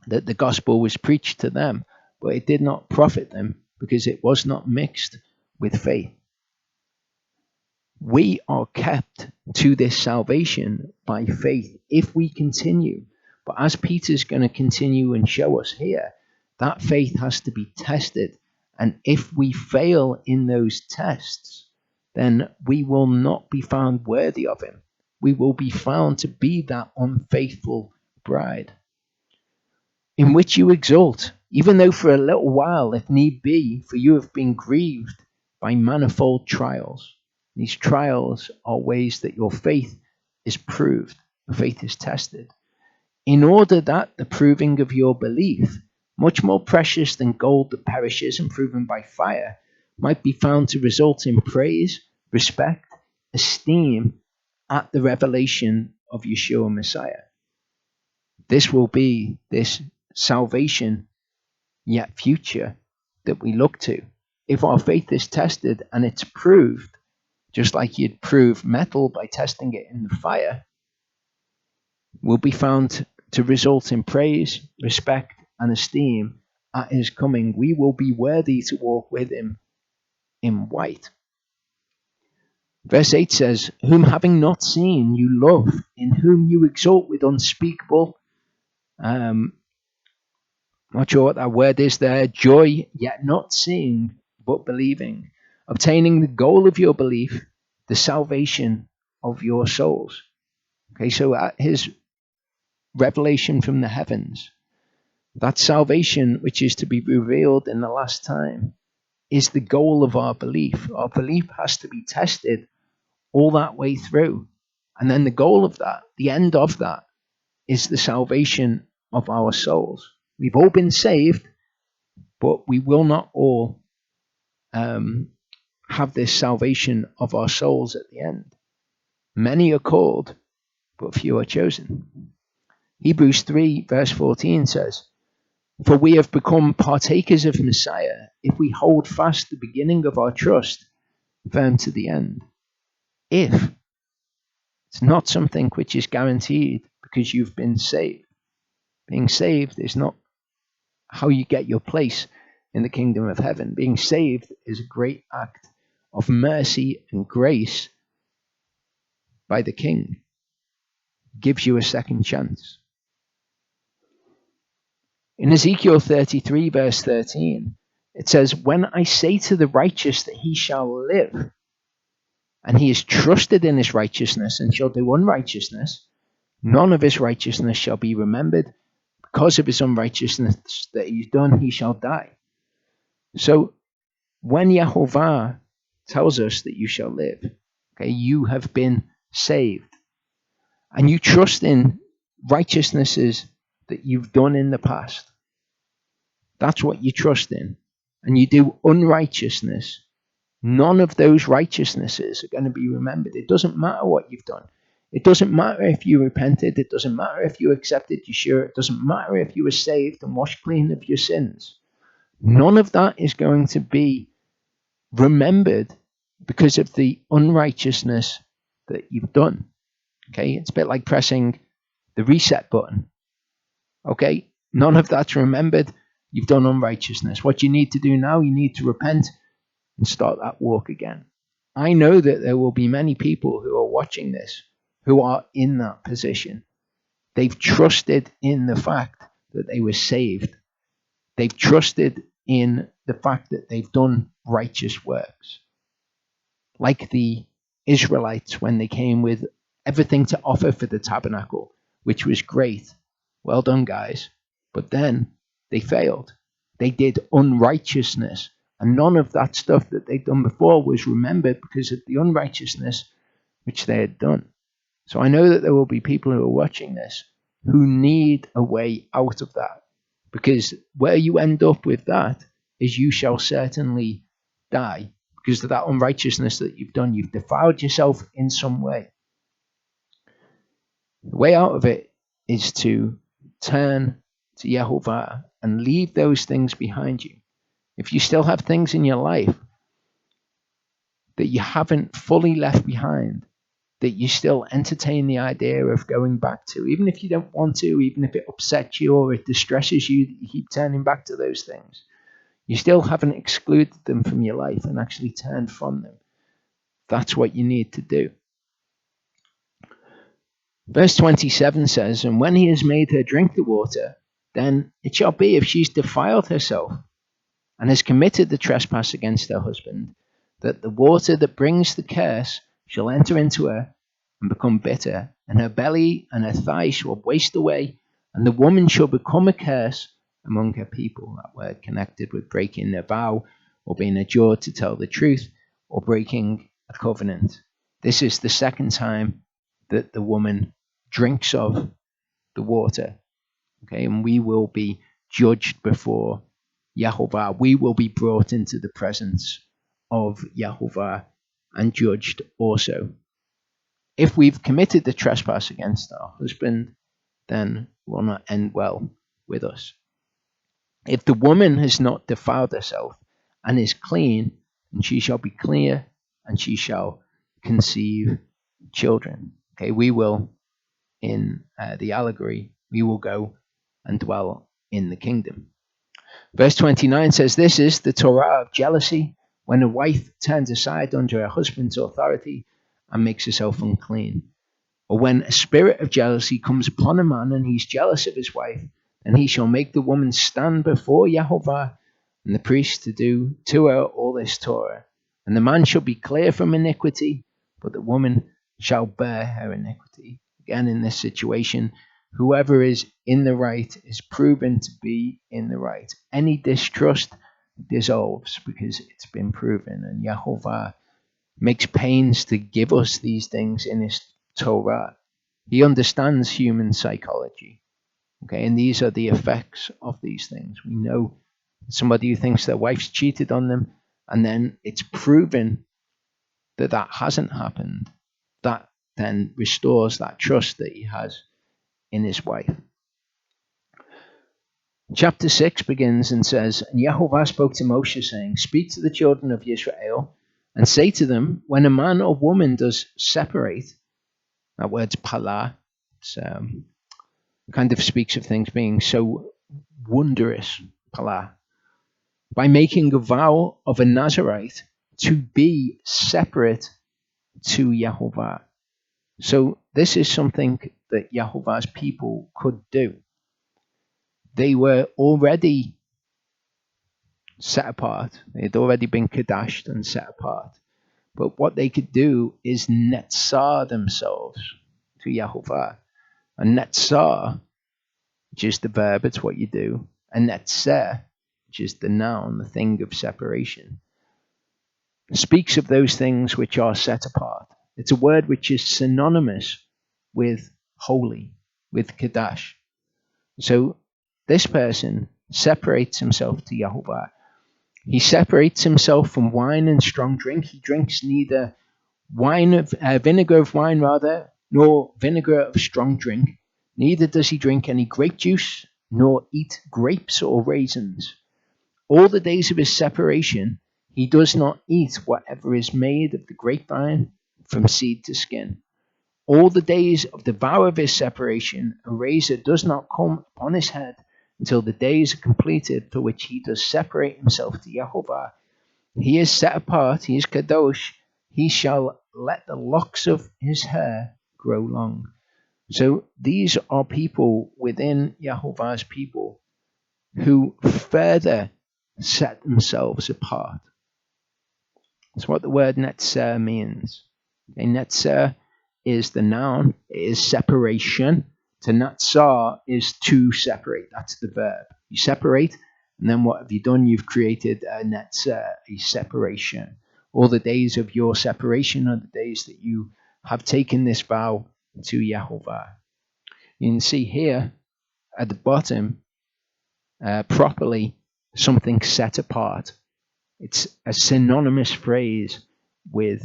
That the gospel was preached to them, but it did not profit them because it was not mixed with faith. We are kept to this salvation by faith if we continue. But as Peter's going to continue and show us here, that faith has to be tested. And if we fail in those tests, then we will not be found worthy of him. We will be found to be that unfaithful bride, in which you exult, even though for a little while, if need be, for you have been grieved by manifold trials. These trials are ways that your faith is proved, your faith is tested, in order that the proving of your belief, much more precious than gold that perishes and proven by fire, might be found to result in praise, respect, esteem at the revelation of Yeshua Messiah. This will be this salvation, yet future, that we look to. If our faith is tested and it's proved, just like you'd prove metal by testing it in the fire, will be found to result in praise, respect, and esteem at his coming. We will be worthy to walk with him in white. Verse 8 says, whom having not seen you love, in whom you exult with unspeakable, not sure what that word is there, joy, yet not seeing, but believing, obtaining the goal of your belief, the salvation of your souls. Okay, so at his revelation from the heavens, that salvation which is to be revealed in the last time is the goal of our belief. Our belief has to be tested all that way through. And then the goal of that, the end of that, is the salvation of our souls. We've all been saved, but we will not all have this salvation of our souls at the end. Many are called, but few are chosen. Hebrews 3 verse 14 says, for we have become partakers of Messiah if we hold fast the beginning of our trust firm to the end. If it's not something which is guaranteed because you've been saved. Being saved is not how you get your place in the kingdom of heaven. Being saved is a great act of mercy and grace by the King. Gives you a second chance. In Ezekiel 33 verse 13, it says, when I say to the righteous that he shall live, and he is trusted in his righteousness and shall do unrighteousness, none of his righteousness shall be remembered. Because of his unrighteousness that he's done, he shall die. So when Yehovah tells us that you shall live, okay, you have been saved. And you trust in righteousnesses that you've done in the past. That's what you trust in. And you do unrighteousness. None of those righteousnesses are going to be remembered. It doesn't matter what you've done. It doesn't matter if you repented. It doesn't matter if you accepted Yeshua. It doesn't matter if you were saved and washed clean of your sins. None of that is going to be remembered because of the unrighteousness that you've done. Okay, it's a bit like pressing the reset button. Okay, none of that's remembered. You've done unrighteousness. What you need to do now, you need to repent and start that walk again. I know that there will be many people who are watching this who are in that position. They've trusted in the fact that they were saved. They've trusted in the fact that they've done righteous works. Like the Israelites when they came with everything to offer for the tabernacle, which was great. Well done, guys. But then they failed. They did unrighteousness. And none of that stuff that they'd done before was remembered because of the unrighteousness which they had done. So I know that there will be people who are watching this who need a way out of that. Because where you end up with that is you shall certainly die. Because of that unrighteousness that you've done. You've defiled yourself in some way. The way out of it is to turn to Yehovah and leave those things behind you. If you still have things in your life that you haven't fully left behind, that you still entertain the idea of going back to, even if you don't want to, even if it upsets you or it distresses you that you keep turning back to those things, you still haven't excluded them from your life and actually turned from them. That's what you need to do. Verse 27 says, and when he has made her drink the water, then it shall be, if she's defiled herself and has committed the trespass against her husband, that the water that brings the curse shall enter into her and become bitter, and her belly and her thighs shall waste away, and the woman shall become a curse among her people. That word connected with breaking a vow, or being adjured to tell the truth, or breaking a covenant. This is the second time that the woman drinks of the water. Okay, and we will be judged before Yahovah. We will be brought into the presence of Yahovah and judged also. If we've committed the trespass against our husband, then it will not end well with us. If the woman has not defiled herself and is clean, then she shall be clear, and she shall conceive children. Okay, we will, in the allegory, we will go and dwell in the kingdom. Verse 29 says, this is the Torah of jealousy, when a wife turns aside under her husband's authority and makes herself unclean. Or when a spirit of jealousy comes upon a man and he's jealous of his wife, then he shall make the woman stand before Yahovah and the priest to do to her all this Torah. And the man shall be clear from iniquity, but the woman shall bear her iniquity. Again, in this situation, whoever is in the right is proven to be in the right. Any distrust dissolves because it's been proven. And Yahovah makes pains to give us these things in his Torah. He understands human psychology. Okay, and these are the effects of these things. We know somebody who thinks their wife's cheated on them, and then it's proven that that hasn't happened. That then restores that trust that he has in his wife. Chapter 6 begins and says, and Yahovah spoke to Moshe, saying, speak to the children of Israel, and say to them, when a man or woman does separate, that word's palah, kind of speaks of things being so wondrous, palah, by making a vow of a Nazarite to be separate to Yahovah. So this is something that Yahovah's people could do. They were already set apart. They had already been kadashed and set apart. But what they could do is netzar themselves to Yahovah. And netzar, which is the verb, it's what you do. And netzer, which is the noun, the thing of separation, speaks of those things which are set apart. It's a word which is synonymous with holy, with kadash. So this person separates himself to Yahovah. He separates himself from wine and strong drink. He drinks neither vinegar of wine, nor vinegar of strong drink. Neither does he drink any grape juice, nor eat grapes or raisins. All the days of his separation, he does not eat whatever is made of the grapevine from seed to skin. All the days of the vow of his separation, a razor does not come upon his head until the days are completed for which he does separate himself to Yahovah. He is set apart, he is kadosh, he shall let the locks of his hair grow long. So these are people within Yahovah's people who further set themselves apart. That's what the word netzer means. Okay, netzer is the noun, it is separation. To natsar is to separate. That's the verb. You separate, and then what have you done? You've created a netzer, a separation. All the days of your separation are the days that you have taken this vow to Yahovah. You can see here at the bottom, properly, something set apart. It's a synonymous phrase with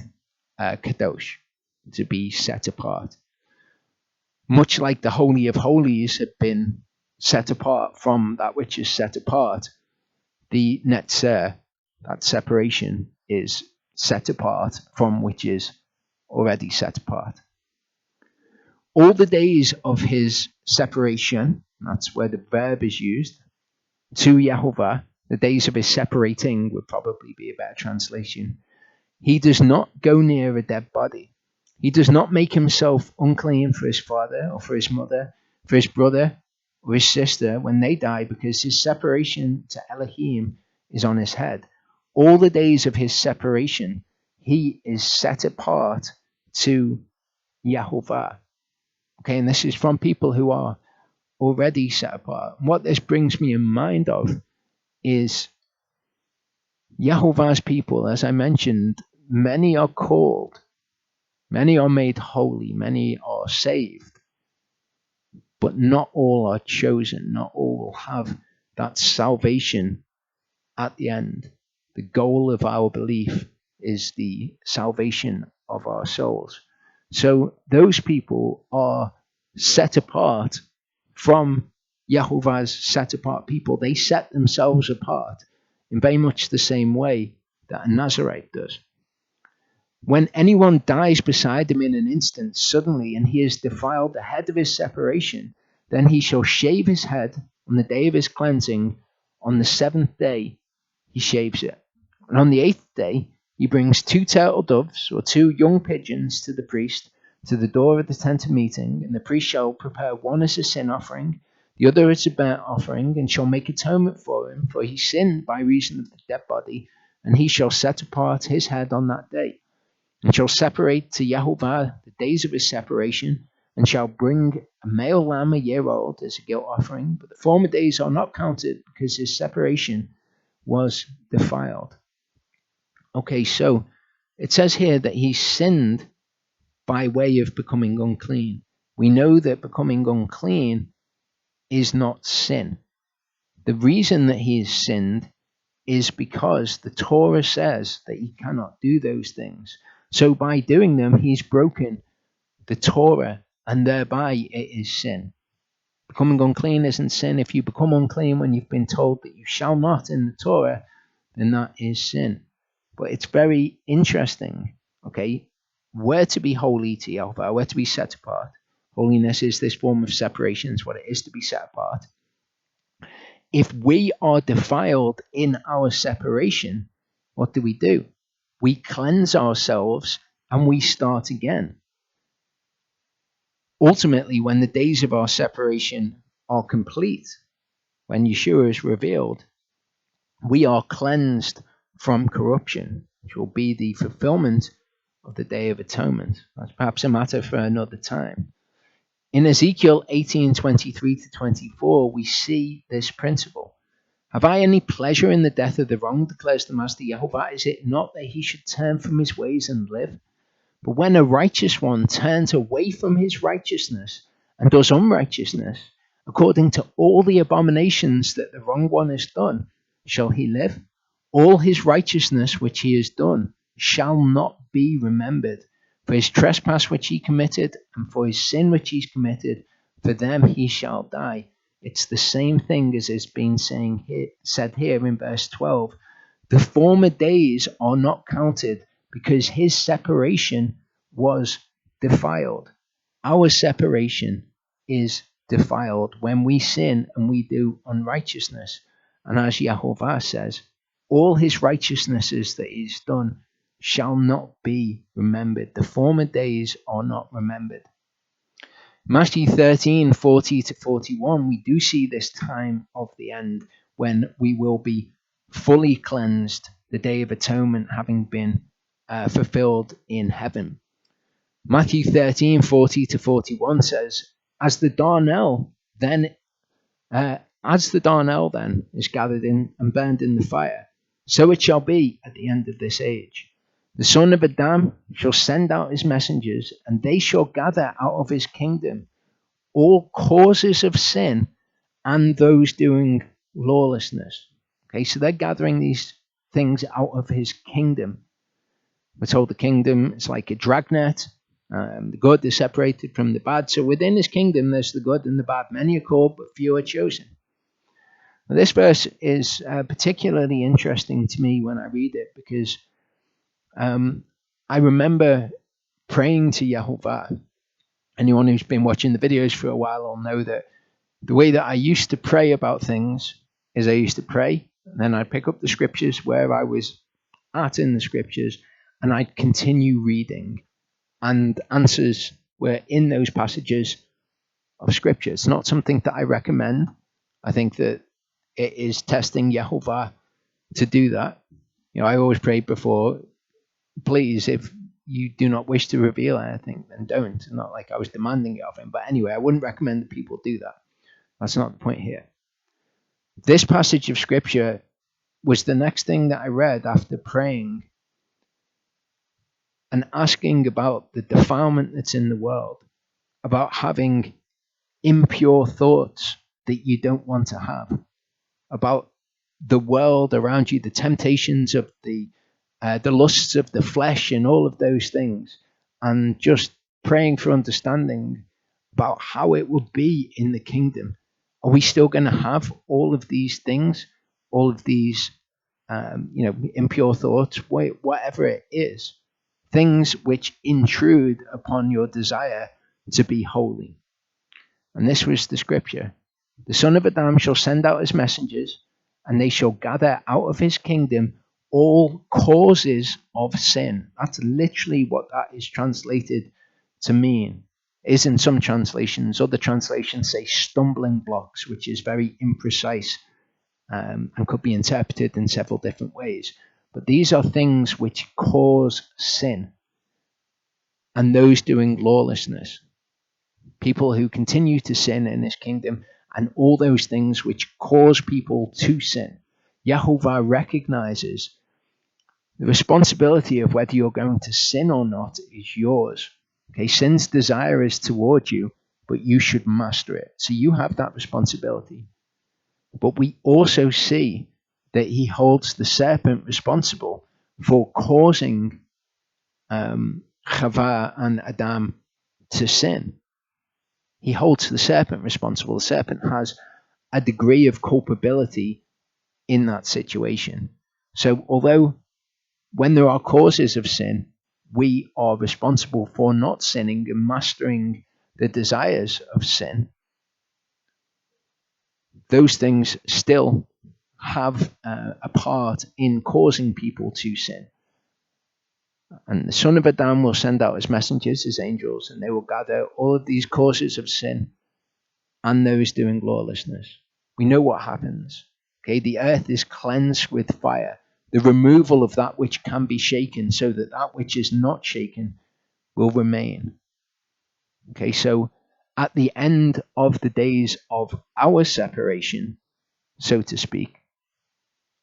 kadosh, to be set apart. Much like the Holy of Holies had been set apart from that which is set apart, the netzer, that separation, is set apart from which is already set apart. All the days of his separation, that's where the verb is used, to Yahovah, the days of his separating would probably be a better translation. He does not go near a dead body. He does not make himself unclean for his father or for his mother, for his brother or his sister when they die, because his separation to Elohim is on his head. all the days of his separation, he is set apart to Yahovah. Okay, and this is from people who are already set apart. What this brings me in mind of is Yahovah's people. As I mentioned, many are called, many are made holy, many are saved, but not all are chosen. Not all will have that salvation at the end. The goal of our belief is the salvation of our souls. So those people are set apart from Yahovah's set apart people. They set themselves apart in very much the same way that a Nazarite does. When anyone dies beside him in an instant, suddenly, and he has defiled the head of his separation, then he shall shave his head on the day of his cleansing. On the seventh day, he shaves it. And on the eighth day, he brings 2 turtle doves or 2 young pigeons to the priest to the door of the tent of meeting, and the priest shall prepare one as a sin offering, the other as a burnt offering, and shall make atonement for him, for he sinned by reason of the dead body, and he shall set apart his head on that day, and shall separate to Yahovah the days of his separation, and shall bring a male lamb a year old as a guilt offering, but the former days are not counted, because his separation was defiled. Okay, so it says here that he sinned by way of becoming unclean. We know that becoming unclean is not sin. The reason that he has sinned is because the Torah says that he cannot do those things. So by doing them, he's broken the Torah, and thereby it is sin. Becoming unclean isn't sin. If you become unclean when you've been told that you shall not in the Torah, then that is sin. But it's very interesting, okay? We're to be holy to Yahovah, we're to be set apart. Holiness is this form of separation, it's what it is to be set apart. If we are defiled in our separation, what do? We cleanse ourselves and we start again. Ultimately, when the days of our separation are complete, when Yeshua is revealed, we are cleansed from corruption, which will be the fulfillment of the Day of Atonement. That's perhaps a matter for another time. In Ezekiel 18:23-24, we see this principle. Have I any pleasure in the death of the wrong, declares the Master Yahovah? Is it not that he should turn from his ways and live? But when a righteous one turns away from his righteousness and does unrighteousness, according to all the abominations that the wrong one has done, shall he live? All his righteousness which he has done shall not be remembered. For his trespass which he committed, and for his sin which he's committed, for them he shall die. It's the same thing as is being said here in verse 12. The former days are not counted, because his separation was defiled. Our separation is defiled when we sin and we do unrighteousness. And as Yahovah says, all his righteousnesses that he's done shall not be remembered. The former days are not remembered. Matthew 13:40-41, we do see this time of the end when we will be fully cleansed, the Day of Atonement having been fulfilled in heaven. Matthew 13:40-41 says, As the darnel then is gathered in and burned in the fire, so it shall be at the end of this age. The Son of Adam shall send out his messengers, and they shall gather out of his kingdom all causes of sin and those doing lawlessness. Okay, so they're gathering these things out of his kingdom. We're told the kingdom is like a dragnet. The good is separated from the bad. So within his kingdom, there's the good and the bad. Many are called, but few are chosen. Now, this verse is particularly interesting to me when I read it, because I remember praying to Yahovah. Anyone who's been watching the videos for a while will know that the way that I used to pray about things is I used to pray, and then I'd pick up the scriptures where I was at in the scriptures, and I'd continue reading, and answers were in those passages of scripture. It's not something that I recommend. I think that it is testing Yahovah to do that. I always pray before, please, if you do not wish to reveal anything, then don't. Not like I was demanding it of him. But anyway, I wouldn't recommend that people do that. That's not the point here. This passage of scripture was the next thing that I read after praying and asking about the defilement that's in the world, about having impure thoughts that you don't want to have, about the world around you, the temptations of the lusts of the flesh and all of those things, and just praying for understanding about how it will be in the kingdom. Are we still going to have all of these things, all of these, impure thoughts, whatever it is, things which intrude upon your desire to be holy? And this was the scripture. The Son of Adam shall send out his messengers, and they shall gather out of his kingdom all causes of sin. That's literally what that is translated to mean. It is in some translations. Other translations say stumbling blocks, which is very imprecise and could be interpreted in several different ways. But these are things which cause sin, and those doing lawlessness. People who continue to sin in his kingdom, and all those things which cause people to sin. Yahovah recognizes the responsibility of whether you're going to sin or not is yours. Okay, sin's desire is toward you, but you should master it. So you have that responsibility. But we also see that he holds the serpent responsible for causing Chava and Adam to sin. He holds the serpent responsible. The serpent has a degree of culpability in that situation. So although when there are causes of sin, we are responsible for not sinning and mastering the desires of sin, those things still have a part in causing people to sin. And the Son of Adam will send out his messengers, his angels, and they will gather all of these causes of sin and those doing lawlessness. We know what happens. Okay, the earth is cleansed with fire, the removal of that which can be shaken, so that that which is not shaken will remain. Okay, so at the end of the days of our separation, so to speak,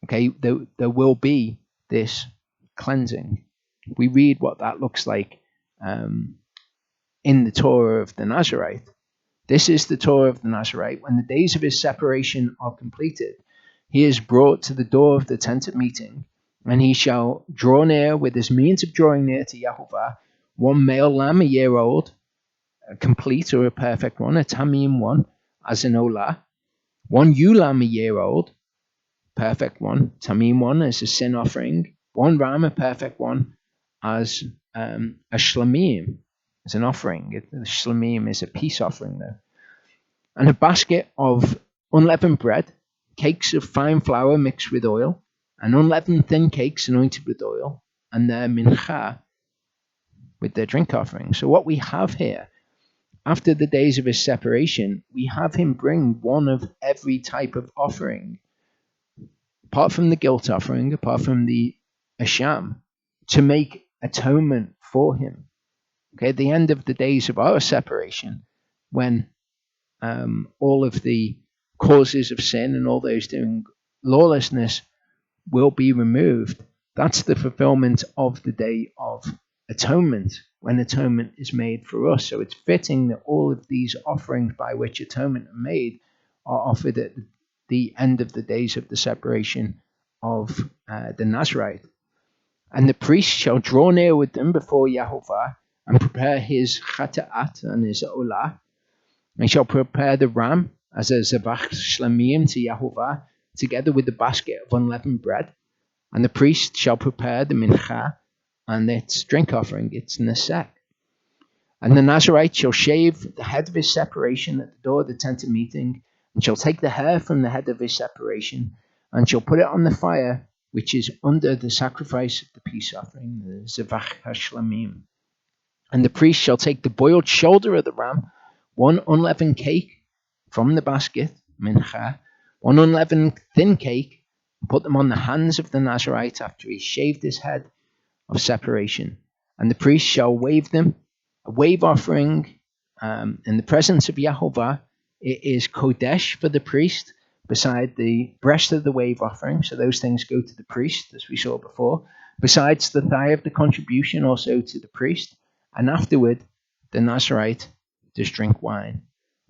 okay, there will be this cleansing. We read what that looks like in the Torah of the Nazarite. This is the Torah of the Nazarite. When the days of his separation are completed, he is brought to the door of the tent of meeting, and he shall draw near with his means of drawing near to Yahovah, one male lamb a year old, a complete or a perfect one, a tamim one, as an olah, one ewe lamb a year old, perfect one, tamim one as a sin offering, one ram a perfect one as a shlamim, as an offering. The shlamim is a peace offering though. And a basket of unleavened bread, cakes of fine flour mixed with oil, and unleavened thin cakes anointed with oil, and their mincha with their drink offering. So what we have here, after the days of his separation, we have him bring one of every type of offering, apart from the guilt offering, apart from the asham, to make atonement for him. Okay, at the end of the days of our separation, when all of the causes of sin and all those doing lawlessness will be removed, that's the fulfillment of the day of atonement, when atonement is made for us. So it's fitting that all of these offerings by which atonement are made are offered at the end of the days of the separation of the Nazarite. And the priest shall draw near with them before Yahovah and prepare his chata'at and his olah. And shall prepare the ram as a zavach shlamim to Yahovah, together with the basket of unleavened bread. And the priest shall prepare the mincha and its drink offering, its nesek. And the Nazarite shall shave the head of his separation at the door of the tent of meeting, and shall take the hair from the head of his separation, and shall put it on the fire, which is under the sacrifice of the peace offering, the zavach hashlamim. And the priest shall take the boiled shoulder of the ram, one unleavened cake from the basket, mincha, one unleavened thin cake, put them on the hands of the Nazarite after he shaved his head of separation. And the priest shall wave them, a wave offering in the presence of Yahovah. It is Kodesh for the priest beside the breast of the wave offering. So those things go to the priest, as we saw before. Besides the thigh of the contribution, also to the priest. And afterward, the Nazarite does drink wine.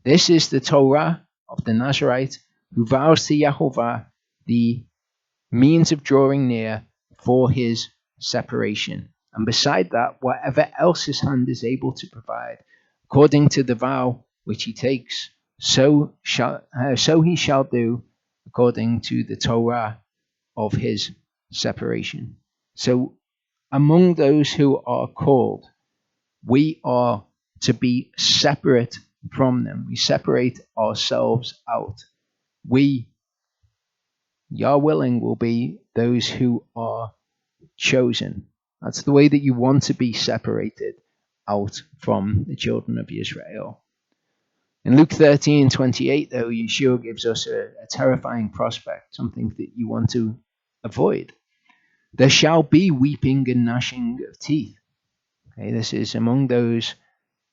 This is the Torah of the Nazarite who vows to Yahovah the means of drawing near for his separation. And beside that, whatever else his hand is able to provide, according to the vow which he takes, so he shall do according to the Torah of his separation. So among those who are called, we are to be separate from them. We separate ourselves out. We, Yah willing, will be those who are chosen. That's the way that you want to be separated out from the children of Israel. In Luke 13:28, though, Yeshua gives us a terrifying prospect, something that you want to avoid. There shall be weeping and gnashing of teeth. Okay, this is among those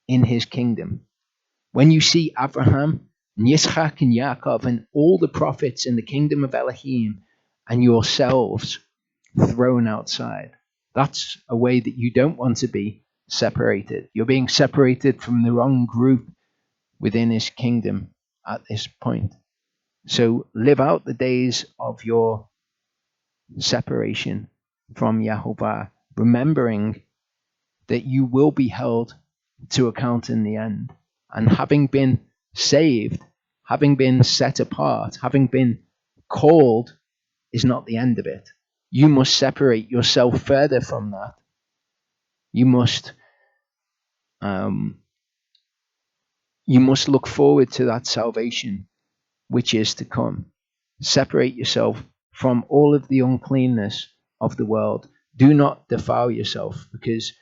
in his kingdom. When you see Abraham, and Yitzchak, and Yaakov, and all the prophets in the kingdom of Elohim, and yourselves thrown outside. That's a way that you don't want to be separated. You're being separated from the wrong group within his kingdom at this point. So live out the days of your separation from Yahovah, remembering that you will be held to account in the end. And having been saved, having been set apart, having been called is not the end of it. You must separate yourself further from that. You must look forward to that salvation which is to come. Separate yourself from all of the uncleanness of the world. Do not defile yourself, because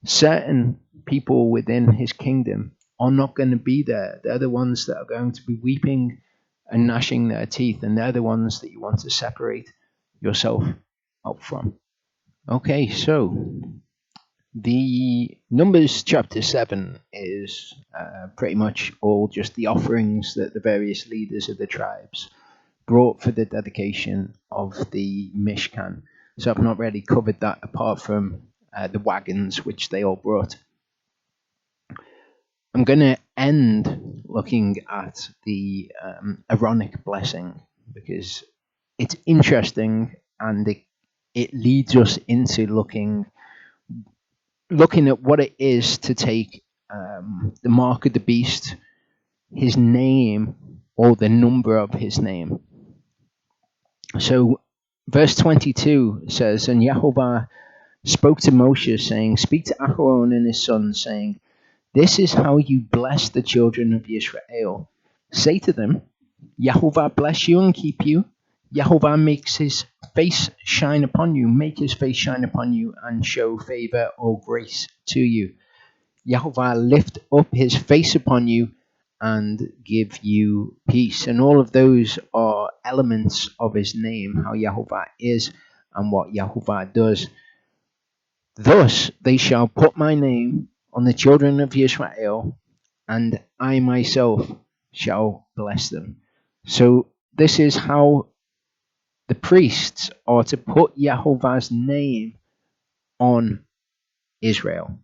certain people within his kingdom are not going to be there. They're the ones that are going to be weeping and gnashing their teeth, and they're the ones that you want to separate yourself up from. Okay, so the Numbers chapter 7 is pretty much all just the offerings that the various leaders of the tribes brought for the dedication of the Mishkan. So I've not really covered that apart from the wagons which they all brought. I'm going to end looking at the Aaronic blessing, because it's interesting, and it leads us into looking at what it is to take the mark of the beast, his name, or the number of his name. So verse 22 says, and Yahovah spoke to Moshe, saying, speak to Aaron and his sons, saying, this is how you bless the children of Israel. Say to them, Yahovah bless you and keep you. Yahovah makes his face shine upon you, make his face shine upon you, and show favor or grace to you. Yahovah lift up his face upon you and give you peace. And all of those are elements of his name, how Yahovah is and what Yahovah does. Thus they shall put my name on the children of Israel, and I myself shall bless them. So this is how the priests are to put Yahovah's name on Israel.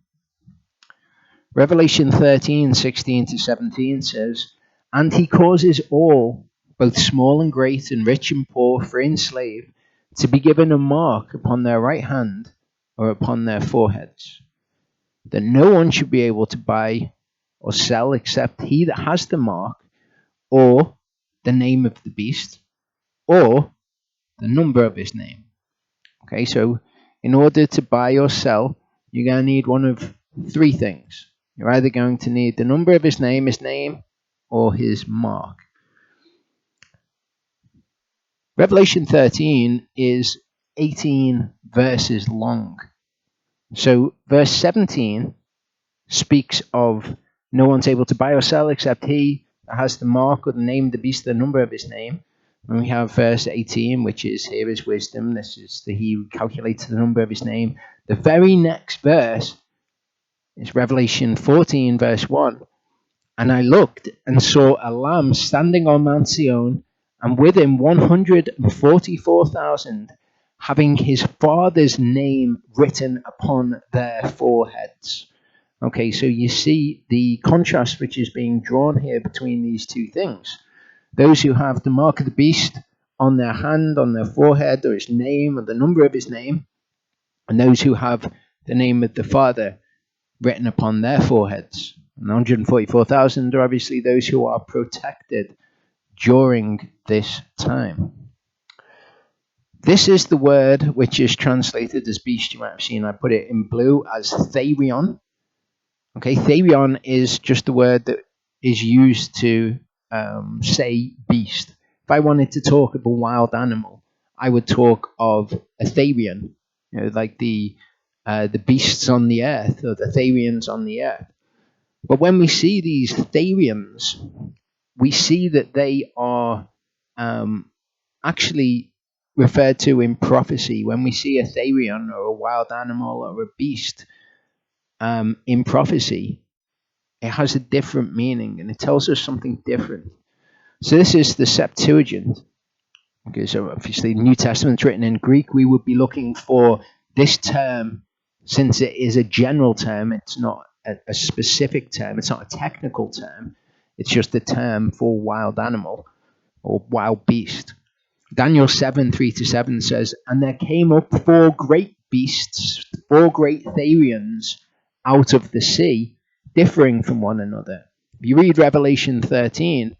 Revelation 13:16-17 says, and he causes all, both small and great, and rich and poor, free and slave, to be given a mark upon their right hand or upon their foreheads, that no one should be able to buy or sell except he that has the mark, or the name of the beast, or the number of his name. Okay, so in order to buy or sell, you're going to need one of three things. You're either going to need the number of his name, or his mark. Revelation 13 is 18 verses long. So verse 17 speaks of no one's able to buy or sell except he that has the mark or the name of the beast, the number of his name. And we have verse 18, which is, here is wisdom. This is he who calculates the number of his name. The very next verse is Revelation 14, verse 1. And I looked and saw a lamb standing on Mount Zion, and with him 144,000, having his father's name written upon their foreheads. Okay, so you see the contrast which is being drawn here between these two things. Those who have the mark of the beast on their hand, on their forehead, or his name, or the number of his name, and those who have the name of the Father written upon their foreheads. And 144,000 are obviously those who are protected during this time. This is the word which is translated as beast. You might have seen I put it in blue as therion. Okay, therion is just the word that is used to say beast. If I wanted to talk of a wild animal, I would talk of a therion, like the beasts on the earth, or the therions on the earth. But when we see these therions, we see that they are actually referred to in prophecy. When we see a therion or a wild animal or a beast in prophecy, it has a different meaning and it tells us something different. So this is the Septuagint. Okay, so obviously the New Testament's written in Greek. We would be looking for this term, since it is a general term. It's not a specific term. It's not a technical term. It's just a term for wild animal or wild beast. Daniel 7:3-7 says, and there came up 4 great beasts, 4 great therions out of the sea, differing from one another. If you read Revelation 13,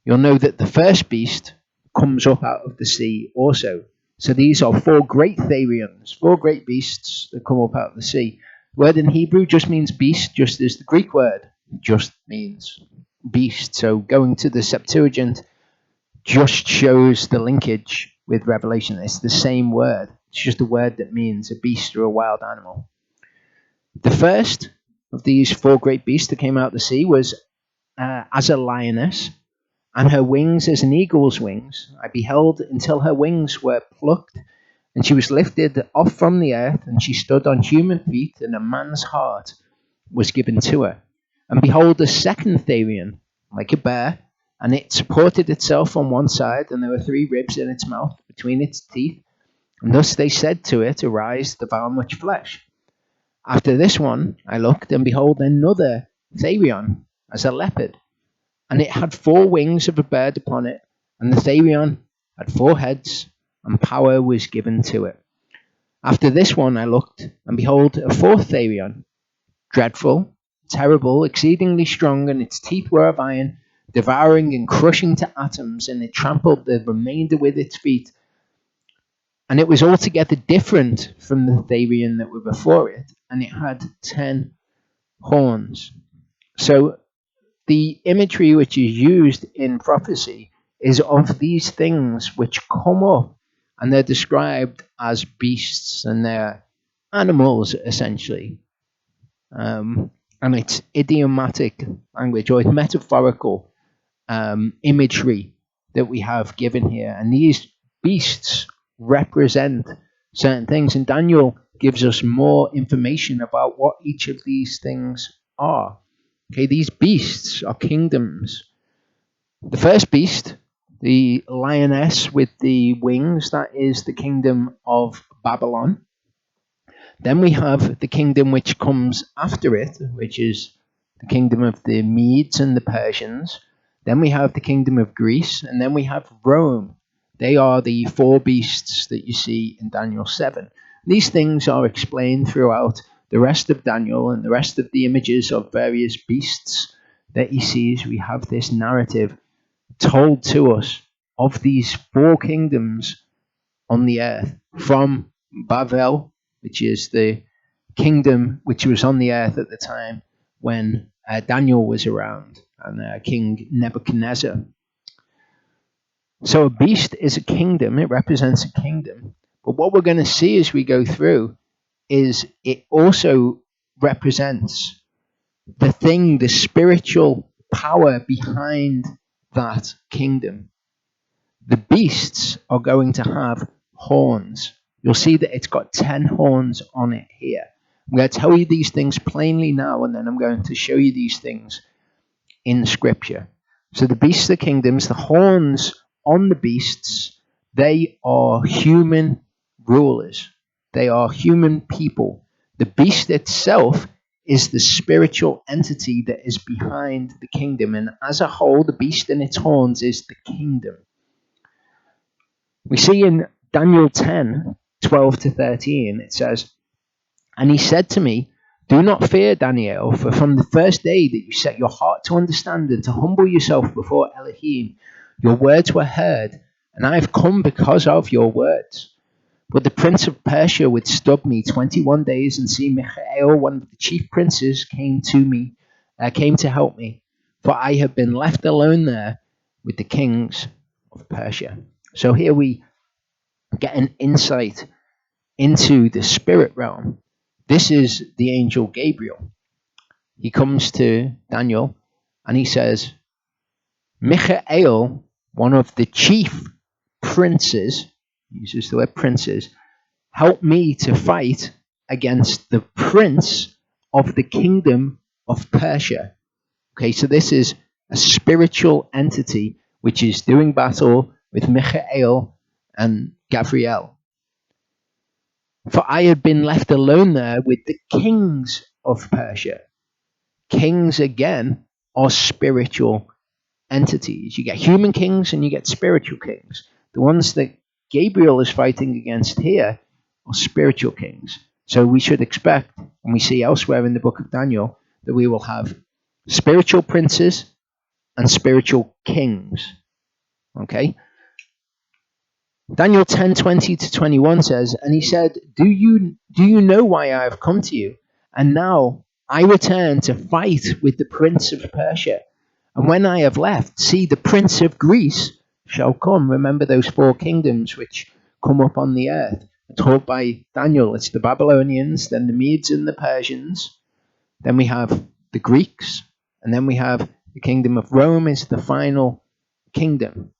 you'll know that the first beast comes up out of the sea also. So these are 4 great therions, 4 great beasts that come up out of the sea. The word in Hebrew just means beast, just as the Greek word just means beast. So going to the Septuagint just shows the linkage with Revelation. It's the same word. It's just a word that means a beast or a wild animal. The first of these 4 great beasts that came out of the sea was as a lioness, and her wings as an eagle's wings. I beheld until her wings were plucked, and she was lifted off from the earth, and she stood on human feet, and a man's heart was given to her. And behold, a second therion, like a bear, and it supported itself on one side, and there were 3 ribs in its mouth between its teeth. And thus they said to it, arise, devour much flesh. After this one I looked, and behold, another therion, as a leopard. And it had 4 wings of a bird upon it, and the therion had 4 heads, and power was given to it. After this one I looked, and behold, a 4th therion, dreadful, terrible, exceedingly strong, and its teeth were of iron, devouring and crushing to atoms, and it trampled the remainder with its feet. And it was altogether different from the therion that were before it, and it had 10 horns. So the imagery which is used in prophecy is of these things which come up, and they're described as beasts, and they're animals essentially. And it's idiomatic language, or it's metaphorical imagery that we have given here. And these beasts represent certain things, and Daniel gives us more information about what each of these things are. Okay, these beasts are kingdoms. The first beast, the lioness with the wings, that is the kingdom of Babylon. Then we have the kingdom which comes after it, which is the kingdom of the Medes and the Persians. Then we have the kingdom of Greece, and then we have Rome. They are the 4 beasts that you see in Daniel 7. These things are explained throughout the rest of Daniel and the rest of the images of various beasts that he sees. We have this narrative told to us of these 4 kingdoms on the earth, from Babel, which is the kingdom which was on the earth at the time when Daniel was around, and King Nebuchadnezzar. So a beast is a kingdom. It represents a kingdom. But what we're going to see as we go through is it also represents the thing, the spiritual power behind that kingdom. The beasts are going to have horns. You'll see that it's got 10 horns on it here. I'm going to tell you these things plainly now, and then I'm going to show you these things in Scripture. So the beasts of the kingdoms, the horns on the beasts, they are human rulers. They are human people. The beast itself is the spiritual entity that is behind the kingdom. And as a whole, the beast and its horns is the kingdom. We see in Daniel 10:12-13, it says, "And he said to me, do not fear, Daniel, for from the first day that you set your heart to understand and to humble yourself before Elohim, your words were heard, and I have come because of your words. But the prince of Persia withstood me 21 days, and see, Michael, one of the chief princes, came to help me, for I have been left alone there with the kings of Persia." So here we get an insight into the spirit realm. This is the angel Gabriel. He comes to Daniel and he says, Michael, one of the chief princes, uses the word princes, help me to fight against the prince of the kingdom of Persia. Okay, so this is a spiritual entity which is doing battle with Michael and Gabriel. For I had been left alone there with the kings of Persia. Kings, again, are spiritual entities. You get human kings and you get spiritual kings. The ones that Gabriel is fighting against here are spiritual kings. So we should expect, and we see elsewhere in the book of Daniel, that we will have spiritual princes and spiritual kings. Okay? Daniel 10:20-21 says, "And he said, do you know why I have come to you? And now I return to fight with the prince of Persia. And when I have left, see, the prince of Greece shall come." Remember those 4 kingdoms which come up on the earth, told by Daniel. It's the Babylonians, then the Medes and the Persians. Then we have the Greeks. And then we have the kingdom of Rome is the final kingdom.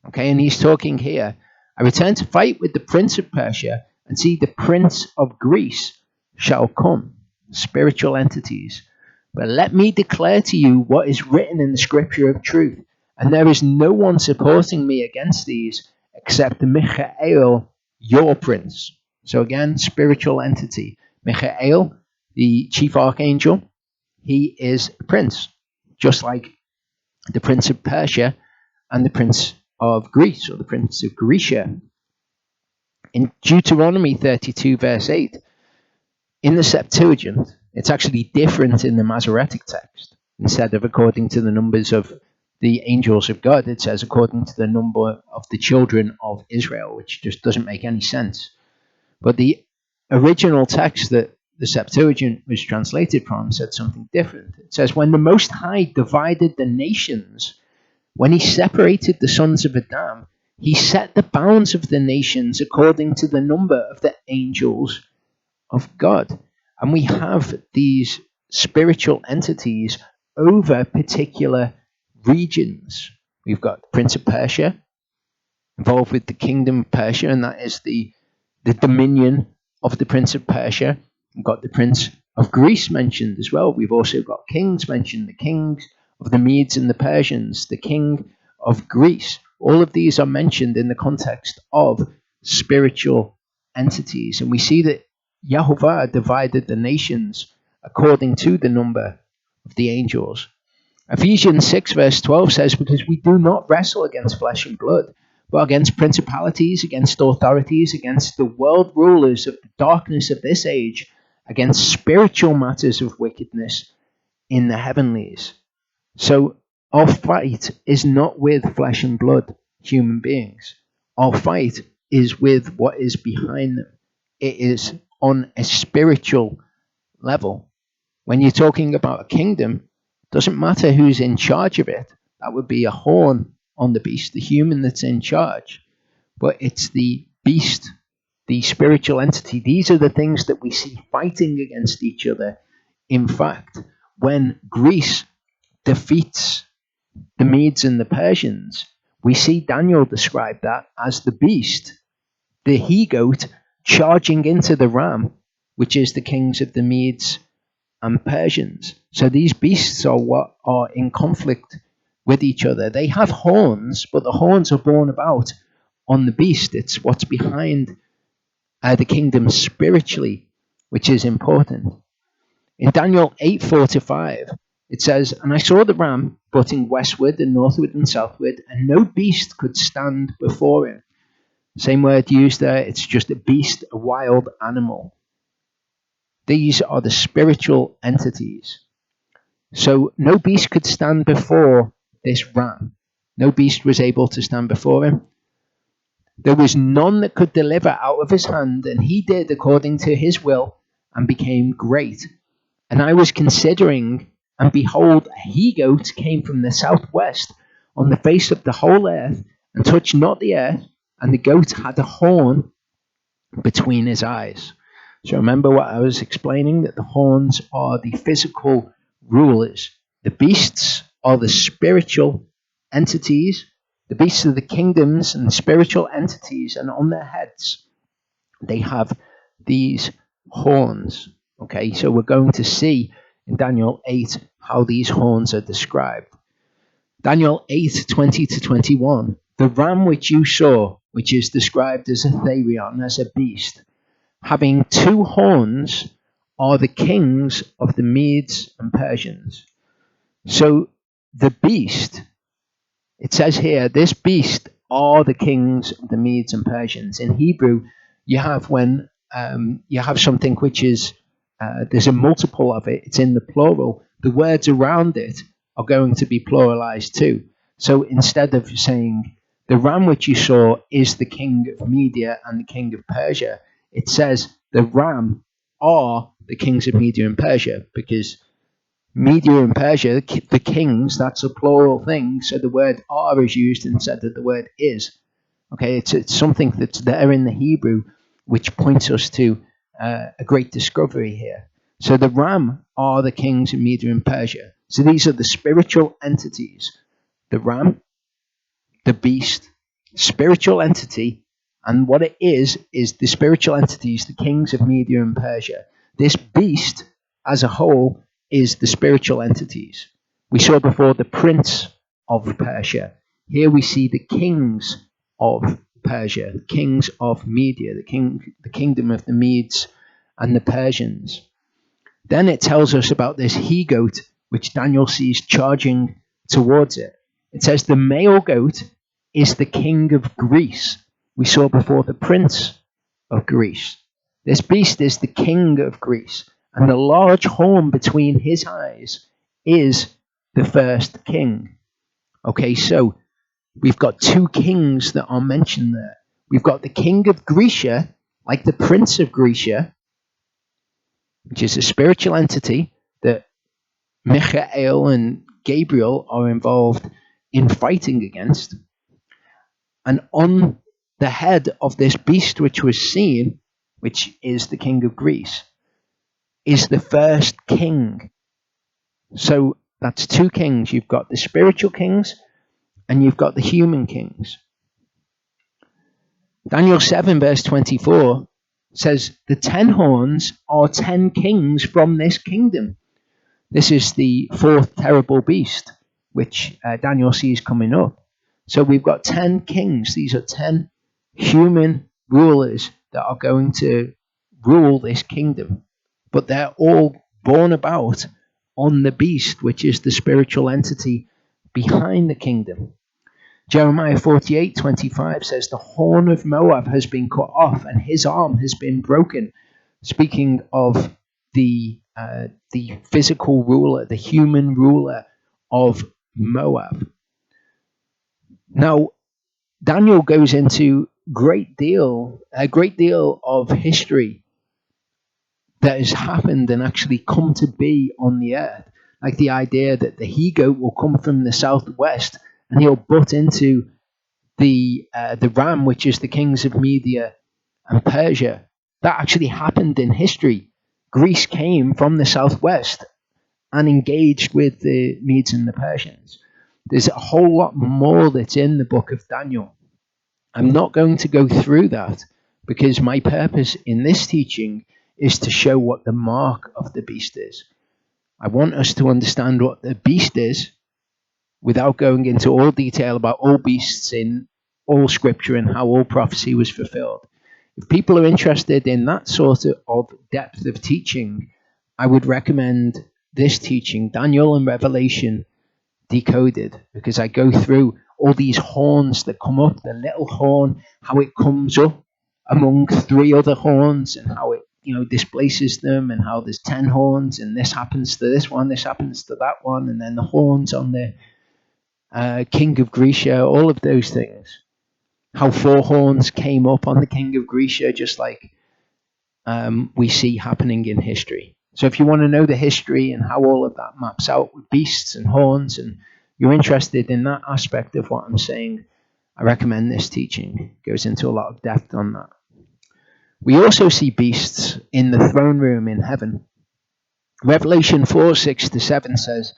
Okay, and he's talking here, "I return to fight with the prince of Persia, and see, the prince of Greece shall come." Spiritual entities. "But let me declare to you what is written in the scripture of truth, and there is no one supporting me against these except Michael, your prince." So again, spiritual entity. Michael, the chief archangel, he is a prince, just like the prince of Persia and the prince of Greece, or the prince of Grecia. In Deuteronomy 32 verse 8, in the Septuagint, it's actually different in the Masoretic text. Instead of according to the numbers of the angels of God, it says according to the number of the children of Israel, which just doesn't make any sense. But the original text that the Septuagint was translated from said something different. It says, "When the Most High divided the nations, when he separated the sons of Adam, he set the bounds of the nations according to the number of the angels of God." And we have these spiritual entities over particular regions. We've got the Prince of Persia involved with the kingdom of Persia, and that is the dominion of the Prince of Persia. We've got the Prince of Greece mentioned as well. We've also got kings mentioned, the kings of the Medes and the Persians, the king of Greece. All of these are mentioned in the context of spiritual entities. And we see that Yahovah divided the nations according to the number of the angels. Ephesians 6 verse 12 says, "Because we do not wrestle against flesh and blood, but against principalities, against authorities, against the world rulers of the darkness of this age, against spiritual matters of wickedness in the heavenlies." So our fight is not with flesh and blood human beings. Our fight is with what is behind them. It is on a spiritual level. When you're talking about a kingdom, it doesn't matter who's in charge of it. That would be a horn on the beast, the human that's in charge. But it's the beast, the spiritual entity. These are the things that we see fighting against each other. In fact, when Greece defeats the Medes and the Persians, we see Daniel describe that as the beast, the he-goat, charging into the ram, which is the kings of the Medes and Persians. So these beasts are what are in conflict with each other. They have horns, but the horns are borne about on the beast. It's what's behind the kingdom spiritually, which is important. In Daniel 8:4-5, it says, "And I saw the ram butting westward and northward and southward, and no beast could stand before him." Same word used there, it's just a beast, a wild animal. These are the spiritual entities. So no beast could stand before this ram. No beast was able to stand before him. There was none that could deliver out of his hand, and he did according to his will and became great. And I was considering, and behold, a he-goat came from the southwest on the face of the whole earth, and touched not the earth, and the goat had a horn between his eyes. So remember what I was explaining, that the horns are the physical rulers. The beasts are the spiritual entities. The beasts are the kingdoms and the spiritual entities, and on their heads they have these horns. Okay, so we're going to see in Daniel 8 how these horns are described. Daniel 8:20-21. The ram which you saw, which is described as a therion, as a beast, having two horns, are the kings of the Medes and Persians. So the beast, it says here, this beast are the kings of the Medes and Persians. In Hebrew, you have when you have something which is, there's a multiple of it, it's in the plural, the words around it are going to be pluralized too. So instead of saying, the ram which you saw is the king of Media and the king of Persia, it says the ram are the kings of Media and Persia, because Media and Persia, the kings, that's a plural thing, so the word are is used instead of the word is. Okay, it's something that's there in the Hebrew which points us to a great discovery here. So the ram are the kings of Media and Persia. So these are the spiritual entities. The ram, the beast, spiritual entity, and what it is the spiritual entities, the kings of Media and Persia. This beast as a whole is the spiritual entities. We saw before the prince of Persia. Here we see the kings of Persia, the kings of Media, the kingdom of the Medes and the Persians. Then it tells us about this he-goat, which Daniel sees charging towards it. It says the male goat is the king of Greece. We saw before the prince of Greece. This beast is the king of Greece, and the large horn between his eyes is the first king. Okay, so we've got two kings that are mentioned there. We've got the king of Grecia, like the prince of Grecia, which is a spiritual entity that Michael and Gabriel are involved in fighting against. And on the head of this beast which was seen, which is the king of Greece, is the first king. So that's two kings. You've got the spiritual kings and you've got the human kings. Daniel 7 verse 24 says the 10 horns are 10 kings from this kingdom. This is the fourth terrible beast which Daniel sees coming up. So we've got 10 kings. These are 10 human rulers that are going to rule this kingdom. But they're all born about on the beast, which is the spiritual entity behind the kingdom. Jeremiah 48:25 says, the horn of Moab has been cut off and his arm has been broken. Speaking of the physical ruler, the human ruler of Moab. Now, Daniel goes into a great deal of history that has happened and actually come to be on the earth. Like the idea that the he-goat will come from the southwest and he'll butt into the ram, which is the kings of Media and Persia. That actually happened in history. Greece came from the southwest and engaged with the Medes and the Persians. There's a whole lot more that's in the book of Daniel. I'm not going to go through that because my purpose in this teaching is to show what the mark of the beast is. I want us to understand what the beast is without going into all detail about all beasts in all scripture and how all prophecy was fulfilled. If people are interested in that sort of depth of teaching, I would recommend this teaching, Daniel and Revelation Decoded, because I go through all these horns that come up, the little horn, how it comes up among 3 other horns and how it displaces them, and how there's 10 horns and this happens to this one, this happens to that one, and then the horns on the king of Grecia, all of those things. How 4 horns came up on the king of Grecia, just like we see happening in history. So if you want to know the history and how all of that maps out with beasts and horns, and you're interested in that aspect of what I'm saying, I recommend this teaching. It goes into a lot of depth on that. We also see beasts in the throne room in heaven. Revelation 4:6-7 says,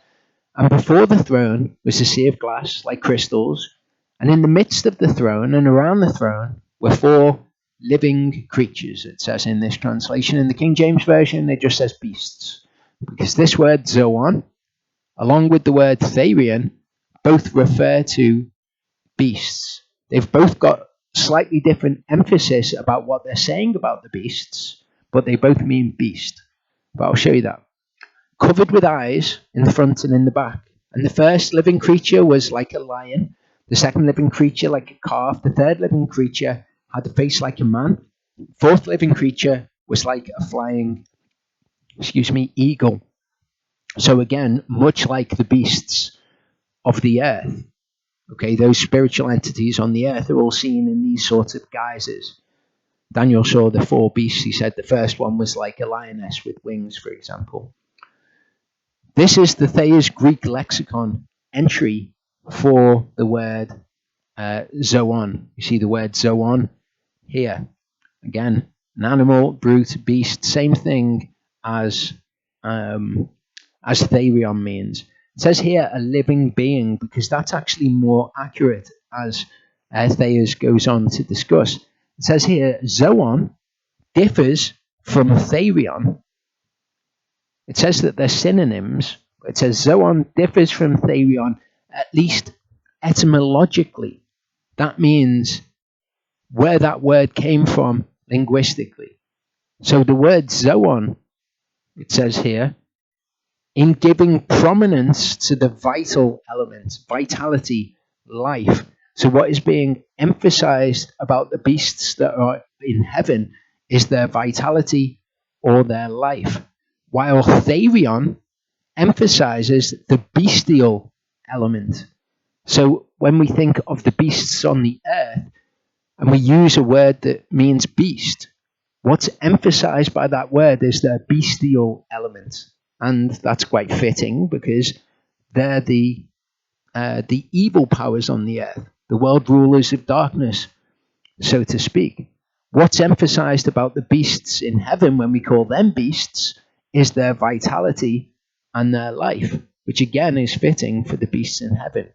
"And before the throne was a sea of glass like crystals, and in the midst of the throne and around the throne were 4 living creatures." It says in this translation. In the King James Version, it just says beasts, because this word zoon, along with the word therion, both refer to beasts. They've both got slightly different emphasis about what they're saying about the beasts, but they both mean beast. But I'll show you that. Covered with eyes in the front and in the back. And the first living creature was like a lion, the second living creature like a calf, the third living creature had a face like a man, fourth living creature was like a flying, eagle. So again, much like the beasts of the earth, okay, those spiritual entities on the earth are all seen in these sorts of guises. Daniel saw the 4 beasts. He said the first one was like a lioness with wings, for example. This is the Thayer's Greek lexicon entry for the word zoon. You see the word zoon here. Again, an animal, brute, beast, same thing as therion means. It says here a living being, because that's actually more accurate, as Thayer's goes on to discuss. It says here zoon differs from therion. It says that they're synonyms. It says zoon differs from therion, at least etymologically. That means where that word came from linguistically. So the word zoon, it says here, in giving prominence to the vital element, vitality, life. So what is being emphasized about the beasts that are in heaven is their vitality or their life, while therion emphasizes the bestial element. So when we think of the beasts on the earth and we use a word that means beast, what's emphasized by that word is their bestial element. And that's quite fitting, because they're the evil powers on the earth, the world rulers of darkness, so to speak. What's emphasized about the beasts in heaven when we call them beasts is their vitality and their life, which again is fitting for the beasts in heaven.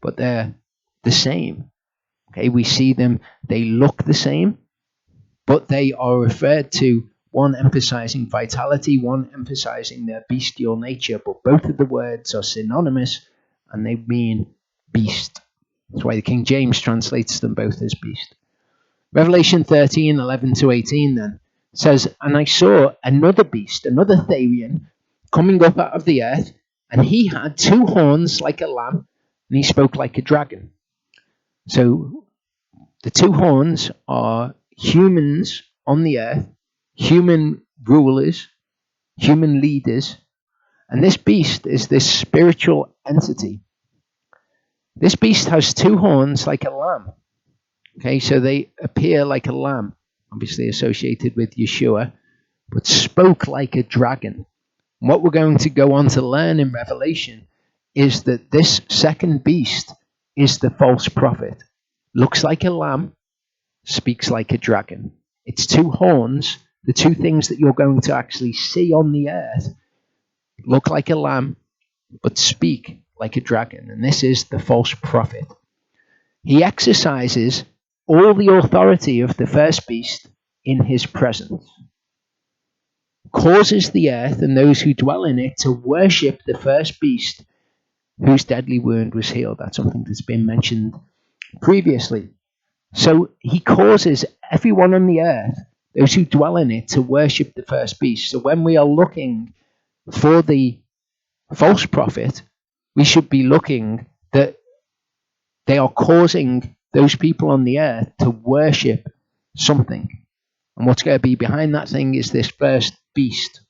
But they're the same. Okay, we see them, they look the same, but they are referred to, one emphasizing vitality, one emphasizing their bestial nature, but both of the words are synonymous and they mean beast. That's why the King James translates them both as beast. Revelation 13:11-18 then says, "And I saw another beast, another therion, coming up out of the earth, and he had 2 horns like a lamb, and he spoke like a dragon." So the 2 horns are humans on the earth, human rulers, human leaders, and this beast is this spiritual entity. This beast has 2 horns like a lamb. Okay, so they appear like a lamb, obviously associated with Yeshua, but spoke like a dragon. And what we're going to go on to learn in Revelation is that this second beast is the false prophet. Looks like a lamb, speaks like a dragon. Its 2 horns, the 2 things that you're going to actually see on the earth, look like a lamb, but speak like a dragon, and this is the false prophet. He exercises all the authority of the first beast in his presence, causes the earth and those who dwell in it to worship the first beast whose deadly wound was healed. That's something that's been mentioned previously. So he causes everyone on the earth, those who dwell in it, to worship the first beast. So when we are looking for the false prophet, we should be looking that they are causing those people on the earth to worship something. And what's going to be behind that thing is this first beast.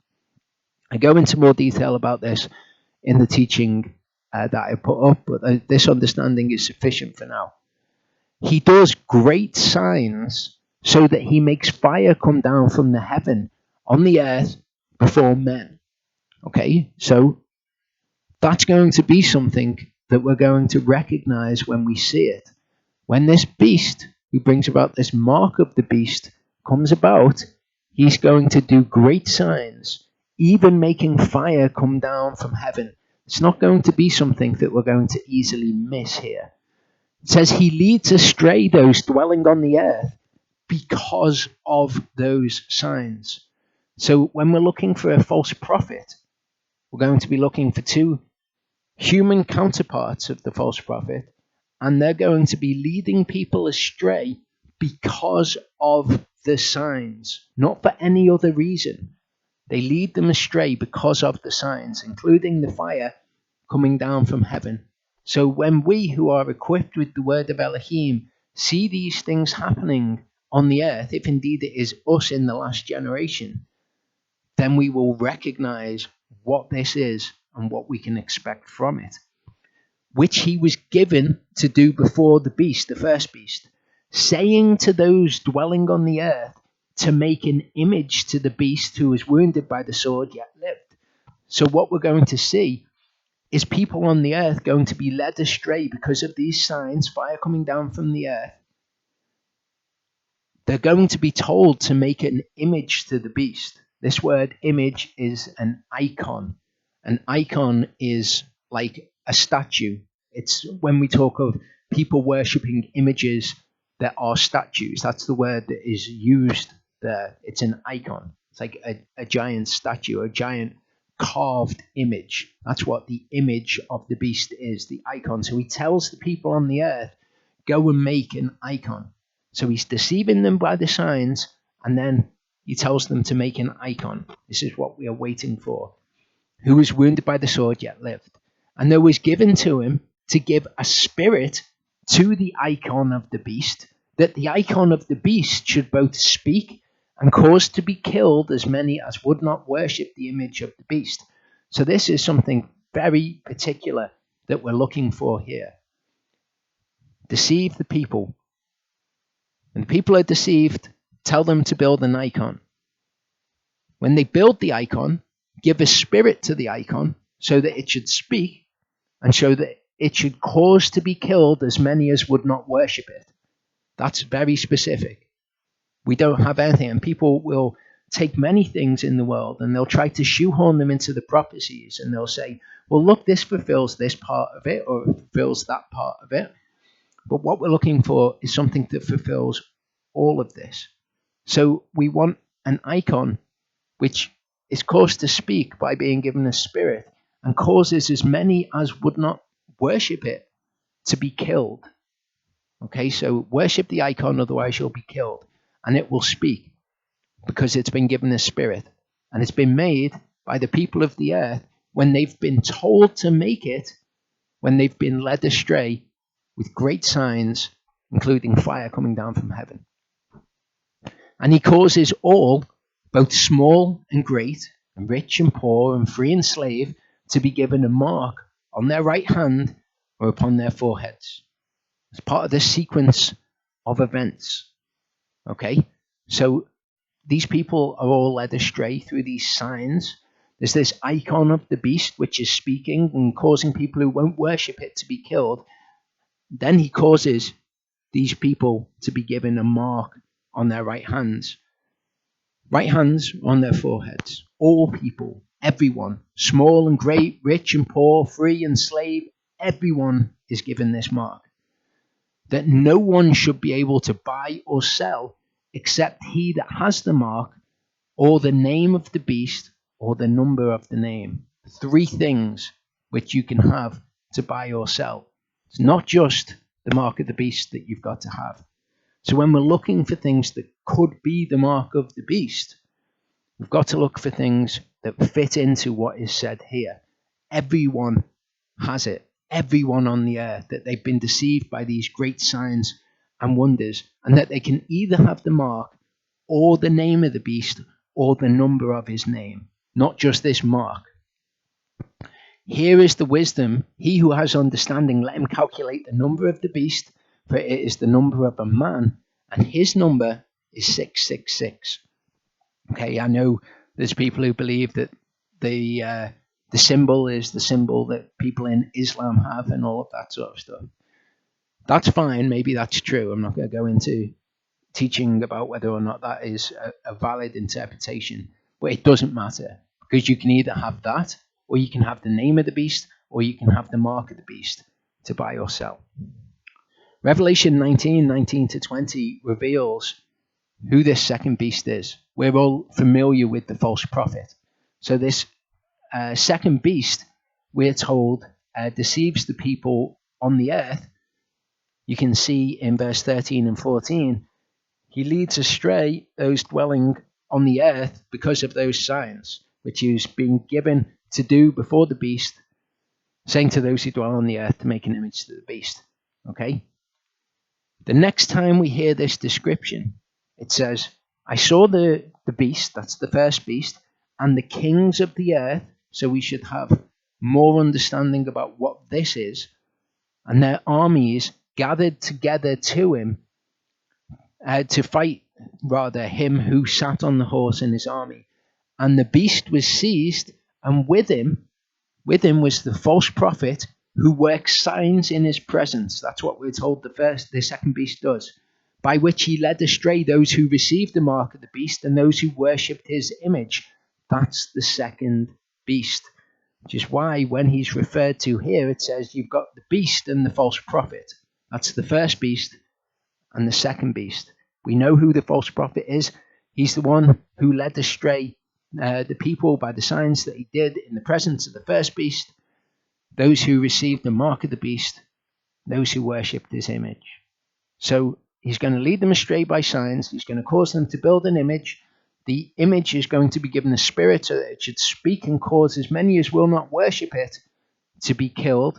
I go into more detail about this in the teaching that I put up, but this understanding is sufficient for now. He does great signs so that he makes fire come down from the heaven on the earth before men. Okay, so that's going to be something that we're going to recognize when we see it. When this beast, who brings about this mark of the beast, comes about, he's going to do great signs, even making fire come down from heaven. It's not going to be something that we're going to easily miss here. It says he leads astray those dwelling on the earth because of those signs. So when we're looking for a false prophet, we're going to be looking for two human counterparts of the false prophet, and they're going to be leading people astray because of the signs, not for any other reason. They lead them astray because of the signs, including the fire coming down from heaven. So when we who are equipped with the word of Elohim see these things happening on the earth, if indeed it is us in the last generation, then we will recognize what this is and what we can expect from it, which he was given to do before the beast, the first beast, saying to those dwelling on the earth to make an image to the beast who was wounded by the sword yet lived. So what we're going to see is people on the earth going to be led astray because of these signs, fire coming down from the earth. They're going to be told to make an image to the beast. This word image is an icon. An icon is like a statue. It's when we talk of people worshipping images that are statues. That's the word that is used there. It's an icon. It's like a giant statue, a giant carved image. That's what the image of the beast is, the icon. So he tells the people on the earth, go and make an icon. So he's deceiving them by the signs, and then he tells them to make an icon. This is what we are waiting for. Who was wounded by the sword yet lived. And there was given to him to give a spirit to the icon of the beast, that the icon of the beast should both speak and cause to be killed as many as would not worship the image of the beast. So this is something very particular that we're looking for here. Deceive the people. When the people are deceived, tell them to build an icon. When they build the icon, give a spirit to the icon so that it should speak and so that it should cause to be killed as many as would not worship it. That's very specific. We don't have anything, and people will take many things in the world and they'll try to shoehorn them into the prophecies, and they'll say, well, look, this fulfills this part of it, or it fulfills that part of it. But what we're looking for is something that fulfills all of this. So we want an icon which is caused to speak by being given a spirit and causes as many as would not worship it to be killed. Okay, so worship the icon, otherwise you'll be killed. And it will speak because it's been given a spirit. And it's been made by the people of the earth when they've been told to make it, when they've been led astray with great signs, including fire coming down from heaven. And he causes all, both small and great, and rich and poor, and free and slave, to be given a mark on their right hand or upon their foreheads. It's part of this sequence of events. Okay? So these people are all led astray through these signs. There's this icon of the beast which is speaking and causing people who won't worship it to be killed. Then he causes these people to be given a mark on their right hands on their foreheads. All people, everyone, small and great, rich and poor, free and slave, everyone is given this mark, that no one should be able to buy or sell except he that has the mark, or the name of the beast, or the number of the name. 3 things which you can have to buy or sell. It's not just the mark of the beast that you've got to have. So when we're looking for things that could be the mark of the beast, we've got to look for things that fit into what is said here. Everyone has it. Everyone on the earth, that they've been deceived by these great signs and wonders, and that they can either have the mark or the name of the beast or the number of his name, not just this mark. Here is the wisdom. He who has understanding, let him calculate the number of the beast, for it is the number of a man, and his number is 666. Okay, I know there's people who believe that the symbol is the symbol that people in Islam have and all of that sort of stuff. That's fine. Maybe that's true. I'm not going to go into teaching about whether or not that is a valid interpretation, but it doesn't matter, because you can either have that, or you can have the name of the beast, or you can have the mark of the beast to buy or sell. Revelation 19:19-20 reveals who this second beast is. We're all familiar with the false prophet. So this second beast, we're told, deceives the people on the earth. You can see in verse 13 and 14, he leads astray those dwelling on the earth because of those signs, which he's been given to do before the beast, saying to those who dwell on the earth to make an image to the beast. Okay? The next time we hear this description, it says, I saw the beast, that's the first beast, and the kings of the earth. So we should have more understanding about what this is, and their armies gathered together to him, to fight, him who sat on the horse and his army. And the beast was seized, and with him was the false prophet who works signs in his presence. That's what we're told the second beast does, by which he led astray those who received the mark of the beast and those who worshipped his image. That's the second beast, which is why when he's referred to here, it says you've got the beast and the false prophet. That's the first beast and the second beast. We know who the false prophet is. He's the one who led astray the people by the signs that he did in the presence of the first beast, those who received the mark of the beast, those who worshipped his image. So he's going to lead them astray by signs. He's going to cause them to build an image. The image is going to be given a spirit so that it should speak and cause as many as will not worship it to be killed.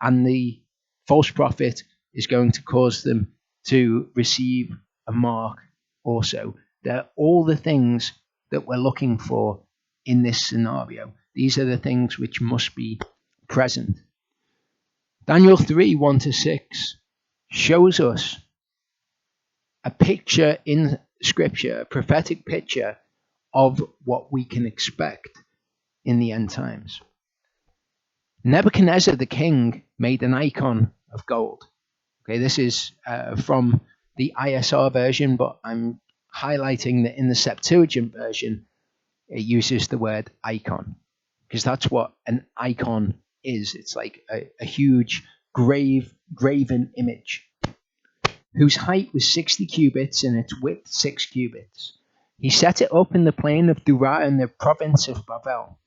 And the false prophet is going to cause them to receive a mark also. They're all the things that we're looking for in this scenario. These are the things which must be present. Daniel 3:1-6 shows us a picture in Scripture, a prophetic picture of what we can expect in the end times. Nebuchadnezzar the king made an icon of gold. Okay, this is from the ISR version, but I'm highlighting that in the Septuagint version, it uses the word icon, because that's what an icon is. It's like a huge graven image, whose height was 60 cubits and its width 6 cubits. He set it up in the plain of Dura in the province of Babel.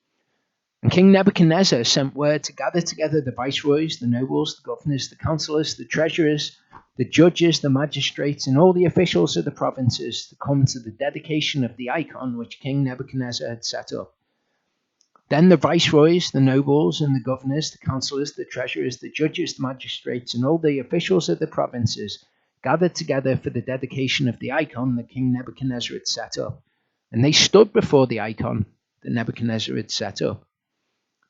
And King Nebuchadnezzar sent word to gather together the viceroys, the nobles, the governors, the councillors, the treasurers, the judges, the magistrates, and all the officials of the provinces to come to the dedication of the icon which King Nebuchadnezzar had set up. Then the viceroys, the nobles, and the governors, the councillors, the treasurers, the judges, the magistrates, and all the officials of the provinces gathered together for the dedication of the icon that King Nebuchadnezzar had set up. And they stood before the icon that Nebuchadnezzar had set up.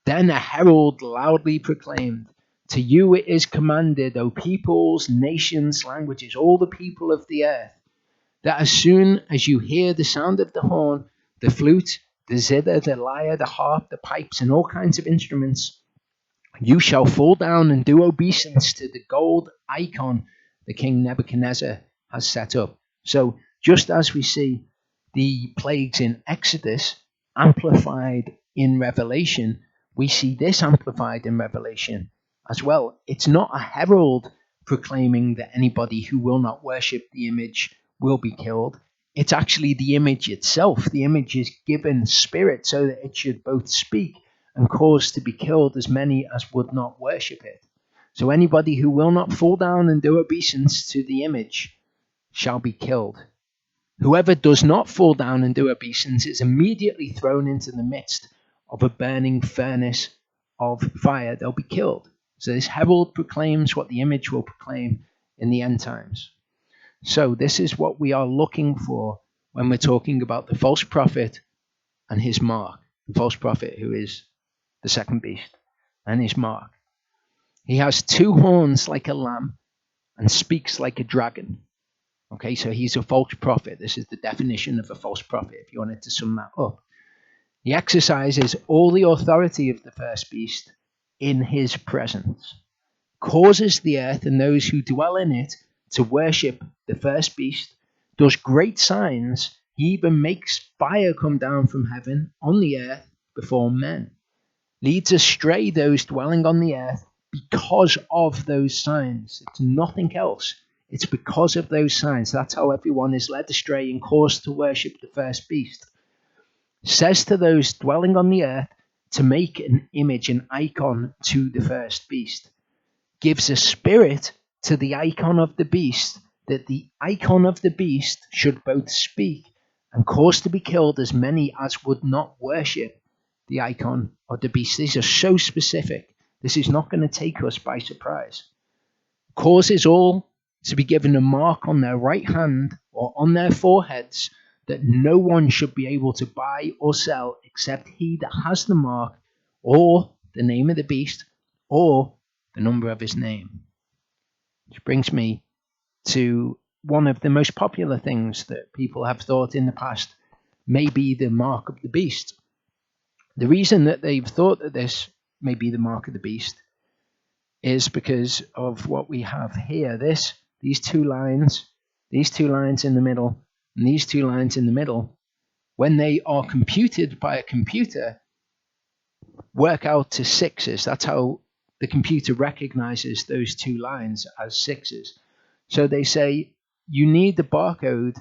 Then a herald loudly proclaimed, "To you it is commanded, O peoples, nations, languages, all the people of the earth, that as soon as you hear the sound of the horn, the flute, the zither, the lyre, the harp, the pipes, and all kinds of instruments, you shall fall down and do obeisance to the gold icon the King Nebuchadnezzar has set up." So just as we see the plagues in Exodus amplified in Revelation, we see this amplified in Revelation as well. It's not a herald proclaiming that anybody who will not worship the image will be killed. It's actually the image itself. The image is given spirit so that it should both speak and cause to be killed as many as would not worship it. So anybody who will not fall down and do obeisance to the image shall be killed. Whoever does not fall down and do obeisance is immediately thrown into the midst of a burning furnace of fire. They'll be killed. So this herald proclaims what the image will proclaim in the end times. So this is what we are looking for when we're talking about the false prophet and his mark. The false prophet, who is the second beast, and his mark. He has two horns like a lamb and speaks like a dragon. Okay, so he's a false prophet. This is the definition of a false prophet, if you wanted to sum that up. He exercises all the authority of the first beast in his presence, causes the earth and those who dwell in it to worship the first beast, does great signs. He even makes fire come down from heaven on the earth before men, leads astray those dwelling on the earth because of those signs. It's nothing else. It's because of those signs. That's how everyone is led astray and caused to worship the first beast. Says to those dwelling on the earth to make an image, an icon to the first beast. Gives a spirit to the icon of the beast, that the icon of the beast should both speak and cause to be killed as many as would not worship the icon of the beast. These are so specific. This is not going to take us by surprise. Causes all to be given a mark on their right hand or on their foreheads, that no one should be able to buy or sell except he that has the mark, or the name of the beast, or the number of his name. Which brings me to one of the most popular things that people have thought in the past may be the mark of the beast. The reason that they've thought that this may be the mark of the beast is because of what we have here. These two lines in the middle, and these two lines in the middle, when they are computed by a computer, work out to sixes. That's how the computer recognizes those two lines as sixes. So they say you need the barcode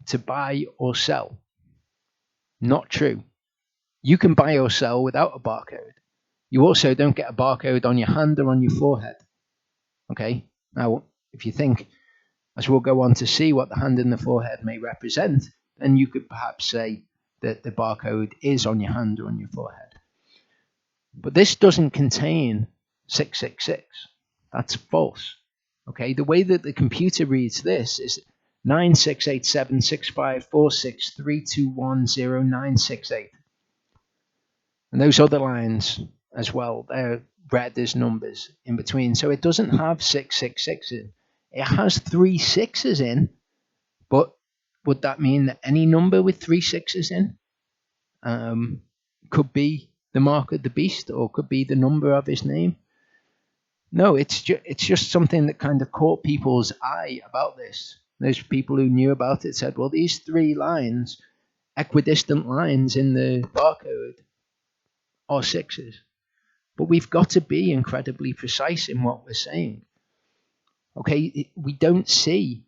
to buy or sell. Not true. You can buy or sell without a barcode. You also don't get a barcode on your hand or on your forehead. Okay? Now, if you think, as we'll go on to see what the hand and the forehead may represent, then you could perhaps say that the barcode is on your hand or on your forehead. But this doesn't contain 666. That's false. Okay, the way that the computer reads this is 9687654632100968. And those other lines as well, they're read as numbers in between. So it doesn't have 666 in. It has 3 sixes in, but would that mean that any number with 3 sixes in could be the mark of the beast, or could be the number of his name? No, it's just something that kind of caught people's eye about this. Those people who knew about it said, well, these 3 lines, equidistant lines in the barcode, are sixes. But we've got to be incredibly precise in what we're saying. Okay, we don't see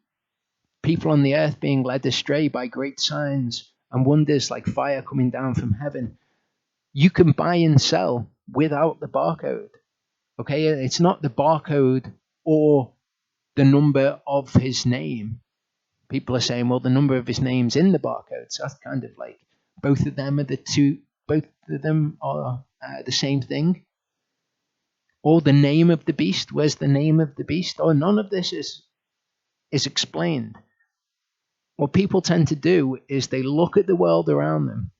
people on the earth being led astray by great signs and wonders like fire coming down from heaven. You can buy and sell without the barcode. Okay, it's not the barcode or the number of his name. People are saying, well, the number of his name's in the barcode. So that's kind of like both of them are the same thing. Or the name of the beast. Where's the name of the beast? Or none of this is explained. What people tend to do is they look at the world around them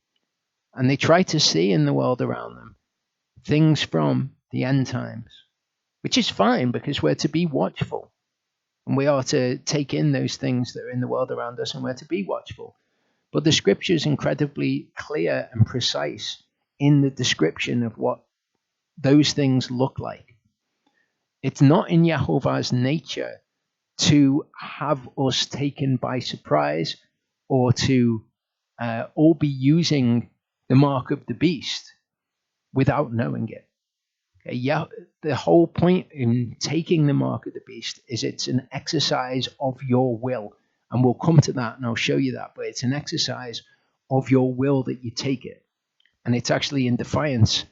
and they try to see in the world around them things from the end times, which is fine because we're to be watchful and we are to take in those things that are in the world around us and we're to be watchful. But the scripture is incredibly clear and precise in the description of what those things look like. It's not in Yehovah's nature to have us taken by surprise or to all be using the mark of the beast without knowing it. Yeah, the whole point in taking the mark of the beast is it's an exercise of your will. And we'll come to that and I'll show you that. But it's an exercise of your will that you take it. And it's actually in defiance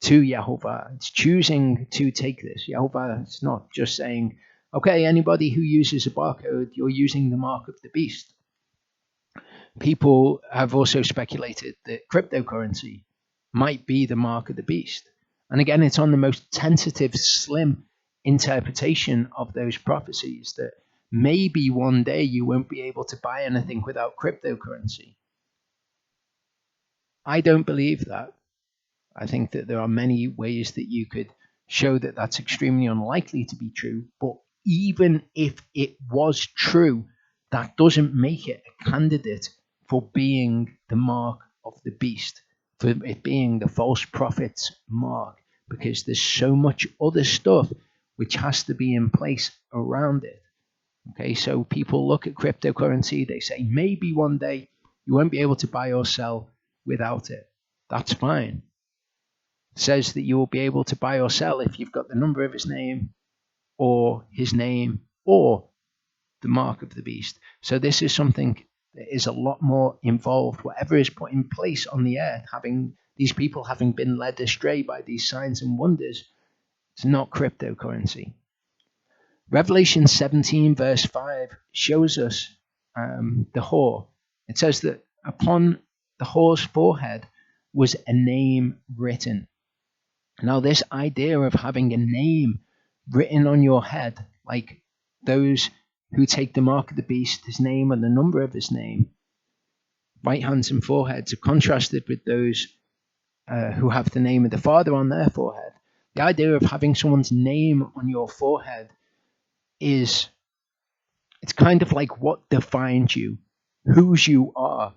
to Yehovah. It's choosing to take this. Yehovah is not just saying, okay, anybody who uses a barcode, you're using the mark of the beast. People have also speculated that cryptocurrency might be the mark of the beast. And again, it's on the most tentative, slim interpretation of those prophecies that maybe one day you won't be able to buy anything without cryptocurrency. I don't believe that. I think that there are many ways that you could show that that's extremely unlikely to be true. But even if it was true, that doesn't make it a candidate for being the mark of the beast, for it being the false prophet's mark, because there's so much other stuff which has to be in place around it. Okay, so people look at cryptocurrency, they say maybe one day you won't be able to buy or sell without it. That's fine. It says that you will be able to buy or sell if you've got the number of his name or the mark of the beast. So this is something that is a lot more involved. Whatever is put in place on the earth, having these people having been led astray by these signs and wonders, it's not cryptocurrency. Revelation 17 verse 5 shows us the whore. It says that upon the whore's forehead was a name written. Now this idea of having a name written on your head, like those who take the mark of the beast, his name and the number of his name, right hands and foreheads, are contrasted with those who have the name of the Father on their forehead. The idea of having someone's name on your forehead it's kind of like what defines you, whose you are.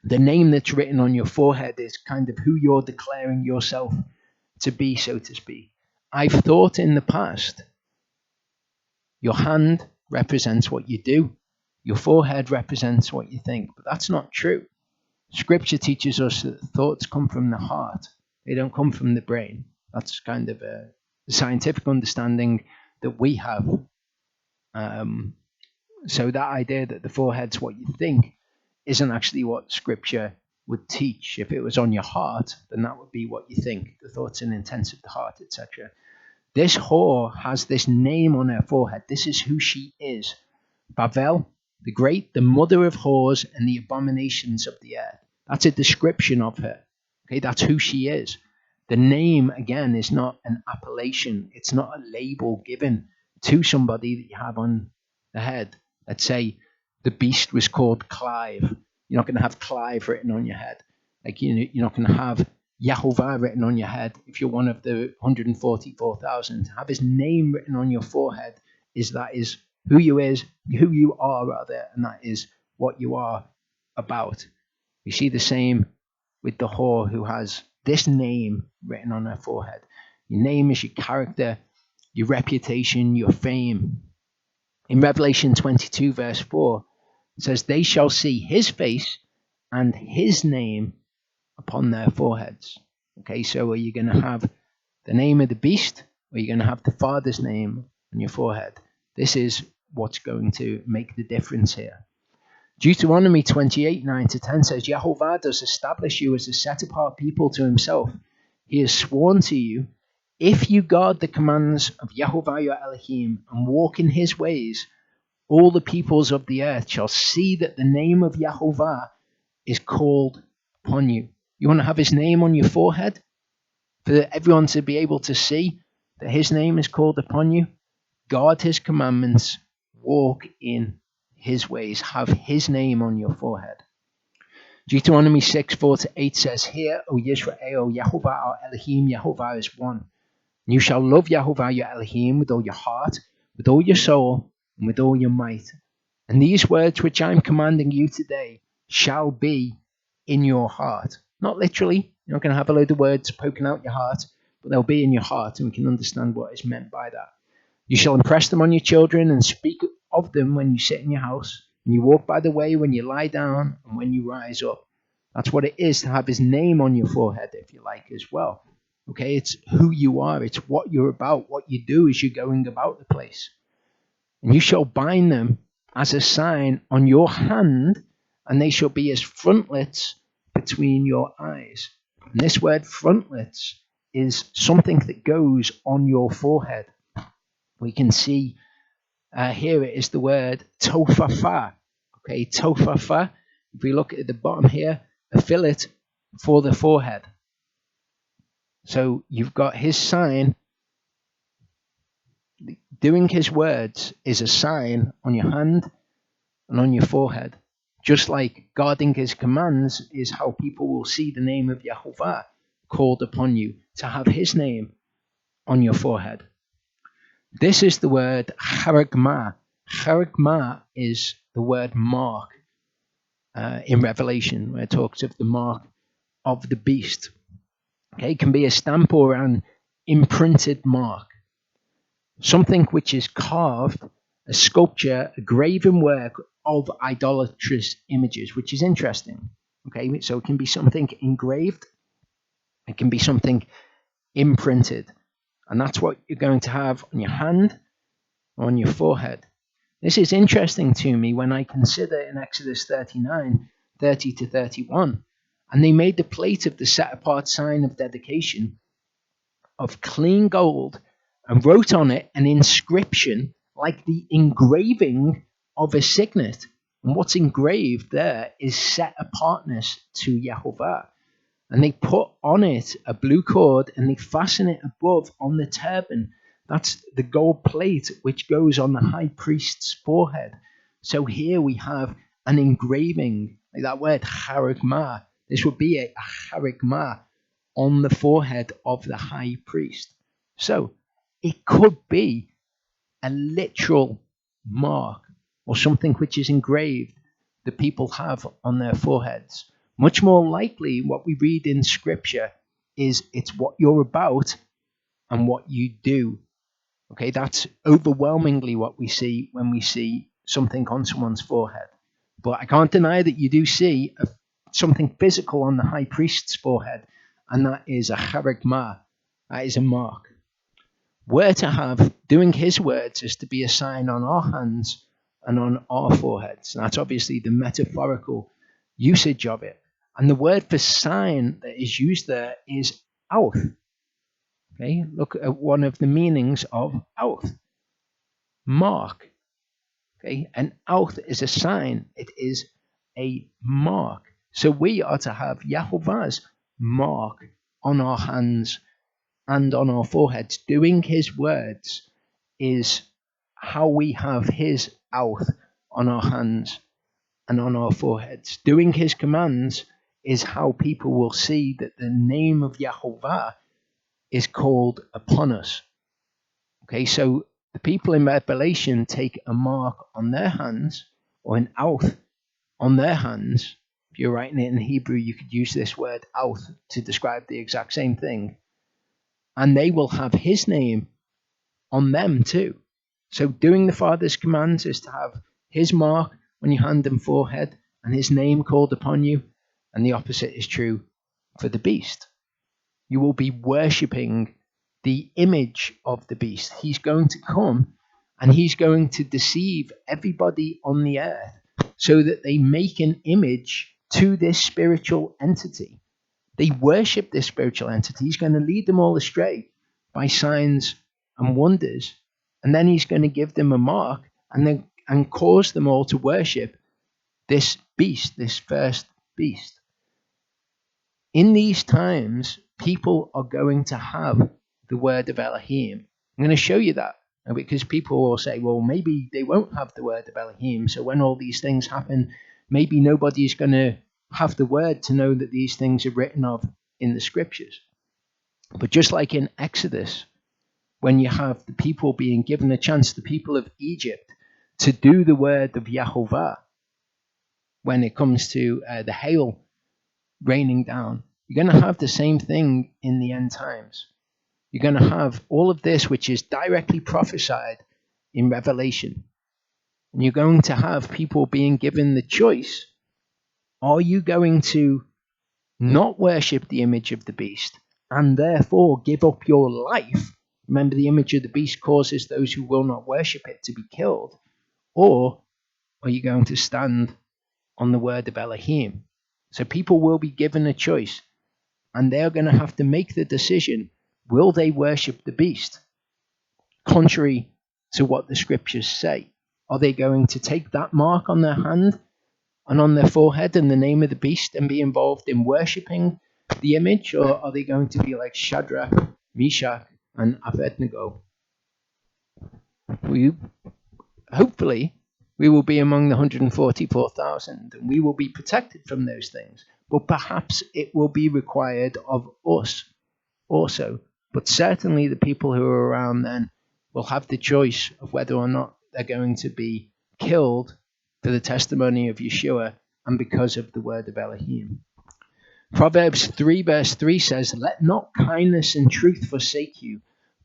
The name that's written on your forehead is kind of who you're declaring yourself to be, so to speak. I've thought in the past, your hand represents what you do, your forehead represents what you think, but that's not true. Scripture teaches us that thoughts come from the heart, they don't come from the brain. That's kind of a scientific understanding that we have. So that idea that the forehead's what you think isn't actually what Scripture would teach. If it was on your heart, then that would be what you think, the thoughts and intents of the heart, etc. This whore has this name on her forehead. This is who she is. Bavel, the great, the mother of whores and the abominations of the earth. That's a description of her. Okay, that's who she is. The name, again, is not an appellation. It's not a label given to somebody that you have on the head. Let's say the beast was called Clive. You're not going to have Clive written on your head. Like you're not going to have Yehovah written on your head if you're one of the 144,000. To have his name written on your forehead is who you are, and that is what you are about. We see the same with the whore who has this name written on her forehead. Your name is your character, your reputation, your fame. In Revelation 22 verse 4, it says, they shall see his face and his name upon their foreheads. Okay, so are you going to have the name of the beast, or are you going to have the Father's name on your forehead? This is what's going to make the difference here. Deuteronomy 28, 9-10 says, Yehovah does establish you as a set-apart people to himself. He has sworn to you, if you guard the commands of Yehovah your Elohim and walk in his ways, all the peoples of the earth shall see that the name of Yehovah is called upon you. You want to have his name on your forehead? For everyone to be able to see that his name is called upon you? Guard his commandments, walk in his ways, have his name on your forehead. Deuteronomy 6, 4-8 says, Hear, O Yisrael, Yehovah our Elohim, Yehovah is one. And you shall love Yehovah your Elohim with all your heart, with all your soul, and with all your might. And these words which I am commanding you today shall be in your heart. Not literally, you're not going to have a load of words poking out your heart, but they'll be in your heart, and we can understand what is meant by that. You shall impress them on your children and speak of them when you sit in your house, when you walk by the way, when you lie down, and when you rise up. That's what it is to have his name on your forehead, if you like, as well. Okay, it's who you are. It's what you're about, what you do as you're going about the place. And you shall bind them as a sign on your hand, and they shall be as frontlets between your eyes. And this word frontlets is something that goes on your forehead. We can see here it is the word tofafa. Okay, tofafa. If we look at the bottom here, a fillet for the forehead. So you've got his sign. Doing his words is a sign on your hand and on your forehead. Just like guarding his commands is how people will see the name of Yahovah called upon you, to have his name on your forehead. This is the word charagma. Charagma is the word mark in Revelation, where it talks of the mark of the beast. Okay, it can be a stamp or an imprinted mark. Something which is carved, a sculpture, a graven work of idolatrous images, which is interesting. Okay, so it can be something engraved, it can be something imprinted, and that's what you're going to have on your hand or on your forehead. This is interesting to me when I consider in Exodus 39, 30 to 31, and they made the plate of the set apart sign of dedication of clean gold and wrote on it an inscription like the engraving of a signet. And what's engraved there is set apartness to Yahovah. And they put on it a blue cord and they fasten it above on the turban. That's the gold plate which goes on the high priest's forehead. So here we have an engraving, like that word charagma. This would be a charagma on the forehead of the high priest. So it could be a literal mark or something which is engraved that people have on their foreheads. Much more likely, what we read in Scripture is it's what you're about and what you do. Okay, that's overwhelmingly what we see when we see something on someone's forehead. But I can't deny that you do see something physical on the high priest's forehead, and that is a charagma. That is a mark. We're to have, doing his words is to be a sign on our hands and on our foreheads. And that's obviously the metaphorical usage of it. And the word for sign that is used there is auth. Okay, look at one of the meanings of auth. Mark. Okay, an auth is a sign. It is a mark. So we are to have Yahovah's mark on our hands and on our foreheads. Doing his words is how we have his auth on our hands and on our foreheads. Doing his commands is how people will see that the name of Yahovah is called upon us. Okay, so the people in Revelation take a mark on their hands, or an auth on their hands. If you're writing it in Hebrew, you could use this word auth to describe the exact same thing. And they will have his name on them too. So doing the Father's commands is to have his mark on your hand and forehead and his name called upon you. And the opposite is true for the beast. You will be worshipping the image of the beast. He's going to come and he's going to deceive everybody on the earth so that they make an image to this spiritual entity. They worship this spiritual entity. He's going to lead them all astray by signs and wonders. And then he's going to give them a mark and cause them all to worship this beast, this first beast. In these times, people are going to have the word of Elohim. I'm going to show you that because people will say, well, maybe they won't have the word of Elohim. So when all these things happen, maybe nobody's going to have the word to know that these things are written of in the scriptures. But just like in Exodus, when you have the people being given a chance, the people of Egypt, to do the word of Yahovah, when it comes to the hail raining down, you're going to have the same thing in the end times. You're going to have all of this which is directly prophesied in Revelation. And you're going to have people being given the choice. Are you going to not worship the image of the beast and therefore give up your life. Remember, the image of the beast causes those who will not worship it to be killed. Or are you going to stand on the word of Elohim? So people will be given a choice, and they're going to have to make the decision, will they worship the beast? Contrary to what the scriptures say. Are they going to take that mark on their hand and on their forehead in the name of the beast and be involved in worshipping the image? Or are they going to be like Shadrach, Meshach, and Abednego? Hopefully, we will be among the 144,000 and we will be protected from those things. But perhaps it will be required of us also. But certainly the people who are around then will have the choice of whether or not they're going to be killed for the testimony of Yeshua and because of the word of Elohim. Proverbs 3 verse 3 says, "Let not kindness and truth forsake you.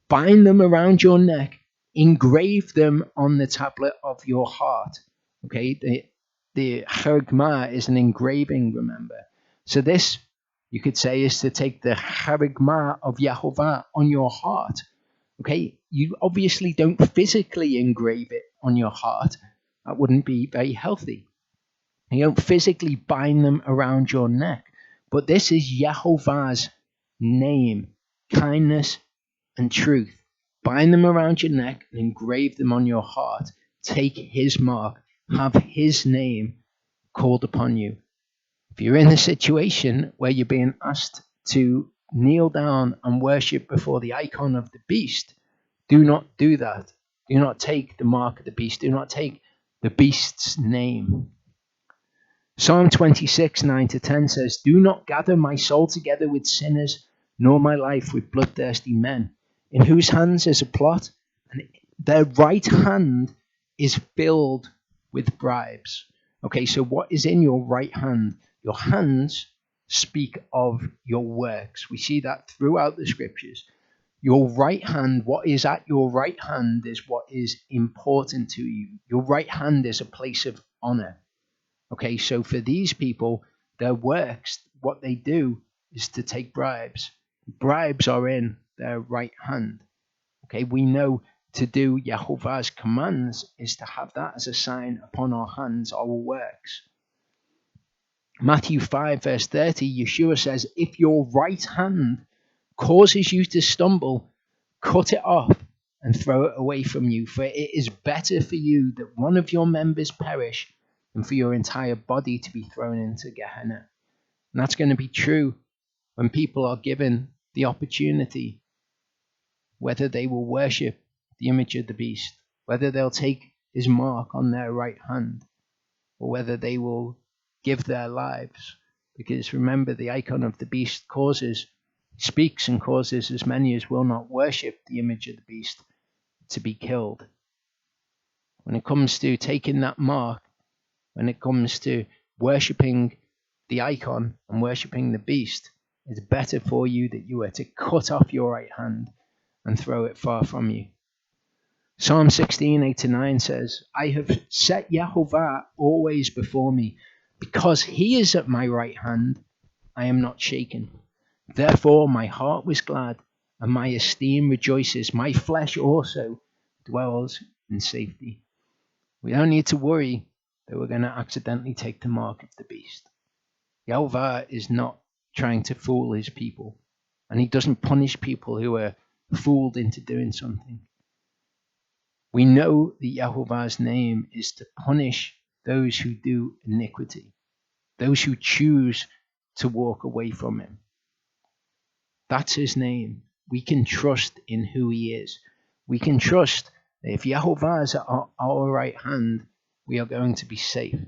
Bind them around your neck. Engrave them on the tablet of your heart." Okay, the charagma is an engraving, remember. So this, you could say, is to take the charagma of Yehovah on your heart. Okay, you obviously don't physically engrave it on your heart. That wouldn't be very healthy. You don't physically bind them around your neck. But this is Yehovah's name, kindness and truth. Bind them around your neck and engrave them on your heart. Take his mark. Have his name called upon you. If you're in a situation where you're being asked to kneel down and worship before the icon of the beast, do not do that. Do not take the mark of the beast. Do not take the beast's name. Psalm 26, 9-10 says, "Do not gather my soul together with sinners, nor my life with bloodthirsty men, in whose hands is a plot, and their right hand is filled with bribes." Okay, so what is in your right hand? Your hands speak of your works. We see that throughout the scriptures. Your right hand, what is at your right hand is what is important to you. Your right hand is a place of honor. Okay, so for these people, their works, what they do is to take bribes. Bribes are in their right hand. Okay, we know to do Yehovah's commands is to have that as a sign upon our hands, our works. Matthew 5 verse 30, Yeshua says, "If your right hand causes you to stumble, cut it off and throw it away from you, for it is better for you that one of your members perish than for your entire body to be thrown into Gehenna." And that's going to be true when people are given the opportunity, whether they will worship the image of the beast, whether they'll take his mark on their right hand, or whether they will give their lives. Because remember, the icon of the beast speaks and causes as many as will not worship the image of the beast to be killed. When it comes to taking that mark, when it comes to worshipping the icon and worshipping the beast, it's better for you that you were to cut off your right hand and throw it far from you. Psalm 16, 8-9 says, "I have set Yehovah always before me. Because he is at my right hand, I am not shaken. Therefore my heart was glad, and my esteem rejoices. My flesh also dwells in safety." We don't need to worry that we're going to accidentally take the mark of the beast. Yehovah is not trying to fool his people, and he doesn't punish people who are fooled into doing something. We know that Yehovah's name is to punish those who do iniquity, those who choose to walk away from him. That's his name. We can trust in who he is. We can trust that if Yehovah is at our right hand, we are going to be safe.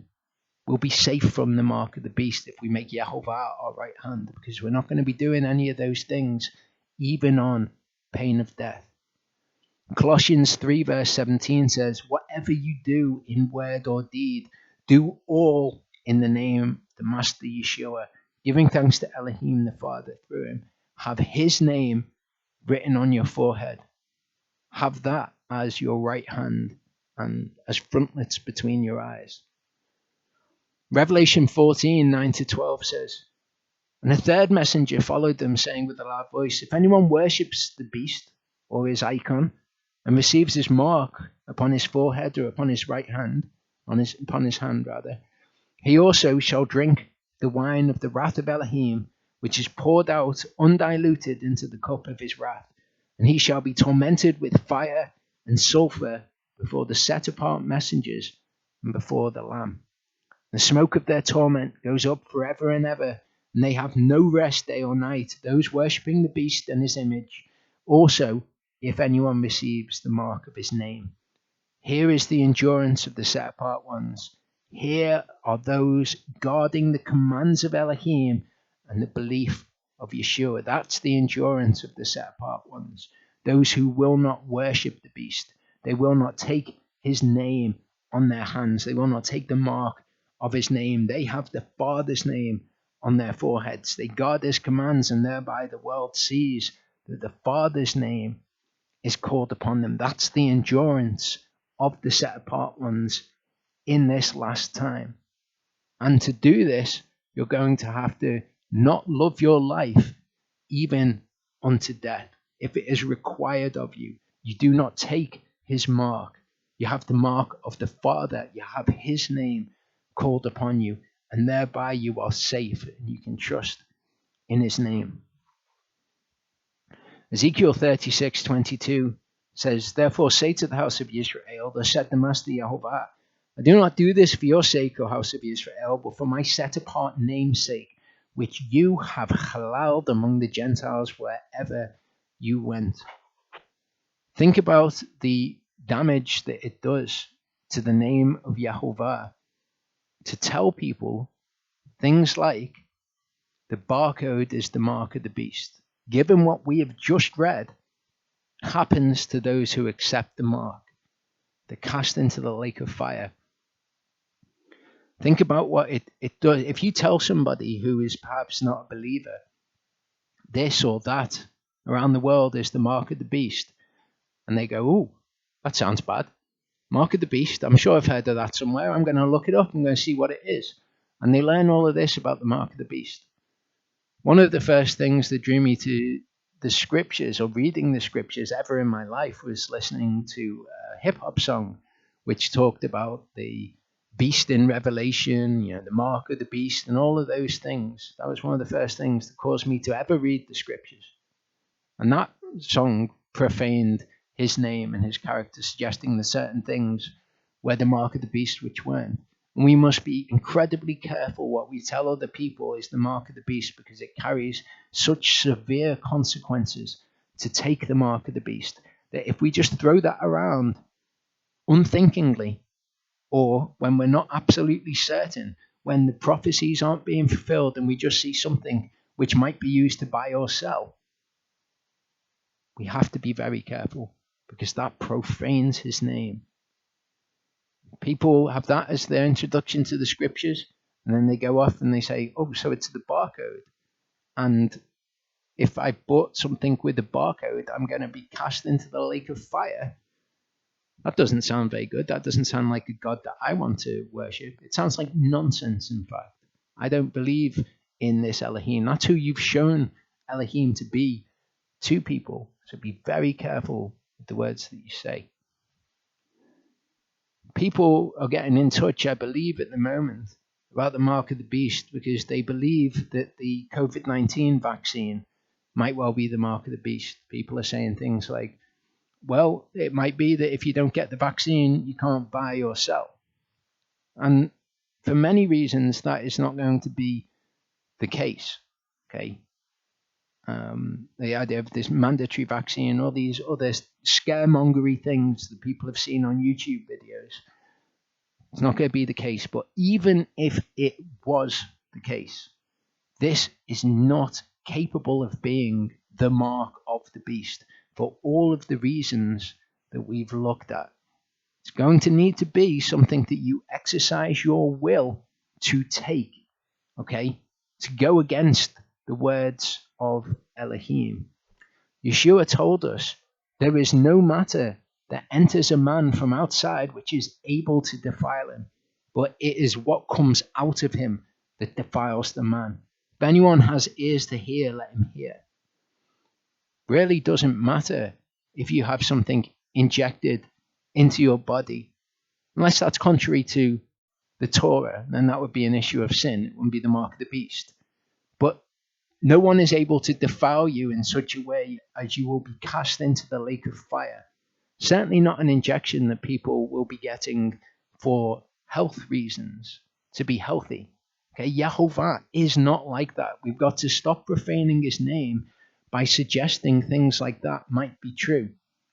We'll be safe from the mark of the beast if we make Yehovah our right hand, because we're not going to be doing any of those things, even on pain of death. Colossians 3 verse 17 says, "Whatever you do in word or deed, do all in the name of the Master Yeshua, giving thanks to Elohim the Father through him." Have his name written on your forehead. Have that as your right hand and as frontlets between your eyes. Revelation 14, 9-12 says, And a third messenger followed them, saying with a loud voice, "If anyone worships the beast or his icon and receives his mark upon his forehead or upon his right hand, upon his hand rather, he also shall drink the wine of the wrath of Elohim, which is poured out undiluted into the cup of his wrath. And he shall be tormented with fire and sulfur before the set apart messengers and before the Lamb. The smoke of their torment goes up forever and ever, and they have no rest day or night, those worshipping the beast and his image. Also, if anyone receives the mark of his name. Here is the endurance of the set apart ones. Here are those guarding the commands of Elohim and the belief of Yeshua." That's the endurance of the set apart ones. Those who will not worship the beast. They will not take his name on their hands. They will not take the mark of his name. They have the Father's name on their foreheads. They guard his commands, and thereby the world sees that the Father's name is called upon them. That's the endurance of the set apart ones in this last time. And to do this, you're going to have to not love your life even unto death. If it is required of you, you do not take his mark. You have the mark of the Father. You have his name called upon you, and thereby you are safe and you can trust in his name. Ezekiel 36:22 says, "Therefore say to the house of Israel, thus said the Master Yehovah, I do not do this for your sake, O house of Israel, but for my set apart name's sake, which you have halaled among the Gentiles wherever you went." Think about the damage that it does to the name of Yehovah to tell people things like the barcode is the mark of the beast. Given what we have just read happens to those who accept the mark, they're cast into the lake of fire. Think about what it does. If you tell somebody who is perhaps not a believer, this or that around the world is the mark of the beast, and they go, "Oh, that sounds bad. Mark of the beast, I'm sure I've heard of that somewhere. I'm going to look it up. I'm going to see what it is." And they learn all of this about the mark of the beast. One of the first things that drew me to the scriptures or reading the scriptures ever in my life was listening to a hip-hop song which talked about the beast in Revelation, the mark of the beast and all of those things. That was one of the first things that caused me to ever read the scriptures. And that song profaned his name and his character, suggesting that certain things were the mark of the beast which weren't. And we must be incredibly careful what we tell other people is the mark of the beast, because it carries such severe consequences to take the mark of the beast, that if we just throw that around unthinkingly, or when we're not absolutely certain, when the prophecies aren't being fulfilled and we just see something which might be used to buy or sell, we have to be very careful, because that profanes his name. People have that as their introduction to the scriptures, and then they go off and they say, "Oh, so it's the barcode. And if I bought something with the barcode, I'm going to be cast into the lake of fire." That doesn't sound very good. That doesn't sound like a God that I want to worship. It sounds like nonsense, in fact. I don't believe in this Elohim. That's who you've shown Elohim to be to people. So be very careful with the words that you say. People are getting in touch, I believe, at the moment about the mark of the beast, because they believe that the COVID-19 vaccine might well be the mark of the beast. People are saying things like, well, it might be that if you don't get the vaccine, you can't buy or sell. And for many reasons, that is not going to be the case. Okay. The idea of this mandatory vaccine, all these other scaremongery things that people have seen on YouTube videos, it's not going to be the case. But even if it was the case, this is not capable of being the mark of the beast for all of the reasons that we've looked at. It's going to need to be something that you exercise your will to take, okay? To go against the words of Elohim. Yeshua told us, there is no matter that enters a man from outside which is able to defile him, but it is what comes out of him that defiles the man. If anyone has ears to hear, let him hear. Really doesn't matter if you have something injected into your body, unless that's contrary to the Torah, then that would be an issue of sin. It wouldn't be the mark of the beast. But no one is able to defile you in such a way as you will be cast into the lake of fire. Certainly not an injection that people will be getting for health reasons, to be healthy. Okay, Yahovah is not like that. We've got to stop profaning his name by suggesting things like that might be true.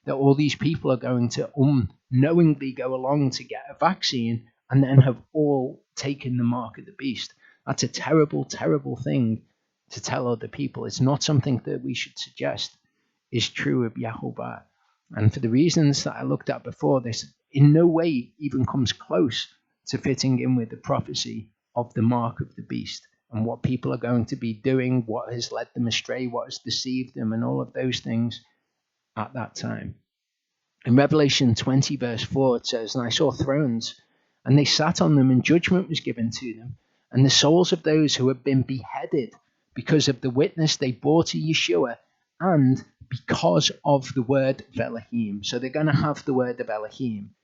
That all these people are going to unknowingly go along to get a vaccine and then have all taken the mark of the beast. That's a terrible, terrible thing to tell other people. It's not something that we should suggest is true of Yahovah. And for the reasons that I looked at before, this in no way even comes close to fitting in with the prophecy of the mark of the beast and what people are going to be doing, what has led them astray, what has deceived them, and all of those things at that time. In Revelation 20, verse 4, it says, "And I saw thrones, and they sat on them, and judgment was given to them. And the souls of those who had been beheaded because of the witness they bore to Yeshua and because of the word of Elohim." So they're going to have the word of Elohim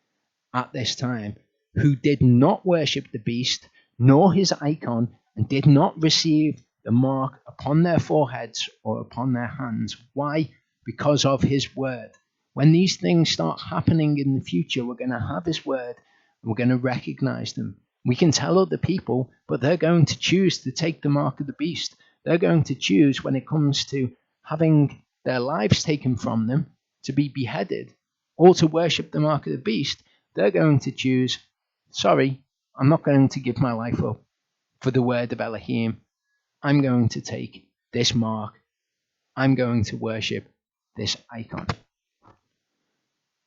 at this time, "who did not worship the beast, nor his icon, and did not receive the mark upon their foreheads or upon their hands." Why? Because of his word. When these things start happening in the future, we're going to have his word, and we're going to recognize them. We can tell other people, but they're going to choose to take the mark of the beast. They're going to choose, when it comes to having their lives taken from them, to be beheaded or to worship the mark of the beast. They're going to choose, sorry, I'm not going to give my life up for the word of Elohim. I'm going to take this mark. I'm going to worship this icon.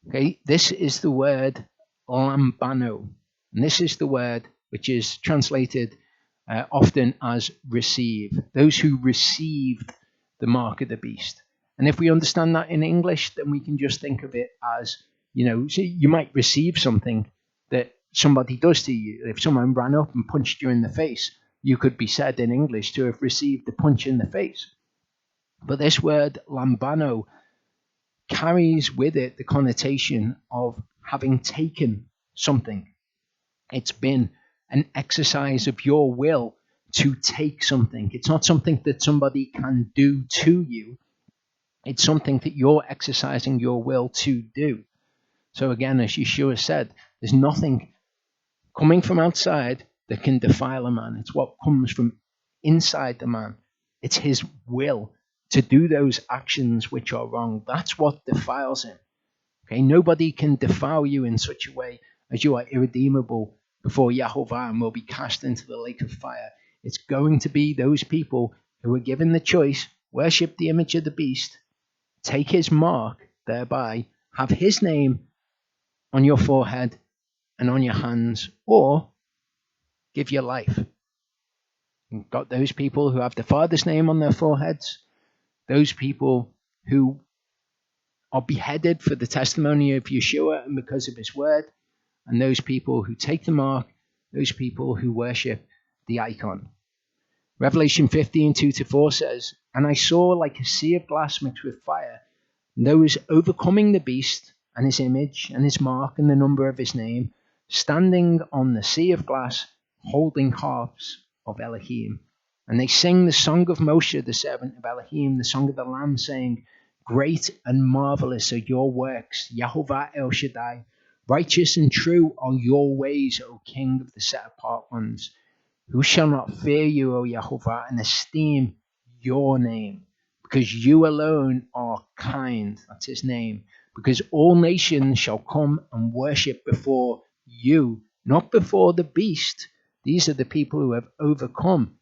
Okay, this is the word lambano. And this is the word which is translated often as receive. Those who received the mark of the beast. And if we understand that in English, then we can just think of it as, so you might receive something that somebody does to you. If someone ran up and punched you in the face, you could be said in English to have received the punch in the face. But this word lambano carries with it the connotation of having taken something. It's been an exercise of your will to take something. It's not something that somebody can do to you. It's something that you're exercising your will to do. So again, as Yeshua said, there's nothing coming from outside that can defile a man. It's what comes from inside the man. It's his will to do those actions which are wrong. That's what defiles him. Okay, nobody can defile you in such a way as you are irredeemable before Yahovah and will be cast into the lake of fire. It's going to be those people who are given the choice: worship the image of the beast, take his mark, thereby have his name on your forehead and on your hands, or give your life. You've got those people who have the Father's name on their foreheads, those people who are beheaded for the testimony of Yeshua and because of his word, and those people who take the mark, those people who worship the icon. Revelation 15, 2-4 says, "And I saw like a sea of glass mixed with fire, and those overcoming the beast and his image and his mark and the number of his name, standing on the sea of glass, holding harps of Elohim. And they sing the song of Moshe, the servant of Elohim, the song of the Lamb, saying, Great and marvelous are your works, Yahovah El Shaddai. Righteous and true are your ways, O King of the set-apart ones. Who shall not fear you, O Yahovah, and esteem your name? Because you alone are kind." That's his name. "Because all nations shall come and worship before you, not before the beast." These are the people who have overcome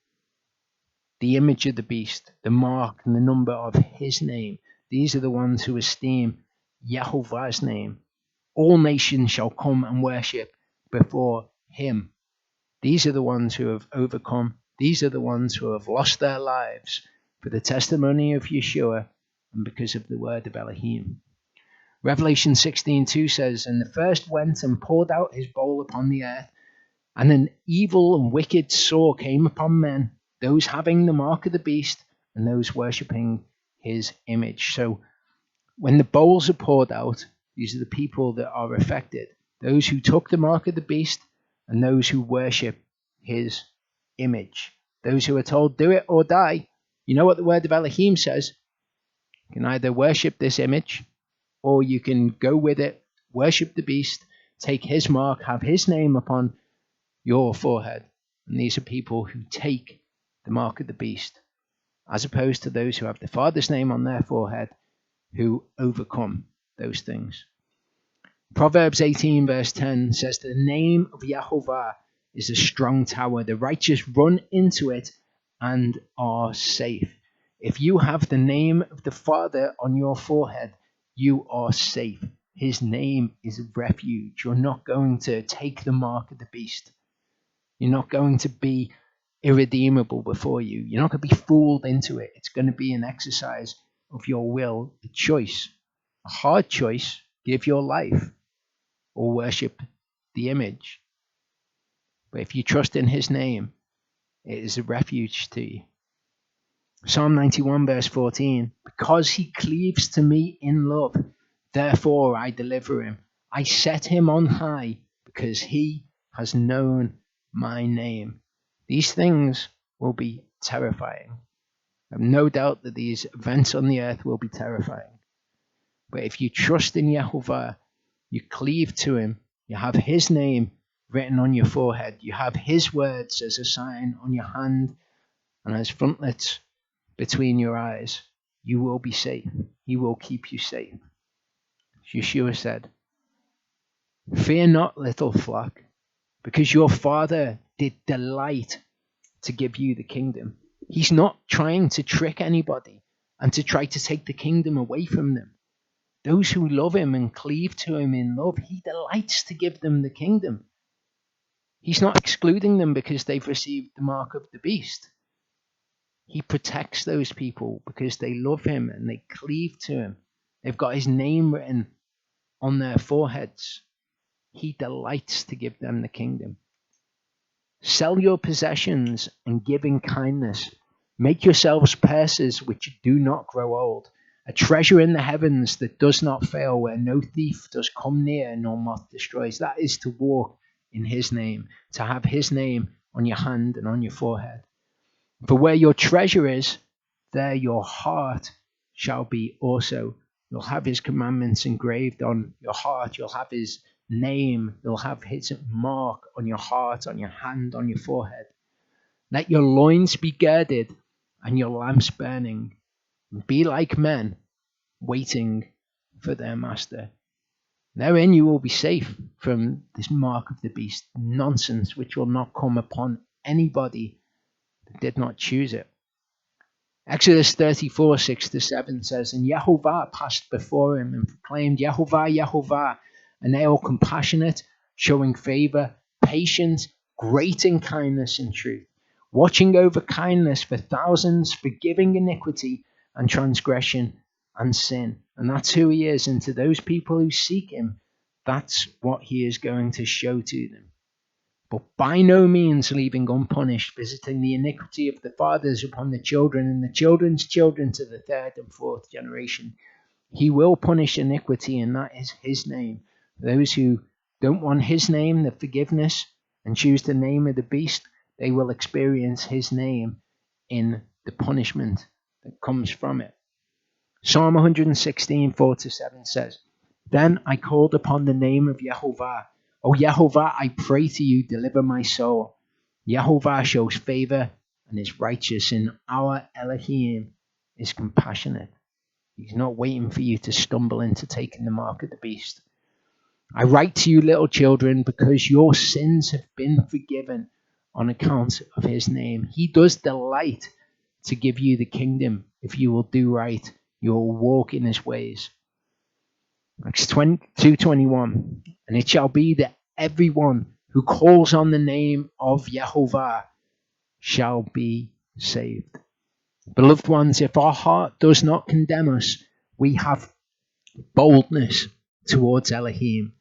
the image of the beast, the mark and the number of his name. These are the ones who esteem Yahovah's name. All nations shall come and worship before him. These are the ones who have overcome. These are the ones who have lost their lives for the testimony of Yeshua and because of the word of Elohim. Revelation 16:2 says, "And the first went and poured out his bowl upon the earth, and an evil and wicked sore came upon men, those having the mark of the beast and those worshipping his image. So when the bowls are poured out, these are the people that are affected. Those who took the mark of the beast and those who worship his image. Those who are told, do it or die. You know what the word of Elohim says? You can either worship this image or you can go with it, worship the beast, take his mark, have his name upon your forehead. And these are people who take the mark of the beast, as opposed to those who have the Father's name on their forehead, who overcome those things. Proverbs 18 verse 10 says, the name of Yahovah is a strong tower. The righteous run into it and are safe. If you have the name of the Father on your forehead, you are safe. His name is a refuge. You're not going to take the mark of the beast. You're not going to be irredeemable before you. You're not going to be fooled into it. It's going to be an exercise of your will, a choice, a hard choice. Give your life or worship the image. But if you trust in his name, it is a refuge to you. Psalm 91 verse 14, because he cleaves to me in love, therefore I deliver him. I set him on high because he has known my name. These things will be terrifying. I have no doubt that these events on the earth will be terrifying. But if you trust in Yahovah, you cleave to him, you have his name written on your forehead, you have his words as a sign on your hand and as frontlets between your eyes, you will be safe. He will keep you safe. Yeshua said, fear not, little flock, because your Father did delight to give you the kingdom. He's not trying to trick anybody and to try to take the kingdom away from them. Those who love him and cleave to him in love, he delights to give them the kingdom. He's not excluding them because they've received the mark of the beast. He protects those people because they love him and they cleave to him. They've got his name written on their foreheads. He delights to give them the kingdom. Sell your possessions and give in kindness. Make yourselves purses which do not grow old, a treasure in the heavens that does not fail, where no thief does come near nor moth destroys. That is to walk in his name, to have his name on your hand and on your forehead. For where your treasure is, there your heart shall be also. You'll have his commandments engraved on your heart. You'll have his name. You'll have his mark on your heart, on your hand, on your forehead. Let your loins be girded and your lamps burning. Be like men waiting for their master. Therein you will be safe from this mark of the beast, nonsense which will not come upon anybody that did not choose it. Exodus 34, 6-7 says, and Yahovah passed before him and proclaimed, Yahovah, Yahovah, and they are compassionate, showing favor, patient, great in kindness and truth, watching over kindness for thousands, forgiving iniquity and transgression and sin. And that's who he is. And to those people who seek him, that's what he is going to show to them. But by no means leaving unpunished, visiting the iniquity of the fathers upon the children and the children's children to the third and fourth generation. He will punish iniquity, and that is his name. Those who don't want his name, the forgiveness, and choose the name of the beast, they will experience his name in the punishment that comes from it. Psalm 116, 4-7 says, then I called upon the name of Yahovah. O Yahovah, I pray to you, deliver my soul. Yahovah shows favor and is righteous, and our Elohim is compassionate. He's not waiting for you to stumble into taking the mark of the beast. I write to you, little children, because your sins have been forgiven on account of his name. He does delight to give you the kingdom if you will do right. You will walk in his ways. Acts 2:21, and it shall be that everyone who calls on the name of Yahovah shall be saved. Beloved ones, if our heart does not condemn us, we have boldness towards Elohim.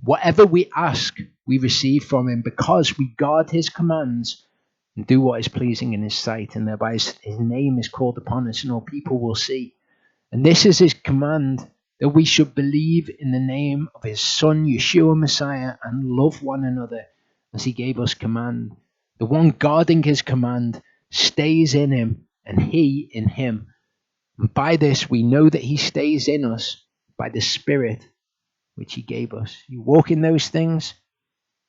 Whatever we ask, we receive from him because we guard his commands, and do what is pleasing in his sight, and thereby his name is called upon us, and all people will see. And this is his command, that we should believe in the name of his Son, Yeshua Messiah, and love one another as he gave us command. The one guarding his command stays in him, and he in him. And by this we know that he stays in us by the Spirit which he gave us. You walk in those things,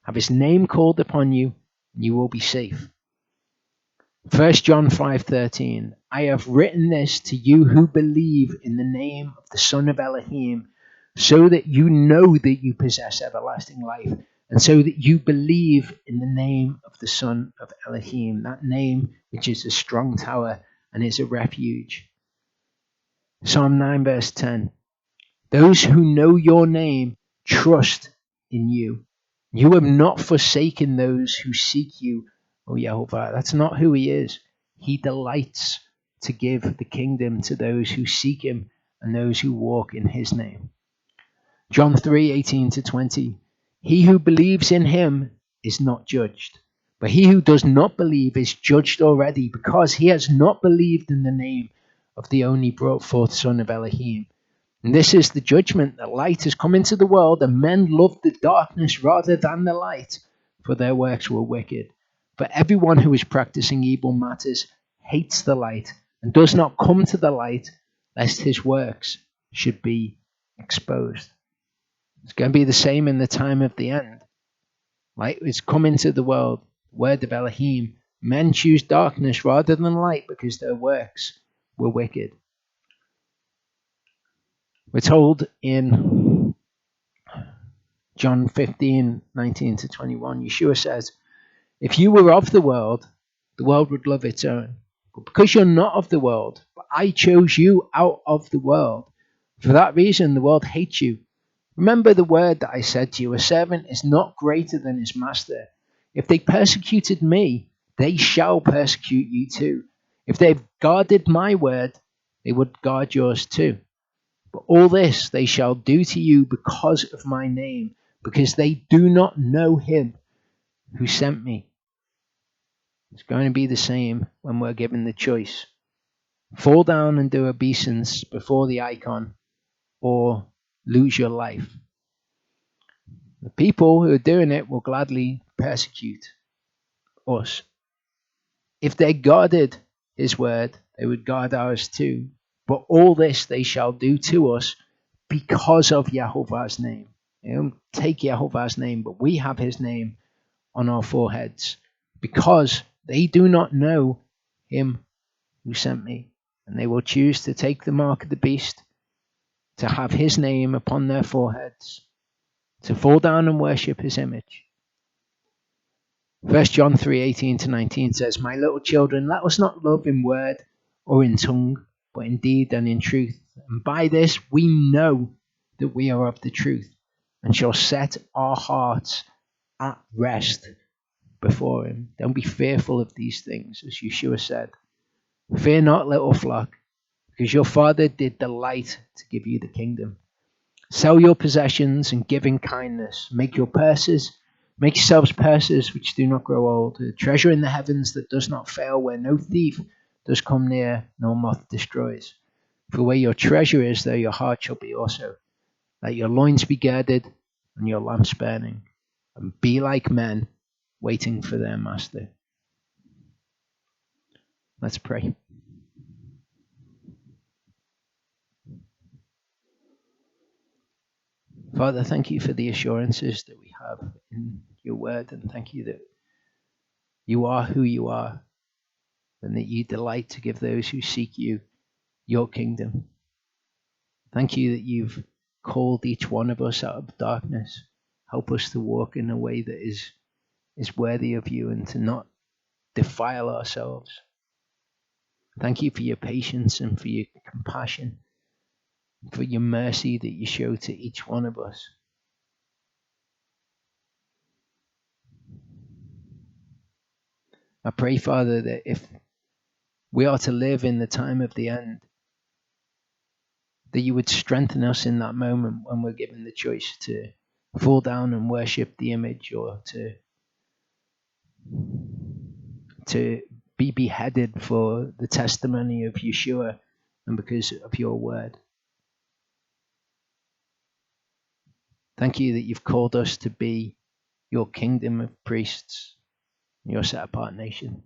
have his name called upon you, and you will be safe. 1 John 5:13, I have written this to you who believe in the name of the Son of Elohim, so that you know that you possess everlasting life, and so that you believe in the name of the Son of Elohim, that name which is a strong tower and is a refuge. Psalm 9 verse 10, those who know your name trust in you. You have not forsaken those who seek you, O Yehovah. That's not who he is. He delights to give the kingdom to those who seek him and those who walk in his name. John 3:18-20. He who believes in him is not judged, but he who does not believe is judged already, because he has not believed in the name of the only brought forth Son of Elohim. And this is the judgment, that light has come into the world, and men loved the darkness rather than the light, for their works were wicked. For everyone who is practicing evil matters hates the light, and does not come to the light, lest his works should be exposed. It's going to be the same in the time of the end. Light has come into the world, word of Elohim. Men choose darkness rather than light because their works were wicked. We're told in John 15:19-21, Yeshua says, if you were of the world would love its own. But because you're not of the world, but I chose you out of the world, for that reason the world hates you. Remember the word that I said to you, a servant is not greater than his master. If they persecuted me, they shall persecute you too. If they've guarded my word, they would guard yours too. But all this they shall do to you because of my name, because they do not know him who sent me. It's going to be the same when we're given the choice. Fall down and do obeisance before the icon, or lose your life. The people who are doing it will gladly persecute us. If they guarded his word, they would guard ours too. But all this they shall do to us because of Yehovah's name. They don't take Yehovah's name, but we have his name on our foreheads, because they do not know him who sent me. And they will choose to take the mark of the beast, to have his name upon their foreheads, to fall down and worship his image. 1 John 3:18-19 says, my little children, let us not love in word or in tongue, but in deed and in truth. And by this we know that we are of the truth, and shall set our hearts at rest before him. Don't be fearful of these things, as Yeshua said. Fear not, little flock, because your Father did delight to give you the kingdom. Sell your possessions and give in kindness. Make yourselves purses which do not grow old, a treasure in the heavens that does not fail, where no thief does come near, nor moth destroys. For where your treasure is, there your heart shall be also. Let your loins be girded and your lamps burning, and be like men waiting for their master. Let's pray. Father, thank you for the assurances that we have in your word, and thank you that you are who you are, and that you delight to give those who seek you your kingdom. Thank you that you've called each one of us out of darkness. Help us to walk in a way that is worthy of you, and to not defile ourselves. Thank you for your patience and for your compassion, for your mercy that you show to each one of us. I pray, Father, that if we are to live in the time of the end, that you would strengthen us in that moment when we're given the choice to fall down and worship the image, or to to be beheaded for the testimony of Yeshua and because of your word. Thank you that you've called us to be your kingdom of priests, your set apart nation.